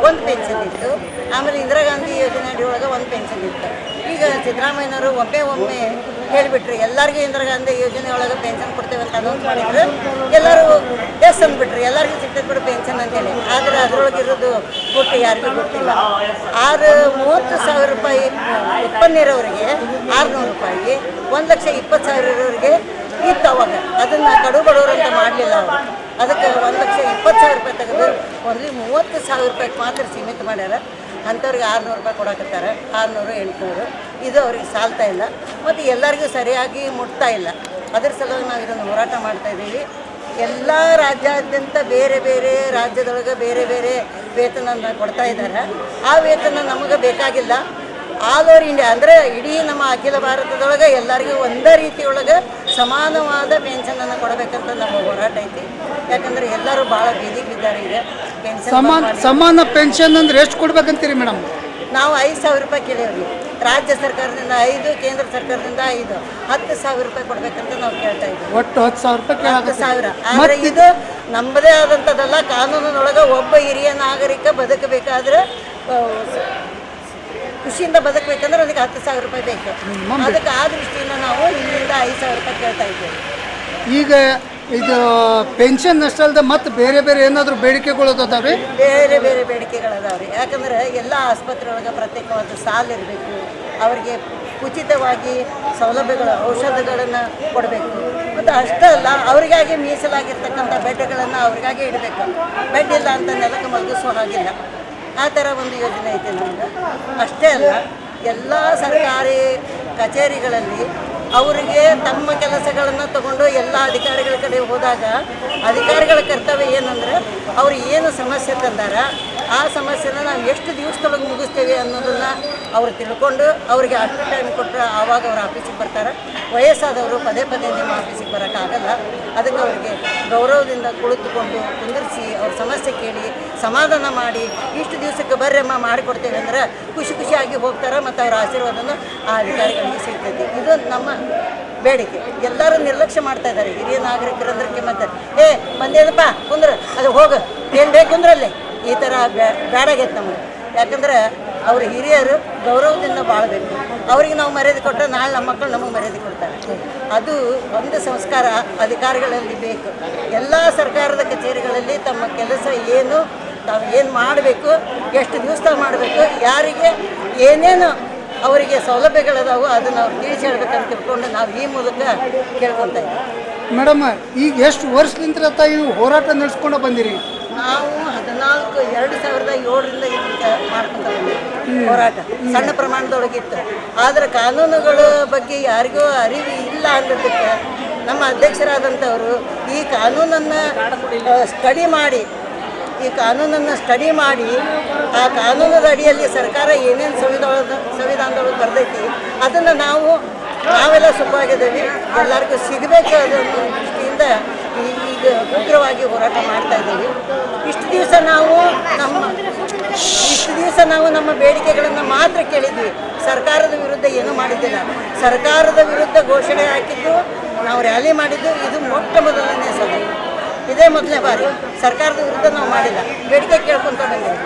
ಒಂದು ಪೆನ್ಷನ್ ಇತ್ತು. ಆಮೇಲೆ ಇಂದಿರಾ ಗಾಂಧಿ ಯೋಜನೆ ಅಡಿ ಒಳಗೆ ಒಂದು ಪೆನ್ಷನ್ ಇತ್ತು. ಈಗ ಸಿದ್ದರಾಮಯ್ಯನವರು ಒಮ್ಮೆ ಹೇಳಿಬಿಟ್ರಿ ಎಲ್ಲರಿಗೂ ಇಂದಿರಾ ಗಾಂಧಿ ಯೋಜನೆ ಒಳಗೆ ಪೆನ್ಷನ್ ಕೊಡ್ತೇವೆ ಅಂತ ಅನೌನ್ಸ್ ಮಾಡಿದ್ರು. ಎಲ್ಲರೂ ಎಸ್ ಅಂದ್ಬಿಟ್ರಿ, ಎಲ್ಲರಿಗೂ ಸಿಗ್ತದೆ ಬಿಡು ಪೆನ್ಷನ್ ಅಂತೇಳಿ. ಆದರೆ ಅದರೊಳಗಿರೋದು ಕೊಟ್ಟು ಯಾರಿಗೂ ಗೊತ್ತಿಲ್ಲ. 30,000 ರೂಪಾಯಿ ಉತ್ಪನ್ನ ಇರೋರಿಗೆ 600 ರೂಪಾಯಿ, 1,20,000 ಇರೋರಿಗೆ ಇತ್ತು ಅವಾಗ. ಅದನ್ನು ಕಡು ಬಡವರು ಅಂತ ಮಾಡಲಿಲ್ಲ ಅವರು. ಅದಕ್ಕೆ 1,20,000 ರೂಪಾಯಿ ತೆಗೆದು ಓನ್ಲಿ 30,000 ರೂಪಾಯಿಗೆ ಮಾತ್ರ ಸೀಮಿತ ಮಾಡ್ಯಾರ. ಅಂಥವ್ರಿಗೆ 600 ರೂಪಾಯಿ ಕೊಡಕತ್ತಾರೆ. 600, 800 ಇದು ಅವ್ರಿಗೆ ಸಾಲ್ತಾ ಇಲ್ಲ. ಮತ್ತು ಎಲ್ಲರಿಗೂ ಸರಿಯಾಗಿ ಮುಟ್ತಾ ಇಲ್ಲ. ಅದ್ರ ಸಲುವಾಗಿ ನಾವು ಇದನ್ನು ಹೋರಾಟ ಮಾಡ್ತಾಯಿದ್ದೀವಿ. ಎಲ್ಲ ರಾಜ್ಯಾದ್ಯಂತ ಬೇರೆ ಬೇರೆ ರಾಜ್ಯದೊಳಗೆ ಬೇರೆ ಬೇರೆ ವೇತನ ಕೊಡ್ತಾ ಇದ್ದಾರೆ. ಆ ವೇತನ ನಮಗೆ ಬೇಕಾಗಿಲ್ಲ. ಆಲ್ ಓವರ್ ಇಂಡಿಯಾ ಅಂದರೆ ಇಡೀ ನಮ್ಮ ಅಖಿಲ ಭಾರತದೊಳಗೆ ಎಲ್ಲರಿಗೂ ಒಂದೇ ರೀತಿಯೊಳಗೆ ಸಮಾನವಾದ ಪೆನ್ಷನನ್ನು ಕೊಡಬೇಕಂತ ನಮ್ಮ ಹೋರಾಟ ಐತಿ. ಯಾಕಂದರೆ ಎಲ್ಲರೂ ಭಾಳ ಬೀದಿಗೆ ಬಿದ್ದಾರೆ. ಈಗ ಸಮಾನ ಪೆನ್ಷನ್ ಅಂದ್ರೆ ಎಷ್ಟು ಕೊಡ್ಬೇಕಂತೀರಿ ಮೇಡಮ್? ನಾವು 5,000 ರೂಪಾಯಿ ಕೇಳೇವ್ರಿ. ರಾಜ್ಯ ಸರ್ಕಾರದಿಂದ 5, ಕೇಂದ್ರ ಸರ್ಕಾರದಿಂದ 5, 10,000 ರೂಪಾಯಿ ಕೊಡ್ಬೇಕಂತ ನಾವು ಕೇಳ್ತಾ ಇದ್ದೀವಿ. ಒಟ್ಟು 10,000 ರೂಪಾಯಿ. 10,000. ಆದರೆ ಇದು ನಮ್ಮದೇ ಆದಂಥದ್ದಲ್ಲ. ಕಾನೂನಿನೊಳಗೆ ಒಬ್ಬ ಹಿರಿಯ ನಾಗರಿಕ ಬದುಕಬೇಕಾದ್ರೆ ಖುಷಿಯಿಂದ ಬದುಕಬೇಕಂದ್ರೆ ಅದಕ್ಕೆ 10,000 ರೂಪಾಯಿ ಬೇಕು. ಅದಕ್ಕೆ ಆ ದೃಷ್ಟಿಯಿಂದ ನಾವು ಇಲ್ಲಿಂದ 5,000 ರೂಪಾಯಿ ಕೇಳ್ತಾ ಇದ್ದೇವೆ. ಈಗ ಇದು ಪೆನ್ಷನ್ ಅಷ್ಟಲ್ದೆ ಮತ್ತೆ ಬೇರೆ ಬೇರೆ ಏನಾದರೂ ಬೇಡಿಕೆಗಳು ಅದಾವ್ರಿ? ಬೇರೆ ಬೇರೆ ಬೇಡಿಕೆಗಳದಾವ್ರಿ. ಯಾಕಂದ್ರೆ ಎಲ್ಲ ಆಸ್ಪತ್ರೆ ಒಳಗೆ ಪ್ರತ್ಯೇಕವಾದ ಸಾಲು ಇರಬೇಕು. ಅವರಿಗೆ ಉಚಿತವಾಗಿ ಸೌಲಭ್ಯಗಳು, ಔಷಧಗಳನ್ನು ಕೊಡಬೇಕು. ಮತ್ತು ಅಷ್ಟೇ ಅಲ್ಲ, ಅವರಿಗಾಗಿ ಮೀಸಲಾಗಿರ್ತಕ್ಕಂಥ ಬೆಡ್ಗಳನ್ನು ಅವರಿಗಾಗಿ ಇಡಬೇಕು. ಬೆಡ್ ಇಲ್ಲ ಅಂತ ನೆಲಕ್ಕೆ ಮಲಗಿಸೋ ಹಾಗಿಲ್ಲ. ಆ ಥರ ಒಂದು ಯೋಜನೆ ಐತೆ ನಮ್ಗೆ. ಅಷ್ಟೇ ಅಲ್ಲ, ಎಲ್ಲ ಸರ್ಕಾರಿ ಕಚೇರಿಗಳಲ್ಲಿ ಅವರಿಗೆ ತಮ್ಮ ಕೆಲಸಗಳನ್ನು ತಗೊಂಡು ಎಲ್ಲ ಅಧಿಕಾರಿಗಳ ಕಡೆ ಹೋದಾಗ ಅಧಿಕಾರಿಗಳ ಕರ್ತವ್ಯ ಏನಂದರೆ ಅವ್ರು ಏನು ಸಮಸ್ಯೆ ತಂದಾರ ಆ ಸಮಸ್ಯೆನ ನಾವು ಎಷ್ಟು ದಿವಸದೊಳಗೆ ಮುಗಿಸ್ತೇವೆ ಅನ್ನೋದನ್ನು ಅವ್ರು ತಿಳ್ಕೊಂಡು ಅವರಿಗೆ ಅಷ್ಟು ಟೈಮ್ ಕೊಟ್ಟರೆ ಆವಾಗ ಅವ್ರು ಆಫೀಸಿಗೆ ಬರ್ತಾರೆ. ವಯಸ್ಸಾದವರು ಪದೇ ಪದೇ ನಿಮ್ಮ ಆಫೀಸಿಗೆ ಬರೋಕ್ಕಾಗಲ್ಲ. ಅದಕ್ಕೆ ಅವರಿಗೆ ಗೌರವದಿಂದ ಕುಳಿತುಕೊಂಡು ಕುಂದಿರಿಸಿ ಅವ್ರ ಸಮಸ್ಯೆ ಕೇಳಿ ಸಮಾಧಾನ ಮಾಡಿ ಇಷ್ಟು ದಿವಸಕ್ಕೆ ಬರ್ರಮ್ಮ ಮಾಡಿಕೊಡ್ತೇವೆ ಅಂದರೆ ಖುಷಿಯಾಗಿ ಹೋಗ್ತಾರೆ. ಮತ್ತು ಅವರ ಆಶೀರ್ವಾದನೂ ಆ ಅಧಿಕಾರಿಗಳಿಗೆ ಸಿಗ್ತೈತಿ. ಇದು ನಮ್ಮ ಬೇಡಿಕೆ. ಎಲ್ಲರೂ ನಿರ್ಲಕ್ಷ್ಯ ಮಾಡ್ತಾ ಇದ್ದಾರೆ. ಹಿರಿಯ ನಾಗರಿಕರಂದ್ರೆ ಕಿಮ್ಮತ್ತಾರೆ. ಬಂದೇನಪ್ಪ ಕುಂದ್ರ ಅದು ಹೋಗು, ಏನು ಬೇಕು ಕುಂದ್ರಲ್ಲಿ, ಈ ಥರ ಬೇಡಾಗೈತೆ ನಮಗೆ. ಯಾಕಂದ್ರೆ ಅವ್ರ ಹಿರಿಯರು ಗೌರವದಿಂದ ಬಾಳಬೇಕು. ಅವ್ರಿಗೆ ನಾವು ಮರ್ಯಾದೆ ಕೊಟ್ಟರೆ ನಾಳೆ ನಮ್ಮ ಮಕ್ಕಳು ನಮಗೆ ಮರ್ಯಾದೆ ಕೊಡ್ತಾರೆ. ಅದು ಒಂದು ಸಂಸ್ಕಾರ ಅಧಿಕಾರಿಗಳಲ್ಲಿ ಬೇಕು. ಎಲ್ಲ ಸರ್ಕಾರದ ಕಚೇರಿಗಳಲ್ಲಿ ತಮ್ಮ ಕೆಲಸ ಏನು, ತಾವು ಏನು ಮಾಡಬೇಕು, ಎಷ್ಟು ದಿವಸದಾಗ ಮಾಡಬೇಕು, ಯಾರಿಗೆ ಏನೇನು ಅವರಿಗೆ ಸೌಲಭ್ಯಗಳದಾವು ಅದನ್ನು ಅವ್ರು ತಿಳಿಸಿ ಹೇಳ್ಬೇಕಂತ ತಿಳ್ಕೊಂಡು ನಾವು ಈ ಮೂಲಕ ಕೇಳ್ಕೊತಾ ಇದ್ದೀವಿ. ಮೇಡಮ್, ಈಗ ಎಷ್ಟು ವರ್ಷದಿಂದ ಇವು ಹೋರಾಟ ನಡೆಸ್ಕೊಂಡು ಬಂದಿರಿ? ನಾವು 2007ರಿಂದ ಇದಕ್ಕೆ ಮಾಡ್ಕೊತ ಬಂದಿದ್ದೀವಿ ಹೋರಾಟ. ಸಣ್ಣ ಪ್ರಮಾಣದೊಳಗಿತ್ತು. ಆದರೆ ಕಾನೂನುಗಳ ಬಗ್ಗೆ ಯಾರಿಗೂ ಅರಿವು ಇಲ್ಲ ಅನ್ನೋದಕ್ಕೆ ನಮ್ಮ ಅಧ್ಯಕ್ಷರಾದಂಥವರು ಈ ಕಾನೂನನ್ನು ಸ್ಟಡಿ ಮಾಡಿ ಆ ಕಾನೂನದ ಅಡಿಯಲ್ಲಿ ಸರ್ಕಾರ ಏನೇನು ಸಂವಿಧಾನದೊಳಗೆ ಬರ್ತೈತಿ ಅದನ್ನು ನಾವೆಲ್ಲ ಸುಖವಾಗಿದ್ದೀವಿ. ಎಲ್ಲರಿಗೂ ಸಿಗಬೇಕು ಅನ್ನೋ ದೃಷ್ಟಿಯಿಂದ ಈಗ ಉಗ್ರವಾಗಿ ಹೋರಾಟ ಮಾಡ್ತಾ ಇದ್ದೀವಿ. ಇಷ್ಟು ದಿವಸ ನಾವು ನಮ್ಮ ಬೇಡಿಕೆಗಳನ್ನು ಮಾತ್ರ ಕೇಳಿದ್ವಿ. ಸರ್ಕಾರದ ವಿರುದ್ಧ ಏನೂ ಮಾಡಿದ್ದಿಲ್ಲ. ಸರ್ಕಾರದ ವಿರುದ್ಧ ಘೋಷಣೆ ಹಾಕಿದ್ದು, ನಾವು ರ್ಯಾಲಿ ಮಾಡಿದ್ದು ಇದು ಮೊಟ್ಟ ಮೊದಲನೇ ಸಲ. ಇದೇ ಮೊದಲನೇ ಬಾರಿ. ಸರ್ಕಾರದ ವಿರುದ್ಧ ನಾವು ಮಾಡಿಲ್ಲ, ಬೇಡಿಕೆ ಕೇಳ್ಕೊಂತ ಬಂದಿದ್ದೀವಿ.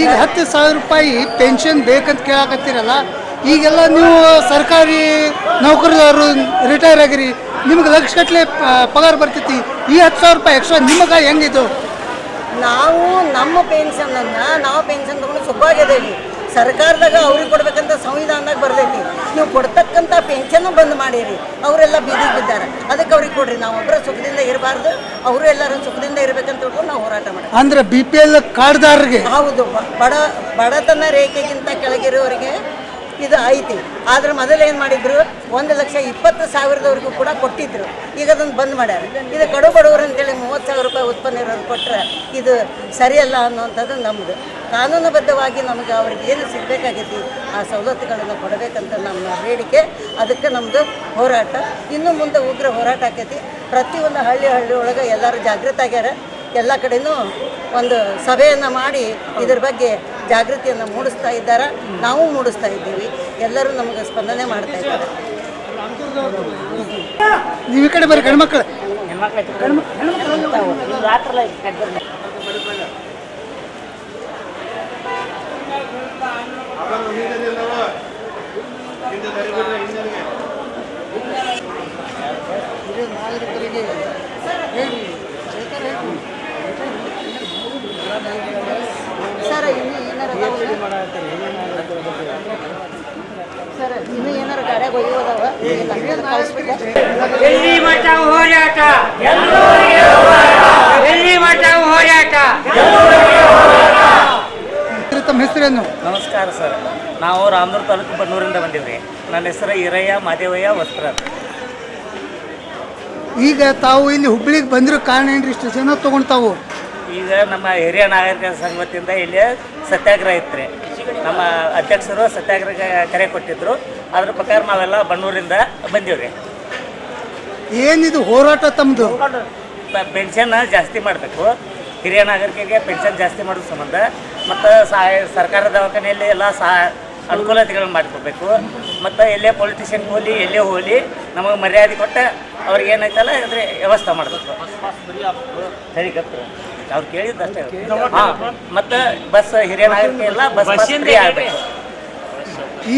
ಈಗ 10,000 ರೂಪಾಯಿ ಪೆನ್ಷನ್ ಬೇಕಂತ ಕೇಳಕತ್ತೀರಲ್ಲ, ಈಗೆಲ್ಲ ನೀವು ಸರ್ಕಾರಿ ನೌಕರದಾರರು ರಿಟೈರ್ ಆಗಿರಿ, ನಿಮ್ಗೆ ಲಕ್ಷಗಟ್ಟಲೆ ಪಗಾರ ಬರ್ತೈತಿ. ಈ 10,000 ರೂಪಾಯಿ ಎಕ್ಸ್ಟ್ರಾ ನಿಮಗೆ ಹೆಂಗಿದು? ನಾವು ನಮ್ಮ ಪೆನ್ಷನನ್ನು ನಾವು ಪೆನ್ಷನ್ ತೊಗೊಂಡು ಸುಖವಾಗಿದ್ದೇವೆ. ಸರ್ಕಾರದಾಗ ಅವ್ರಿಗೆ ಕೊಡ್ಬೇಕಂತ ಸಂವಿಧಾನದಾಗ ಬರ್ತೈತಿ. ನೀವು ಕೊಡ್ತಕ್ಕಂಥ ಪೆನ್ಷನ್ನು ಬಂದ್ ಮಾಡಿರಿ. ಅವರೆಲ್ಲ ಬೀದಿಗೆ ಬಿದ್ದಾರೆ. ಅದಕ್ಕೆ ಅವ್ರಿಗೆ ಕೊಡ್ರಿ. ನಾವು ಒಬ್ಬರ ಸುಖದಿಂದ ಇರಬಾರ್ದು, ಅವರು ಎಲ್ಲರೂ ಸುಖದಿಂದ ಇರಬೇಕಂತ ತಿಳ್ಕೊಂಡು ನಾವು ಹೋರಾಟ ಮಾಡ್ತೀವಿ. ಅಂದ್ರೆ BPL ಕಾರ್ಡ್ದಾರರಿಗೆ? ಹೌದು. ಬಡತನ ರೇಖೆಗಿಂತ ಕೆಳಗಿರೋರಿಗೆ ಇದು ಐತಿ. ಆದರೆ ಮೊದಲು ಏನು ಮಾಡಿದ್ರು, 1,20,000 ಕೂಡ ಕೊಟ್ಟಿದ್ರು. ಈಗ ಅದನ್ನು ಬಂದ್ ಮಾಡ್ಯಾರ. ಇದು ಕಡು ಬಡವರು ಅಂತೇಳಿ 30,000 ರೂಪಾಯಿ ಉತ್ಪನ್ನ ಇರೋರು ಕೊಟ್ಟರೆ ಇದು ಸರಿಯಲ್ಲ ಅನ್ನುವಂಥದ್ದು ನಮ್ಮದು. ಕಾನೂನುಬದ್ಧವಾಗಿ ನಮಗೆ ಅವ್ರಿಗೆ ಏನು ಸಿಗಬೇಕಾಗೈತಿ ಆ ಸವಲತ್ತುಗಳನ್ನು ಕೊಡಬೇಕಂತ ನಮ್ಮ ಬೇಡಿಕೆ. ಅದಕ್ಕೆ ನಮ್ಮದು ಹೋರಾಟ ಇನ್ನು ಮುಂದೆ ಉಗ್ರ ಹೋರಾಟ ಆಕೈತಿ. ಪ್ರತಿಯೊಂದು ಹಳ್ಳಿ ಒಳಗೆ ಎಲ್ಲರೂ ಜಾಗೃತ ಆಗ್ಯಾರ. ಎಲ್ಲ ಕಡೆಯೂ ಒಂದು ಸಭೆಯನ್ನು ಮಾಡಿ ಇದ್ರ ಬಗ್ಗೆ ಜಾಗೃತಿಯನ್ನು ಮೂಡಿಸ್ತಾ ಇದ್ದಾರೆ. ನಾವು ಮೂಡಿಸ್ತಾ ಇದ್ದೀವಿ. ಎಲ್ಲರೂ ನಮಗೆ ಸ್ಪಂದನೆ ಮಾಡ್ತಾ ಇದ್ದಾರೆ. ನೀವು ಈ ಕಡೆ ಬರ್ರಿ, ಗಂಡ್ಮಕ್ಳು. ಸರ್ ಇನ್ನೂ ಏನಾರು ಗಾಡಿಯಾಗ ಒಯ್ಯೋದವ ಎಲ್ಲಿ ಮಠ ಹೋರಾಟ, ಎಲ್ಲಿ ಮಠ ಹೋರಾಟ. ತಮ್ಮ ಹೆಸರೇನು? ನಮಸ್ಕಾರ ಸರ್, ನಾವು ರಾಮನೂರು ತಾಲೂಕು ಬನ್ನೂರಿಂದ ಬಂದಿವ್ರಿ. ನನ್ನ ಹೆಸರು ಈರಯ್ಯ ಮಾದೇವಯ್ಯ ವಸ್ತ್ರ. ಈಗ ತಾವು ಇಲ್ಲಿ ಹುಬ್ಳಿಗೆ ಬಂದಿರೋ ಕಾರಣ ಏನ್ರಿ ಇಷ್ಟು ಜನ ತೊಗೊಂಡು ಈಗ ನಮ್ಮ ಹಿರಿಯ ನಾಗರಿಕ ಸಂಘ ವತಿಯಿಂದ ಇಲ್ಲಿ ಸತ್ಯಾಗ್ರಹ ಇತ್ತು. ನಮ್ಮ ಅಧ್ಯಕ್ಷರು ಸತ್ಯಾಗ್ರಹ ಕರೆ ಕೊಟ್ಟಿದ್ರು. ಅದ್ರ ಪ್ರಕಾರ ನಾವೆಲ್ಲ ಬನ್ನೂರಿಂದ ಬಂದೀವ್ರಿ. ಏನಿದು ಹೋರಾಟ ತಮ್ಮದು? ಪೆನ್ಷನ್ ಜಾಸ್ತಿ ಮಾಡಬೇಕು, ಹಿರಿಯ ನಾಗರಿಕರಿಗೆ ಪೆನ್ಷನ್ ಜಾಸ್ತಿ ಮಾಡೋದ್ರ ಸಂಬಂಧ, ಮತ್ತು ಸರ್ಕಾರ ದವಾಖಾನೆಯಲ್ಲಿ ಎಲ್ಲ ಅನುಕೂಲತೆಗಳನ್ನು ಮಾಡಿಕೊಡ್ಬೇಕು. ಮತ್ತು ಎಲ್ಲೇ ಪೊಲಿಟಿಷಿಯನ್ ಹೋಗಲಿ ಎಲ್ಲೇ ಹೋಗಲಿ ನಮಗೆ ಮರ್ಯಾದೆ ಕೊಟ್ಟು ಅವ್ರಿಗೆ ಏನಾಯ್ತಲ್ಲ ಅಂದರೆ ವ್ಯವಸ್ಥೆ ಮಾಡಬೇಕು. ಸರಿ ಗೊತ್ತು ಅವ್ರು ಕೇಳಿದ್ದಷ್ಟೇ. ಹಾಂ, ಮತ್ತು ಬಸ್ ಹಿರಿಯ ನಾಗರಿಕ ಎಲ್ಲ ಬಸ್ ಫ್ರೀ ಆಗಬೇಕು.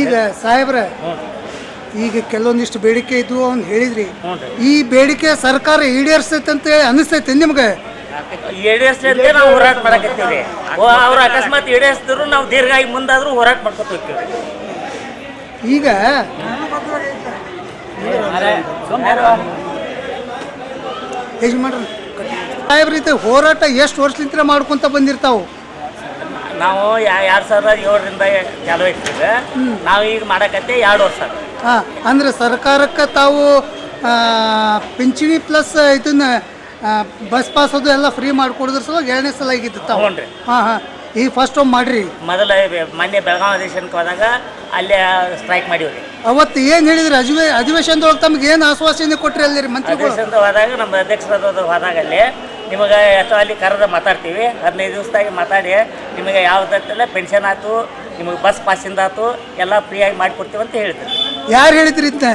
ಈಗ ಸಾಹೇಬ್ರ, ಈಗ ಕೆಲವೊಂದಿಷ್ಟು ಬೇಡಿಕೆ ಇದ್ವು ಅವ್ನು ಹೇಳಿದ್ರಿ, ಈ ಬೇಡಿಕೆ ಸರ್ಕಾರ ಈಡೇರಿಸ್ತೈತೆ ಅಂತ ಹೇಳಿ ಅನಿಸ್ತೈತೆ ನಿಮ್ಗೆ? ಈಡೇರಿಸ್ತೈತೆ ನಾವು ಹೋರಾಟ ಮಾಡಕತ್ತೀವಿ. ಅವ್ರು ಅಕಸ್ಮಾತ್ ಈಡೇರಿಸಿದ್ರು ನಾವು ದೀರ್ಘಾಗಿ ಮುಂದಾದ್ರೂ ಹೋರಾಟ ಮಾಡ್ಕೊತ ಹೋಗ್ತೀವಿ. ಈಗ ಯಜಮಾನ್ರ ಸಾಹೇಬ್ರ ಹೋರಾಟ ಎಷ್ಟು ವರ್ಷಲಿಂದ ಮಾಡ್ಕೊಂತ ಬಂದಿರ್ತಾವು? ನಾವು 2007ರಿಂದ ಚಾಲು ಇರ್ತೀವಿ. ನಾವು ಈಗ ಮಾಡಕತ್ತೆ 2 ವರ್ಷ. ಹಾಂ, ಅಂದ್ರೆ ಸರ್ಕಾರಕ್ಕೆ ತಾವು ಪಿಂಚಣಿ ಪ್ಲಸ್ ಇದನ್ನ ಬಸ್ ಪಾಸ್ ಅದು ಎಲ್ಲ ಫ್ರೀ ಮಾಡಿಕೊಡಿದ್ರ ಸಲುವಾಗಿ 2ನೇ ಸಲ ಆಗಿತ್ತು ತಾವು. ಹಾಂ ಹಾಂ, ಈಗ ಫಸ್ಟ್ ಒಮ್ಮೆ ಮಾಡ್ರಿ. ಮೊದಲ ಮೊನ್ನೆ ಬೆಳಗಾವಿ ಅಧಿವೇಶನಕ್ಕೆ ಹೋದಾಗ ಅಲ್ಲೇ ಸ್ಟ್ರೈಕ್ ಮಾಡಿವ್ರಿ. ಅವತ್ತು ಏನು ಹೇಳಿದ್ರಿ ಅಧಿವೇಶನದೊಳಗೆ ತಮ್ಗೆ ಏನು ಆಶ್ವಾಸನೆ ಕೊಟ್ರಿ ಅಲ್ಲಿ ಮಂತ್ರಿಗಳು? ಅಧಿವೇಶನದ ಹೋದಾಗ ನಮ್ಮ ಅಧ್ಯಕ್ಷರಾದ ಹೋದಾಗ ಅಲ್ಲಿ ನಿಮಗೆ ಎಷ್ಟೋ ಅಲ್ಲಿ ಕರೆದ ಮಾತಾಡ್ತೀವಿ, 15 ದಿವಸದಾಗಿ ಮಾತಾಡಿ ನಿಮಗೆ ಯಾವುದಲ್ಲ ಪೆನ್ಷನ್ ಆಯ್ತು, ನಿಮಗೆ ಬಸ್ ಪಾಸಿಂದ ಆಯ್ತು, ಎಲ್ಲ ಫ್ರೀಯಾಗಿ ಮಾಡಿಕೊಡ್ತೀವಿ ಅಂತ ಹೇಳ್ತೀವಿ. ಯಾರು ಹೇಳಿದ್ರಿ ಇದ್ನ?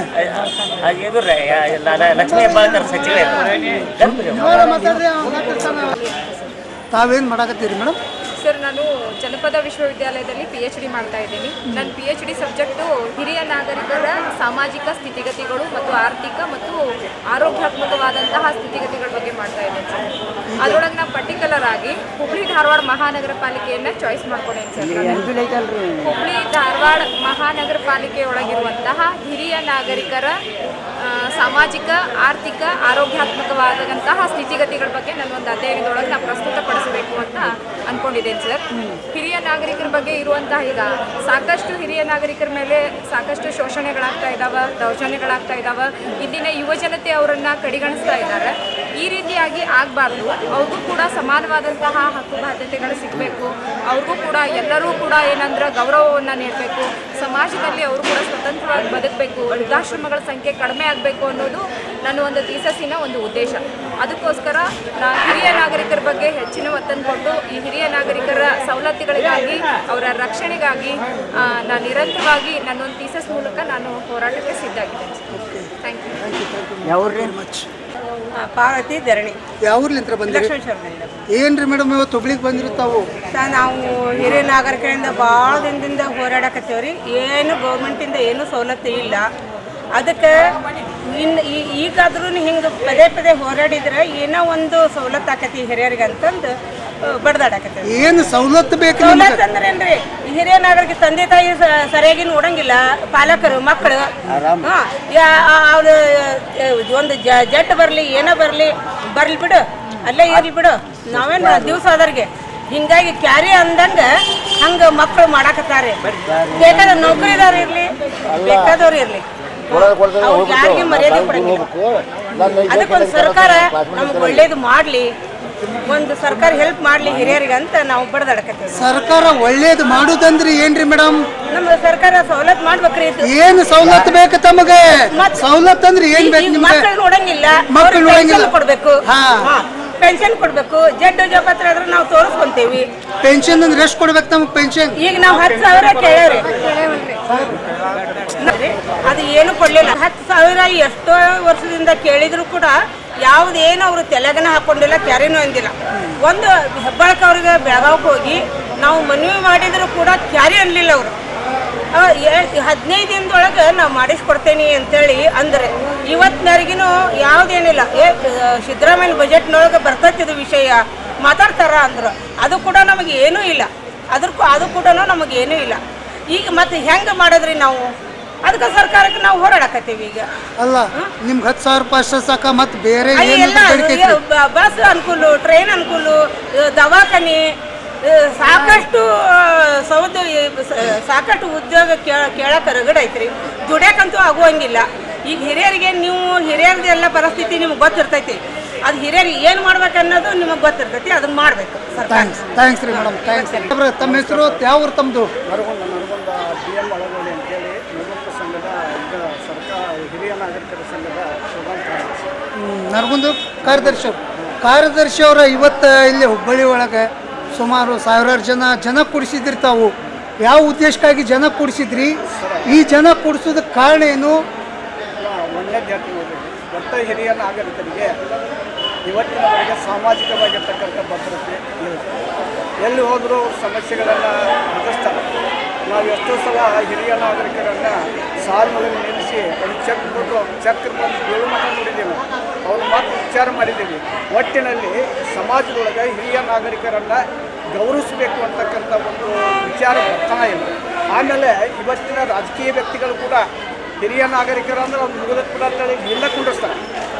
ಇವ್ರಿ ಲಕ್ಷ್ಮೀ ಹೆಬ್ಬಾಳ್ಕರ್ ಸಚಿವ. ತಾವೇನು ಮಾಡಾಕತ್ತೀರಿ ಮೇಡಮ್? ಸರ್, ನಾನು ಜನಪದ ವಿಶ್ವವಿದ್ಯಾಲಯದಲ್ಲಿ PhD ಮಾಡ್ತಾ ಇದ್ದೀನಿ. ನನ್ನ PhD ಸಬ್ಜೆಕ್ಟು ಹಿರಿಯ ನಾಗರಿಕರ ಸಾಮಾಜಿಕ ಸ್ಥಿತಿಗತಿಗಳು ಮತ್ತು ಆರ್ಥಿಕ ಮತ್ತು ಆರೋಗ್ಯಾತ್ಮಕವಾದಂತಹ ಸ್ಥಿತಿಗತಿಗಳ ಬಗ್ಗೆ ಮಾಡ್ತಾ ಇದ್ದೀನಿ ಸರ್. ಅದರೊಳಗೆ ನಾನು ಪರ್ಟಿಕ್ಯುಲರ್ ಆಗಿ ಹುಬ್ಳಿ ಧಾರವಾಡ ಮಹಾನಗರ ಪಾಲಿಕೆಯನ್ನು ಚಾಯ್ಸ್ ಮಾಡ್ಕೊಂಡೇನೆ ಸರ್. ಹುಬ್ಳಿ ಧಾರವಾಡ ಮಹಾನಗರ ಪಾಲಿಕೆಯೊಳಗಿರುವಂತಹ ಹಿರಿಯ ನಾಗರಿಕರ ಸಾಮಾಜಿಕ ಆರ್ಥಿಕ ಆರೋಗ್ಯಾತ್ಮಕವಾದಂತಹ ಸ್ಥಿತಿಗತಿಗಳ ಬಗ್ಗೆ ನನ್ನ ಒಂದು ಅಧ್ಯಯನದೊಳಗೆ ನಾನು ಪ್ರಸ್ತುತಪಡಿಸಬೇಕು ಅಂತ ಅಂದ್ಕೊಂಡಿದ್ದೇನೆ ಸರ್. ಹಿರಿಯ ನಾಗರಿಕರ ಬಗ್ಗೆ ಇರುವಂತಹ ಈಗ ಸಾಕಷ್ಟು ಹಿರಿಯ ನಾಗರಿಕರ ಮೇಲೆ ಸಾಕಷ್ಟು ಶೋಷಣೆಗಳಾಗ್ತಾ ಇದ್ದಾವೆ, ದೌರ್ಜನ್ಯಗಳಾಗ್ತಾ ಇದ್ದಾವೆ. ಇಂದಿನ ಯುವ ಜನತೆ ಅವರನ್ನು ಕಡೆಗಣಿಸ್ತಾ ಇದ್ದಾರೆ. ಈ ರೀತಿಯಾಗಿ ಆಗಬಾರ್ದು. ಅವ್ರಿಗೂ ಕೂಡ ಸಮಾನವಾದಂತಹ ಹಕ್ಕು ಬಾಧ್ಯತೆಗಳು ಸಿಗಬೇಕು. ಅವ್ರಿಗೂ ಕೂಡ ಎಲ್ಲರೂ ಕೂಡ ಏನಂದ್ರೆ ಗೌರವವನ್ನು ನೀಡಬೇಕು. ಸಮಾಜದಲ್ಲಿ ಅವರು ಕೂಡ ಸ್ವತಂತ್ರವಾಗಿ ಬದುಕಬೇಕು. ವೃದ್ಧಾಶ್ರಮಗಳ ಸಂಖ್ಯೆ ಕಡಿಮೆ ಆಗಬೇಕು ಅನ್ನೋದು ನನ್ನ ಒಂದು ಥೀಸಸ್ಸಿನ ಒಂದು ಉದ್ದೇಶ. ಅದಕ್ಕೋಸ್ಕರ ನಾನು ಹಿರಿಯ ನಾಗರಿಕರ ಬಗ್ಗೆ ಹೆಚ್ಚಿನ ಒತ್ತನ್ನು ಕೊಟ್ಟು ಈ ಹಿರಿಯ ನಾಗರಿಕರ ಸವಲತ್ತುಗಳಿಗಾಗಿ ಅವರ ರಕ್ಷಣೆಗಾಗಿ ನಾನು ನಿರಂತರವಾಗಿ ನನ್ನೊಂದು ಥೀಸಸ್ ಮೂಲಕ ನಾನು ಹೋರಾಟಕ್ಕೆ ಸಿದ್ಧಾಗಿದ್ದೇನೆ. Thank you. ಪಾರ್ವತಿ ಧರಣಿ. ಯಾವ್ರಲಿಂತ್ರ ಬಂದ್ರಿ? ಲಕ್ಷ್ಮೇಶ್ವರದಿಂದ. ಏನ್ರಿ ಮೇಡಮ್ ಇವತ್ತು ಹುಬ್ಳಿಗೆ ಬಂದಿರ್ತಾವು? ನಾವು ಹಿರಿಯ ನಾಗರಿಕರಿಂದ ಭಾಳ ದಿನದಿಂದ ಹೋರಾಡಕತ್ತೇವ್ರಿ. ಏನು ಗೌರ್ಮೆಂಟಿಂದ ಏನೂ ಸವಲತ್ತು ಇಲ್ಲ. ಅದಕ್ಕೆ ಈಗಾದ್ರೂ ಹಿಂಗೆ ಪದೇ ಪದೇ ಹೋರಾಡಿದ್ರೆ ಏನೋ ಒಂದು ಸವಲತ್ತು ಆಕತಿ ಹಿರಿಯರಿಗೆ ಅಂತಂದು ಬಡ್ದಾಡಕತ್ತೇವೆ. ಏನು ಸವಲತ್ತು ಬೇಕು? ಸವಲತ್ತು ಅಂದ್ರೆ ಏನ್ರಿ, ಹಿರಿಯ ನಾಗರಿಕ ತಂದೆ ತಾಯಿ ಸರಿಯಾಗಿ ನೋಡಂಗಿಲ್ಲ, ಪಾಲಕರು ಮಕ್ಕಳು. ಅವ್ರು ಒಂದು ಜಟ್ ಬರಲಿ ಏನೋ ಬರ್ಲಿ ಬಿಡು, ಅಲ್ಲೇ ಇರ್ಲಿ ಬಿಡು, ನಾವೇನು ದಿವಸ ಅದರಿಗೆ ಹಿಂಗಾಗಿ ಕ್ಯಾರಿ ಅಂದಂಗೆ ಹಂಗೆ ಮಕ್ಕಳು ಮಾಡಾಕತ್ತಾರೆ. ಬೇಕಾದ ನೌಕರಿದಾರ ಇರಲಿ, ಬೇಕಾದವ್ರು ಇರಲಿ, ಯಾರಿಗೆ ಮರ್ಯಾದೆ ಕೊಡಂಗಿಲ್ಲ. ಅದಕ್ಕೊಂದು ಸರ್ಕಾರ ನಮಗೆ ಒಳ್ಳೇದು ಮಾಡಲಿ, ಒಂದು ಸರ್ಕಾರ ಹೆಲ್ಪ್ ಮಾಡಲಿ ಹಿರಿಯರಿಗೆ ಅಂತ ನಾವು ಬಡದಾಡಕತ್ತೀವಿ. ಸರ್ಕಾರ ಒಳ್ಳೇದು ಮಾಡುದಂದ್ರಿ ಏನ್ರಿ ಮೇಡಮ್? ನಮ್ಮ ಸರ್ಕಾರ ಸವಲತ್ತು ಮಾಡ್ಬೇಕ್ರಿ. ಏನು ಸವಲತ್ತು ಬೇಕು ತಮಗೆ? ಸವಲತ್ತು ಅಂದ್ರೆ ಏನ್ ಬೇಕು? ಮಕ್ಕಳು ನೋಡಂಗಿಲ್ಲ, ಮಕ್ಕಳು ನೋಡಂಗಿಲ್ಲ ಕೊಡ್ಬೇಕು, ಪೆನ್ಷನ್ ಕೊಡ್ಬೇಕು. ಜಡ್ಡು ಜಪತ್ರ ಆದ್ರೆ ನಾವು ತೋರಿಸ್ಕೊಂತೀವಿ. ಪೆನ್ಷನ್ ಅಂದ್ರೆ ಎಷ್ಟು ಕೊಡ್ಬೇಕು ನಮ್ಗೆ ಪೆನ್ಷನ್? ಈಗ ನಾವು 10,000 ಕೇಳೇವ್ರಿ, ಅದು ಏನು ಕೊಡ್ಲಿಲ್ಲ. 10,000 ಎಷ್ಟೋ ವರ್ಷದಿಂದ ಕೇಳಿದ್ರು ಕೂಡ ಯಾವುದೇನು ಅವರು ತೆಲಗನ ಹಾಕೊಂಡಿಲ್ಲ, ಕ್ಯಾರಿನೂ ಅಂದಿಲ್ಲ. ಒಂದು ಹೆಬ್ಬಾಳಕ ಅವ್ರಿಗೆ ಬೆಳಗಾವಿಗೆ ಹೋಗಿ ನಾವು ಮನವಿ ಮಾಡಿದ್ರು ಕೂಡ ಕ್ಯಾರಿ ಅನ್ಲಿಲ್ಲ ಅವರು. 15 ದಿನದೊಳಗೆ ನಾವು ಮಾಡಿಸ್ಕೊಡ್ತೇನೆ ಅಂತೇಳಿ ಅಂದ್ರೆ ಇವತ್ತಿನವರೆಗಿನೂ ಯಾವುದೇನಿಲ್ಲ. ಸಿದ್ದರಾಮಯ್ಯ ಬಜೆಟ್ನೊಳಗೆ ಬರ್ತೈತಿದು ವಿಷಯ ಮಾತಾಡ್ತಾರ ಅಂದ್ರೆ ಅದು ಕೂಡ ನಮಗೆ ಏನೂ ಇಲ್ಲ. ಅದು ಕೂಡ ನಮಗೇನೂ ಇಲ್ಲ. ಈಗ ಮತ್ತೆ ಹೆಂಗೆ ಮಾಡಿದ್ರಿ ನಾವು? ಅದಕ್ಕೆ ಸರ್ಕಾರಕ್ಕೆ ನಾವು ಹೋರಾಡಕತ್ತೀವಿ. ಈಗ ಅಲ್ಲ, ನಿಮ್ಗೆ 10,000 ರೂಪಾಯಿ ಸಾಕ, ಮತ್ತೆ ಬೇರೆ ಬಸ್ ಅನುಕೂಲ, ಟ್ರೈನ್ ಅನುಕೂಲ, ದವಾಖಾನೆ, ಸಾಕಷ್ಟು ಸಾಕಷ್ಟು ಉದ್ಯೋಗ ಕೇಳಕ್ಕೆ ರಗಡ ಐತ್ರಿ. ದುಡ್ಯಾಕಂತೂ ಆಗುವಂಗಿಲ್ಲ. ಈಗ ಹಿರಿಯರಿಗೆ ನೀವು ಹಿರಿಯರದೆಲ್ಲ ಪರಿಸ್ಥಿತಿ ನಿಮ್ಗೆ ಗೊತ್ತಿರ್ತೈತಿ. ಅದು ಹಿರಿಯರಿಗೆ ಏನು ಮಾಡ್ಬೇಕನ್ನೋದು ನಿಮಗೆ ಗೊತ್ತಿರ್ತೈತಿ, ಅದನ್ನ ಮಾಡಬೇಕು. ಥ್ಯಾಂಕ್ಸ್ ರೀ ಮೇಡಮ್, ಥ್ಯಾಂಕ್ಸ್. ತಮ್ಮ ಹೆಸರು ಯಾವ ಊರು ತಮ್ಮದು? ನರಗುಂದ ಬಿ ಎಂ ಒಳಗೋಡಿ ಅಂತೇಳಿ ನರಗುಂದ ಸಂಘದ ಈಗ ಸರ್ಕಾರ ಹಿರಿಯ ನಾಗರಿಕರ ಸಂಘದ ಪ್ರಧಾನ ಕಾರ್ಯದರ್ಶಿ. ನರಗುಂದ ಕಾರ್ಯದರ್ಶಿ ಅವರ ಇವತ್ತು ಇಲ್ಲಿ ಹುಬ್ಬಳ್ಳಿ ಒಳಗೆ ಸುಮಾರು ಸಾವಿರಾರು ಜನ ಕೂಡಿಸಿದ್ರಿ. ತಾವು ಯಾವ ಉದ್ದೇಶಕ್ಕಾಗಿ ಜನ ಕೂಡಿಸಿದ್ರಿ? ಈ ಜನ ಕೂಡಿಸೋದಕ್ಕೆ ಕಾರಣ ಏನು? ಒಳ್ಳೆಯದು ಹೇಳ್ತೀನಿ ನೋಡ್ರಿ. ಒಟ್ಟ ಹಿರಿಯ ನಾಗರಿಕರಿಗೆ ಇವತ್ತಿನವರೆಗೆ ಸಾಮಾಜಿಕವಾಗಿರ್ತಕ್ಕಂಥ ಭದ್ರತೆ ಇಲ್ಲ. ಎಲ್ಲಿ ಹೋದರೂ ಸಮಸ್ಯೆಗಳನ್ನು ಎದುರಿಸ್ತಾರೆ. ನಾವು ಎಷ್ಟೋ ಸಲ ಹಿರಿಯ ನಾಗರಿಕರನ್ನು ಸಾಲಿನೊಳಗೆ ನಿಲ್ಲಿಸಿ ಒಂದು ಚೆಕ್ ಕೊಟ್ಟು ಚೆಕ್ ಬಂದು ಬೀಳು ಮಟ್ಟ ನೋಡಿದ್ದೀವಿ. ಅವ್ರ ಮಾತು ವಿಚಾರ ಮಾಡಿದ್ದೀವಿ. ಒಟ್ಟಿನಲ್ಲಿ ಸಮಾಜದೊಳಗೆ ಹಿರಿಯ ನಾಗರಿಕರನ್ನು ಗೌರವಿಸಬೇಕು ಅಂತಕ್ಕಂಥ ಒಂದು ವಿಚಾರ ಬರ್ತಾನೆ ಇಲ್ಲ. ಆಮೇಲೆ ಇವತ್ತಿನ ರಾಜಕೀಯ ವ್ಯಕ್ತಿಗಳು ಕೂಡ ಹಿರಿಯ ನಾಗರಿಕರಂದ್ರೆ ಅವ್ರು ಮುಗಿದ ಪದಾರ್ಥಗಳಿಗೆ ಇಲ್ಲ ಕುಂಡಿಸ್ತಾರೆ.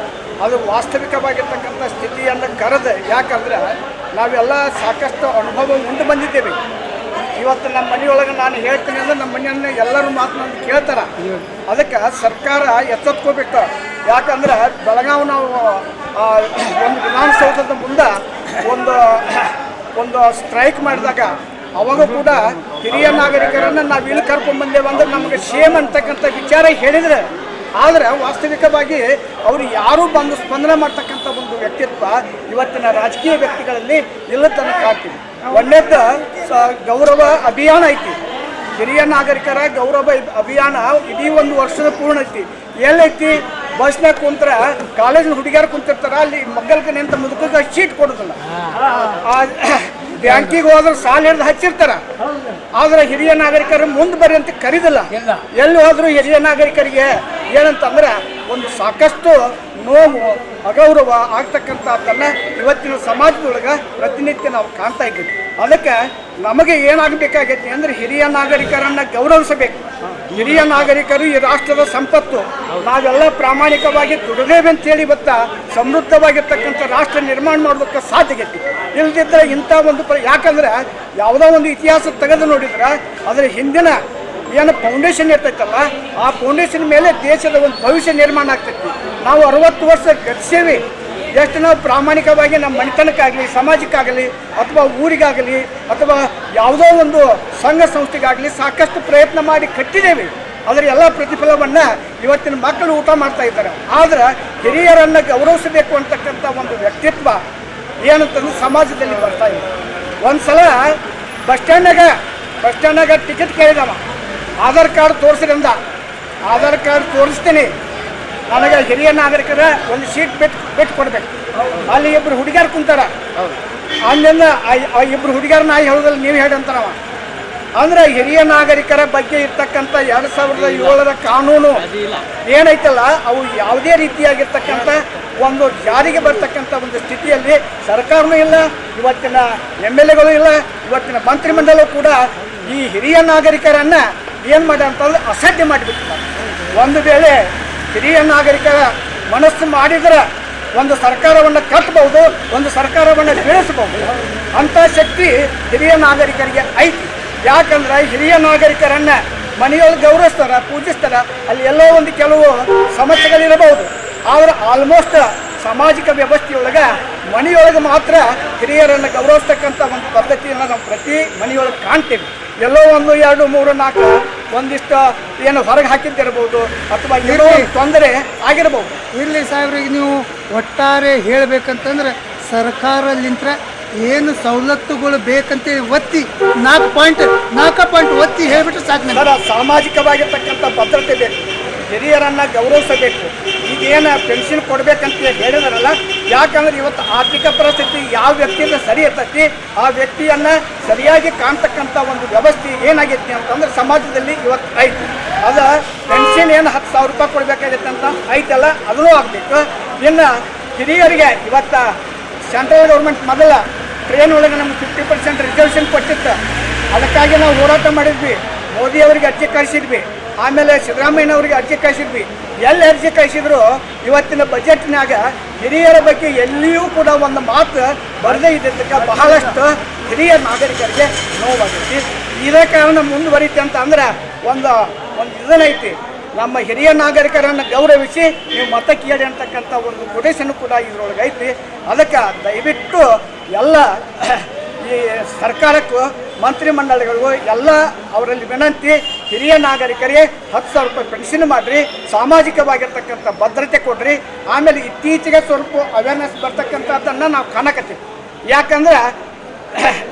ಅದು ವಾಸ್ತವಿಕವಾಗಿರ್ತಕ್ಕಂಥ ಸ್ಥಿತಿಯನ್ನು ಕರೆದು, ಯಾಕಂದ್ರೆ ನಾವೆಲ್ಲ ಸಾಕಷ್ಟು ಅನುಭವ ಉಂಟು ಬಂದಿದ್ದೇವೆ. ಇವತ್ತು ನಮ್ಮ ಮನೆಯೊಳಗೆ ನಾನು ಹೇಳ್ತೀನಿ ಅಂದ್ರೆ ನಮ್ಮ ಮನೆಯನ್ನ ಎಲ್ಲರೂ ಮಾತನಾಡಿ ಕೇಳ್ತಾರೆ. ಅದಕ್ಕೆ ಸರ್ಕಾರ ಎಚ್ಚೆತ್ಕೋಬೇಕು. ಯಾಕಂದ್ರೆ ಬೆಳಗಾವಿ ನಾವು ಒಂದು ವಿಧಾನಸೌಧದ ಮುಂದೆ ಒಂದು ಸ್ಟ್ರೈಕ್ ಮಾಡಿದಾಗ ಅವಾಗ ಕೂಡ ಹಿರಿಯ ನಾಗರಿಕರನ್ನು ನಾವು ಇಲ್ಲಿ ಕರ್ಕೊಂಡ್ಬಂದೇವೆ ಅಂದ್ರೆ ನಮಗೆ ಸೇಮ್ ಅಂತಕ್ಕಂಥ ವಿಚಾರ ಹೇಳಿದರೆ, ಆದರೆ ವಾಸ್ತವಿಕವಾಗಿ ಅವರು ಯಾರೂ ಬಂದು ಸ್ಪಂದನೆ ಮಾಡ್ತಕ್ಕಂಥ ಒಂದು ವ್ಯಕ್ತಿತ್ವ ಇವತ್ತಿನ ರಾಜಕೀಯ ವ್ಯಕ್ತಿಗಳಲ್ಲಿ ಇಲ್ಲ ತನಕ ಆಗ್ತೀವಿ. ಒಳ್ಳೆಯದು ಗೌರವ ಅಭಿಯಾನ ಐತಿ. ಹಿರಿಯ ನಾಗರಿಕರ ಗೌರವ ಅಭಿಯಾನ ಇಡೀ ಒಂದು ವರ್ಷದ ಪೂರ್ಣ ಐತಿ. ಎಲ್ಲೈತಿ? ಬಸ್ನಾಗ ಕುಂತ್ರ ಕಾಲೇಜಿನ ಹುಡುಗಿಯಾರು ಕುಂತಿರ್ತಾರ, ಅಲ್ಲಿ ಮಗ್ಗಲ್ಗೆ ನಿಂತ ಮುದುಕಗೆ ಶೀಟ್ ಕೊಡೋದಿಲ್ಲ. ಬ್ಯಾಂಕಿಗೆ ಹೋದ್ರೆ ಸಾಲ ಹಿಡಿದು ಹಚ್ಚಿರ್ತಾರ, ಆದ್ರೆ ಹಿರಿಯ ನಾಗರಿಕರು ಮುಂದೆ ಬರ್ರಿ ಅಂತ ಕರೀದಿಲ್ಲ. ಎಲ್ಲಿ ಹೋದ್ರು ಹಿರಿಯ ನಾಗರಿಕರಿಗೆ ಏನಂತಂದ್ರೆ ಒಂದು ಸಾಕಷ್ಟು ನೋವು, ಅಗೌರವ ಆಗ್ತಕ್ಕಂಥದ್ದನ್ನು ಇವತ್ತಿನ ಸಮಾಜದೊಳಗೆ ಪ್ರತಿನಿತ್ಯ ನಾವು ಕಾಣ್ತಾ ಇದ್ದೀವಿ. ಅದಕ್ಕೆ ನಮಗೆ ಏನಾಗಬೇಕಾಗೈತಿ ಅಂದರೆ ಹಿರಿಯ ನಾಗರಿಕರನ್ನು ಗೌರವಿಸಬೇಕು. ಹಿರಿಯ ನಾಗರಿಕರು ಈ ರಾಷ್ಟ್ರದ ಸಂಪತ್ತು. ನಾವೆಲ್ಲ ಪ್ರಾಮಾಣಿಕವಾಗಿ ದುಡಿದೇವೆ ಅಂತೇಳಿ ಇವತ್ತು ಸಮೃದ್ಧವಾಗಿರ್ತಕ್ಕಂಥ ರಾಷ್ಟ್ರ ನಿರ್ಮಾಣ ಮಾಡೋದಕ್ಕೆ ಸಾಧ್ಯಗೈತಿ. ಇಲ್ಲದಿದ್ದರೆ ಇಂಥ ಒಂದು ಯಾಕಂದ್ರೆ ಯಾವುದೋ ಒಂದು ಇತಿಹಾಸ ತೆಗೆದು ನೋಡಿದ್ರೆ ಅದರ ಹಿಂದಿನ ಏನು ಫೌಂಡೇಶನ್ ಇರ್ತೈತಲ್ಲ, ಆ ಫೌಂಡೇಶನ್ ಮೇಲೆ ದೇಶದ ಒಂದು ಭವಿಷ್ಯ ನಿರ್ಮಾಣ ಆಗ್ತೈತಿ. ನಾವು 60 ವರ್ಷ ಗತಿಸೇವೆ. ಎಷ್ಟು ನಾವು ಪ್ರಾಮಾಣಿಕವಾಗಿ ನಮ್ಮ ಮನೆತನಕ್ಕಾಗಲಿ, ಸಮಾಜಕ್ಕಾಗಲಿ, ಅಥವಾ ಊರಿಗಾಗಲಿ, ಅಥವಾ ಯಾವುದೋ ಒಂದು ಸಂಘ ಸಂಸ್ಥೆಗಾಗಲಿ ಸಾಕಷ್ಟು ಪ್ರಯತ್ನ ಮಾಡಿ ಕಟ್ಟಿದ್ದೇವೆ. ಅದರ ಎಲ್ಲ ಪ್ರತಿಫಲವನ್ನು ಇವತ್ತಿನ ಮಕ್ಕಳು ಊಟ ಮಾಡ್ತಾ ಇದ್ದಾರೆ. ಆದರೆ ಹಿರಿಯರನ್ನು ಗೌರವಿಸಬೇಕು ಅಂತಕ್ಕಂಥ ಒಂದು ವ್ಯಕ್ತಿತ್ವ ಏನಂತಂದ್ರೆ ಸಮಾಜದಲ್ಲಿ ಬರ್ತಾ ಇದೆ. ಒಂದು ಸಲ ಬಸ್ ಸ್ಟ್ಯಾಂಡ್ನಾಗ ಟಿಕೆಟ್ ಕೇಳಿದವ, ಆಧಾರ್ ಕಾರ್ಡ್ ತೋರಿಸಿದ್ರಿಂದ ಆಧಾರ್ ಕಾರ್ಡ್ ತೋರಿಸ್ತೀನಿ, ನನಗೆ ಹಿರಿಯ ನಾಗರಿಕರ ಒಂದು ಸೀಟ್ ಬಿಟ್ಟು ಕೊಡ್ಬೇಕು. ಅಲ್ಲಿ ಇಬ್ಬರು ಹುಡುಗಿಯರು ಕುಂತಾರ. ಅಲ್ಲಿಂದ ಇಬ್ಬರು ಹುಡುಗಿಯರು ನಾ ಹೇಳೋದ್ರಲ್ಲಿ ನೀವು ಹೇಳಿ ಅಂತಾರವ. ಅಂದ್ರೆ ಹಿರಿಯ ನಾಗರಿಕರ ಬಗ್ಗೆ ಇರ್ತಕ್ಕಂಥ 2007ರ ಕಾನೂನು ಏನೈತಲ್ಲ, ಅವು ಯಾವುದೇ ರೀತಿಯಾಗಿರ್ತಕ್ಕಂಥ ಒಂದು ಜಾರಿಗೆ ಬರ್ತಕ್ಕಂಥ ಒಂದು ಸ್ಥಿತಿಯಲ್ಲಿ ಸರ್ಕಾರನೂ ಇಲ್ಲ, ಇವತ್ತಿನ MLAಗಳು ಇಲ್ಲ, ಇವತ್ತಿನ ಮಂತ್ರಿಮಂಡಲ ಕೂಡ ಈ ಹಿರಿಯ ನಾಗರಿಕರನ್ನ ಏನು ಮಾಡಿ ಅಂತಂದ್ರೆ ಅಸಡ್ಡೆ ಮಾಡಿಬಿಡ್ತಾರೆ. ಒಂದು ವೇಳೆ ಹಿರಿಯ ನಾಗರಿಕರ ಮನಸ್ಸು ಮಾಡಿದ್ರೆ ಒಂದು ಸರ್ಕಾರವನ್ನು ಕಟ್ಟಬಹುದು, ಒಂದು ಸರ್ಕಾರವನ್ನು ಬೆಳೆಸಬಹುದು. ಅಂಥ ಶಕ್ತಿ ಹಿರಿಯ ನಾಗರಿಕರಿಗೆ ಐತಿ. ಯಾಕಂದ್ರೆ ಹಿರಿಯ ನಾಗರಿಕರನ್ನ ಮನೆಯೊಳಗೆ ಗೌರವಿಸ್ತಾರ, ಪೂಜಿಸ್ತಾರ. ಅಲ್ಲಿ ಎಲ್ಲೋ ಒಂದು ಕೆಲವು ಸಮಸ್ಯೆಗಳಿರಬಹುದು, ಆದರೆ ಆಲ್ಮೋಸ್ಟ್ ಸಾಮಾಜಿಕ ವ್ಯವಸ್ಥೆಯೊಳಗೆ ಮನೆಯೊಳಗೆ ಮಾತ್ರ ಹಿರಿಯರನ್ನು ಗೌರವಿಸ್ತಕ್ಕಂಥ ಒಂದು ಪದ್ಧತಿಯನ್ನು ನಾವು ಪ್ರತಿ ಮನೆಯೊಳಗೆ ಕಾಣ್ತೀವಿ. ಎಲ್ಲೋ 1, 2, 3, 4 ಒಂದಿಷ್ಟು ಏನು ಹೊರಗೆ ಹಾಕಿದ್ದಿರ್ಬೋದು, ಅಥವಾ ಏನೋ ತೊಂದರೆ ಆಗಿರ್ಬೋದು. ಇಲ್ಲಿ ಸಾಹೇಬ್ರಿಗೆ ನೀವು ಒಟ್ಟಾರೆ ಹೇಳಬೇಕಂತಂದ್ರೆ ಸರ್ಕಾರಲಿಂತ್ರ ಏನು ಸವಲತ್ತುಗಳು ಬೇಕಂತೇಳಿ ಒತ್ತಿ 4 ಪಾಯಿಂಟ್ ಒತ್ತಿ ಹೇಳಿಬಿಟ್ರೆ ಸಾಕು. ಸಾಮಾಜಿಕವಾಗಿರ್ತಕ್ಕಂಥ ಭದ್ರತೆ ಬೇಕು, ಹಿರಿಯರನ್ನು ಗೌರವಿಸಬೇಕು. ಈಗೇನು ಪೆನ್ಷನ್ ಕೊಡಬೇಕಂತ ಹೇಳಿದಾರಲ್ಲ, ಯಾಕಂದ್ರೆ ಇವತ್ತು ಆರ್ಥಿಕ ಪರಿಸ್ಥಿತಿ ಯಾವ ವ್ಯಕ್ತಿಯಿಂದ ಸರಿ ಇರ್ತೈತಿ ಆ ವ್ಯಕ್ತಿಯನ್ನು ಸರಿಯಾಗಿ ಕಾಣ್ತಕ್ಕಂಥ ಒಂದು ವ್ಯವಸ್ಥೆ ಏನಾಗೈತಿ ಅಂತಂದ್ರೆ ಸಮಾಜದಲ್ಲಿ ಇವತ್ತು ಐತಿ. ಅದು ಪೆನ್ಷನ್ ಏನು 10,000 ರೂಪಾಯಿ ಕೊಡಬೇಕಾಗೈತೆ ಅಂತ ಐತಲ್ಲ, ಅದೂ ಆಗಬೇಕು. ಇನ್ನು ಹಿರಿಯರಿಗೆ ಇವತ್ತು ಸೆಂಟ್ರಲ್ ಗೌರ್ಮೆಂಟ್ ಮೊದಲ ಟ್ರೈನ್ ಒಳಗೆ ನಮ್ಗೆ 50% ರಿಸರ್ವೇಷನ್ ಕೊಟ್ಟಿತ್ತು. ಅದಕ್ಕಾಗಿ ನಾವು ಹೋರಾಟ ಮಾಡಿದ್ವಿ. ಮೋದಿಯವರಿಗೆ ಅರ್ಜಿ ಕಳಿಸಿದ್ವಿ, ಆಮೇಲೆ ಸಿದ್ದರಾಮಯ್ಯನವರಿಗೆ ಅರ್ಜಿ ಕಳಿಸಿದ್ವಿ. ಎಲ್ಲಿ ಅರ್ಜಿ ಕಳಿಸಿದ್ರು ಇವತ್ತಿನ ಬಜೆಟ್ನಾಗ ಹಿರಿಯರ ಬಗ್ಗೆ ಎಲ್ಲಿಯೂ ಕೂಡ ಒಂದು ಮಾತು ಬರದೇ ಇದ್ದಕ್ಕೆ ಬಹಳಷ್ಟು ಹಿರಿಯ ನಾಗರಿಕರಿಗೆ ನೋವಾಗೈತಿ. ಇದೇ ಕಾರಣ ಮುಂದುವರಿತೆ ಅಂತ ಅಂದ್ರೆ ಒಂದು ಇದನ್ನೈತಿ, ನಮ್ಮ ಹಿರಿಯ ನಾಗರಿಕರನ್ನು ಗೌರವಿಸಿ ನೀವು ಮತ ಕೇಳಿ ಅಂತಕ್ಕಂಥ ಒಂದು ಕೊಟೇಶನ್ ಕೂಡ ಇದರೊಳಗೆ ಐತಿ. ಅದಕ್ಕೆ ದಯವಿಟ್ಟು ಎಲ್ಲ ಈ ಸರ್ಕಾರಕ್ಕೂ ಮಂತ್ರಿಮಂಡಲಗಳಿಗೂ ಎಲ್ಲ ಅವರಲ್ಲಿ ವಿನಂತಿ, ಹಿರಿಯ ನಾಗರಿಕರಿಗೆ 10,000 ರೂಪಾಯಿ ಪೆನ್ಷನ್ ಮಾಡಿರಿ, ಸಾಮಾಜಿಕವಾಗಿರ್ತಕ್ಕಂಥ ಭದ್ರತೆ ಕೊಡ್ರಿ. ಆಮೇಲೆ ಇತ್ತೀಚೆಗೆ ಸ್ವಲ್ಪ ಅವೇರ್ನೆಸ್ ಬರ್ತಕ್ಕಂಥದ್ದನ್ನು ನಾವು ಕಾಣಕತ್ತೀವಿ. ಯಾಕಂದ್ರೆ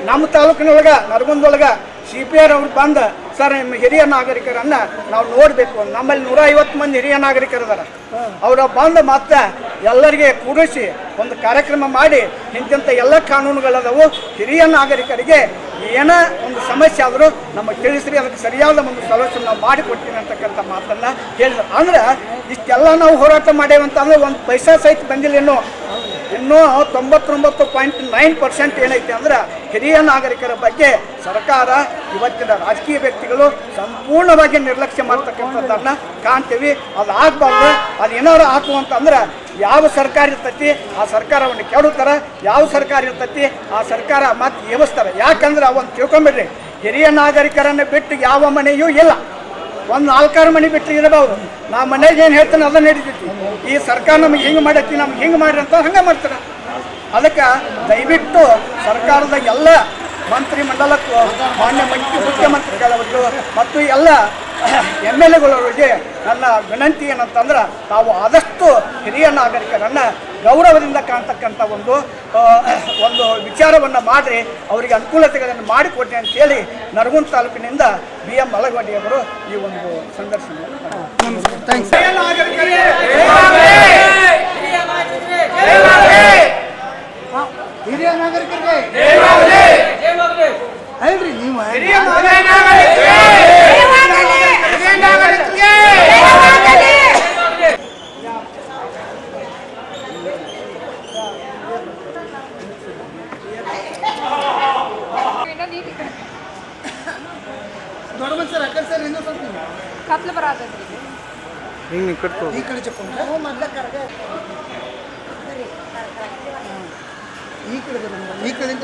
ನಮ್ಮ ತಾಲೂಕಿನೊಳಗೆ ನರಗುಂದೊಳಗೆ CPR ಅವ್ರು ಬಂದು ಸರ್ ನಿಮ್ಮ ಹಿರಿಯ ನಾಗರಿಕರನ್ನು ನಾವು ನೋಡಬೇಕು, ನಮ್ಮಲ್ಲಿ 150 ಮಂದಿ ಹಿರಿಯ ನಾಗರಿಕರಿದ್ದಾರೆ, ಅವರ ಬಂದು ಮತ್ತೆ ಎಲ್ಲರಿಗೆ ಕೂಡಿಸಿ ಒಂದು ಕಾರ್ಯಕ್ರಮ ಮಾಡಿ ಇಂಥ ಎಲ್ಲ ಕಾನೂನುಗಳದವು, ಹಿರಿಯ ನಾಗರಿಕರಿಗೆ ಏನೋ ಒಂದು ಸಮಸ್ಯೆ ಆದರೂ ನಮಗೆ ತಿಳಿಸ್ರಿ, ಅದಕ್ಕೆ ಸರಿಯಾದ ಒಂದು ಸೊಲ್ಯೂಷನ್ ನಾವು ಮಾಡಿಕೊಡ್ತೀನಿ ಅಂತಕ್ಕಂಥ ಮಾತನ್ನು ಹೇಳಿದ್ರು. ಅಂದ್ರೆ ಇಷ್ಟೆಲ್ಲ ನಾವು ಹೋರಾಟ ಮಾಡೇವಂತಂದ್ರೆ ಒಂದು ಪೈಸಾ ಸಹಿತ ಬಂದಿಲ್ಲ. ಇನ್ನೂ 99.9% ಏನೈತೆ ಅಂದ್ರೆ ಹಿರಿಯ ನಾಗರಿಕರ ಬಗ್ಗೆ ಸರ್ಕಾರ ಇವತ್ತಿನ ರಾಜಕೀಯ ವ್ಯಕ್ತಿಗಳು ಸಂಪೂರ್ಣವಾಗಿ ನಿರ್ಲಕ್ಷ್ಯ ಮಾಡ್ತಕ್ಕಂಥದ್ದನ್ನು ಕಾಣ್ತೀವಿ. ಅದು ಆಗಬಾರ್ದು. ಅದು ಏನಾದ್ರು ಆತು ಅಂತಂದ್ರೆ ಯಾವ ಸರ್ಕಾರ ಇರ್ತೈತಿ ಆ ಸರ್ಕಾರವನ್ನು ಕೆಡುತ್ತಾರೆ, ಯಾವ ಸರ್ಕಾರ ಇರ್ತೈತಿ ಆ ಸರ್ಕಾರ ಮತ್ತೆ ಏವಿಸ್ತಾರೆ. ಯಾಕಂದ್ರೆ ಒಂದು ತಿಳ್ಕೊಂಬಿಡ್ರಿ, ಹಿರಿಯ ನಾಗರಿಕರನ್ನು ಬಿಟ್ಟು ಯಾವ ಮನೆಯೂ ಇಲ್ಲ. ಒಂದು 4-6 ಮನೆ ಬಿಟ್ಟು ಇರಬಹುದು. ನಾ ಮನೆಗೆ ಏನು ಹೇಳ್ತಾನೆ ಅದನ್ನ ನಡೀತೈತಿ. ಈ ಸರ್ಕಾರ ನಮಗೆ ಹಿಂಗೆ ಮಾಡೈತಿ, ನಮ್ಗೆ ಹಿಂಗೆ ಮಾಡ್ರಿ ಅಂತ ಹಂಗೆ ಮಾಡ್ತಾರೆ. ಅದಕ್ಕೆ ದಯವಿಟ್ಟು ಸರ್ಕಾರದ ಎಲ್ಲ ಮಂತ್ರಿಮಂಡಲಕ್ಕೂ ಮಾನ್ಯ ಮುಖ್ಯಮಂತ್ರಿಗಳವರಿಗೂ ಮತ್ತು ಎಲ್ಲ MLAಗಳವರಿಗೆ ನನ್ನ ವಿನಂತಿ ಏನಂತಂದ್ರೆ ತಾವು ಆದಷ್ಟು ಹಿರಿಯ ನಾಗರಿಕರನ್ನು ಗೌರವದಿಂದ ಕಾಣ್ತಕ್ಕಂಥ ಒಂದು ವಿಚಾರವನ್ನು ಮಾಡಿರಿ, ಅವರಿಗೆ ಅನುಕೂಲತೆಗಳನ್ನು ಮಾಡಿಕೊಡ್ರಿ ಅಂತೇಳಿ ನರಗುಂದ ತಾಲೂಕಿನಿಂದ BM ಮಲಗವಾಡಿಯವರು ಈ ಒಂದು ಸಂದರ್ಶನ. ಹಿರಿಯ ನಾಗರಿಕರಿಗೆ ಅಲ್ರಿ ನೀವು ದೊಡ್ಡ ಮನುಷ್ಯರು ಅಕ್ಕರ್ ಸರ್ ಇನ್ನೂ ಸ್ವಲ್ಪ ಕತ್ಲು ಬರತೈತ್ರಿ. ಹಿಂಗೆ ಈ ಕಡೆ ಚಪ್ಪ ಈ ಕಡೆ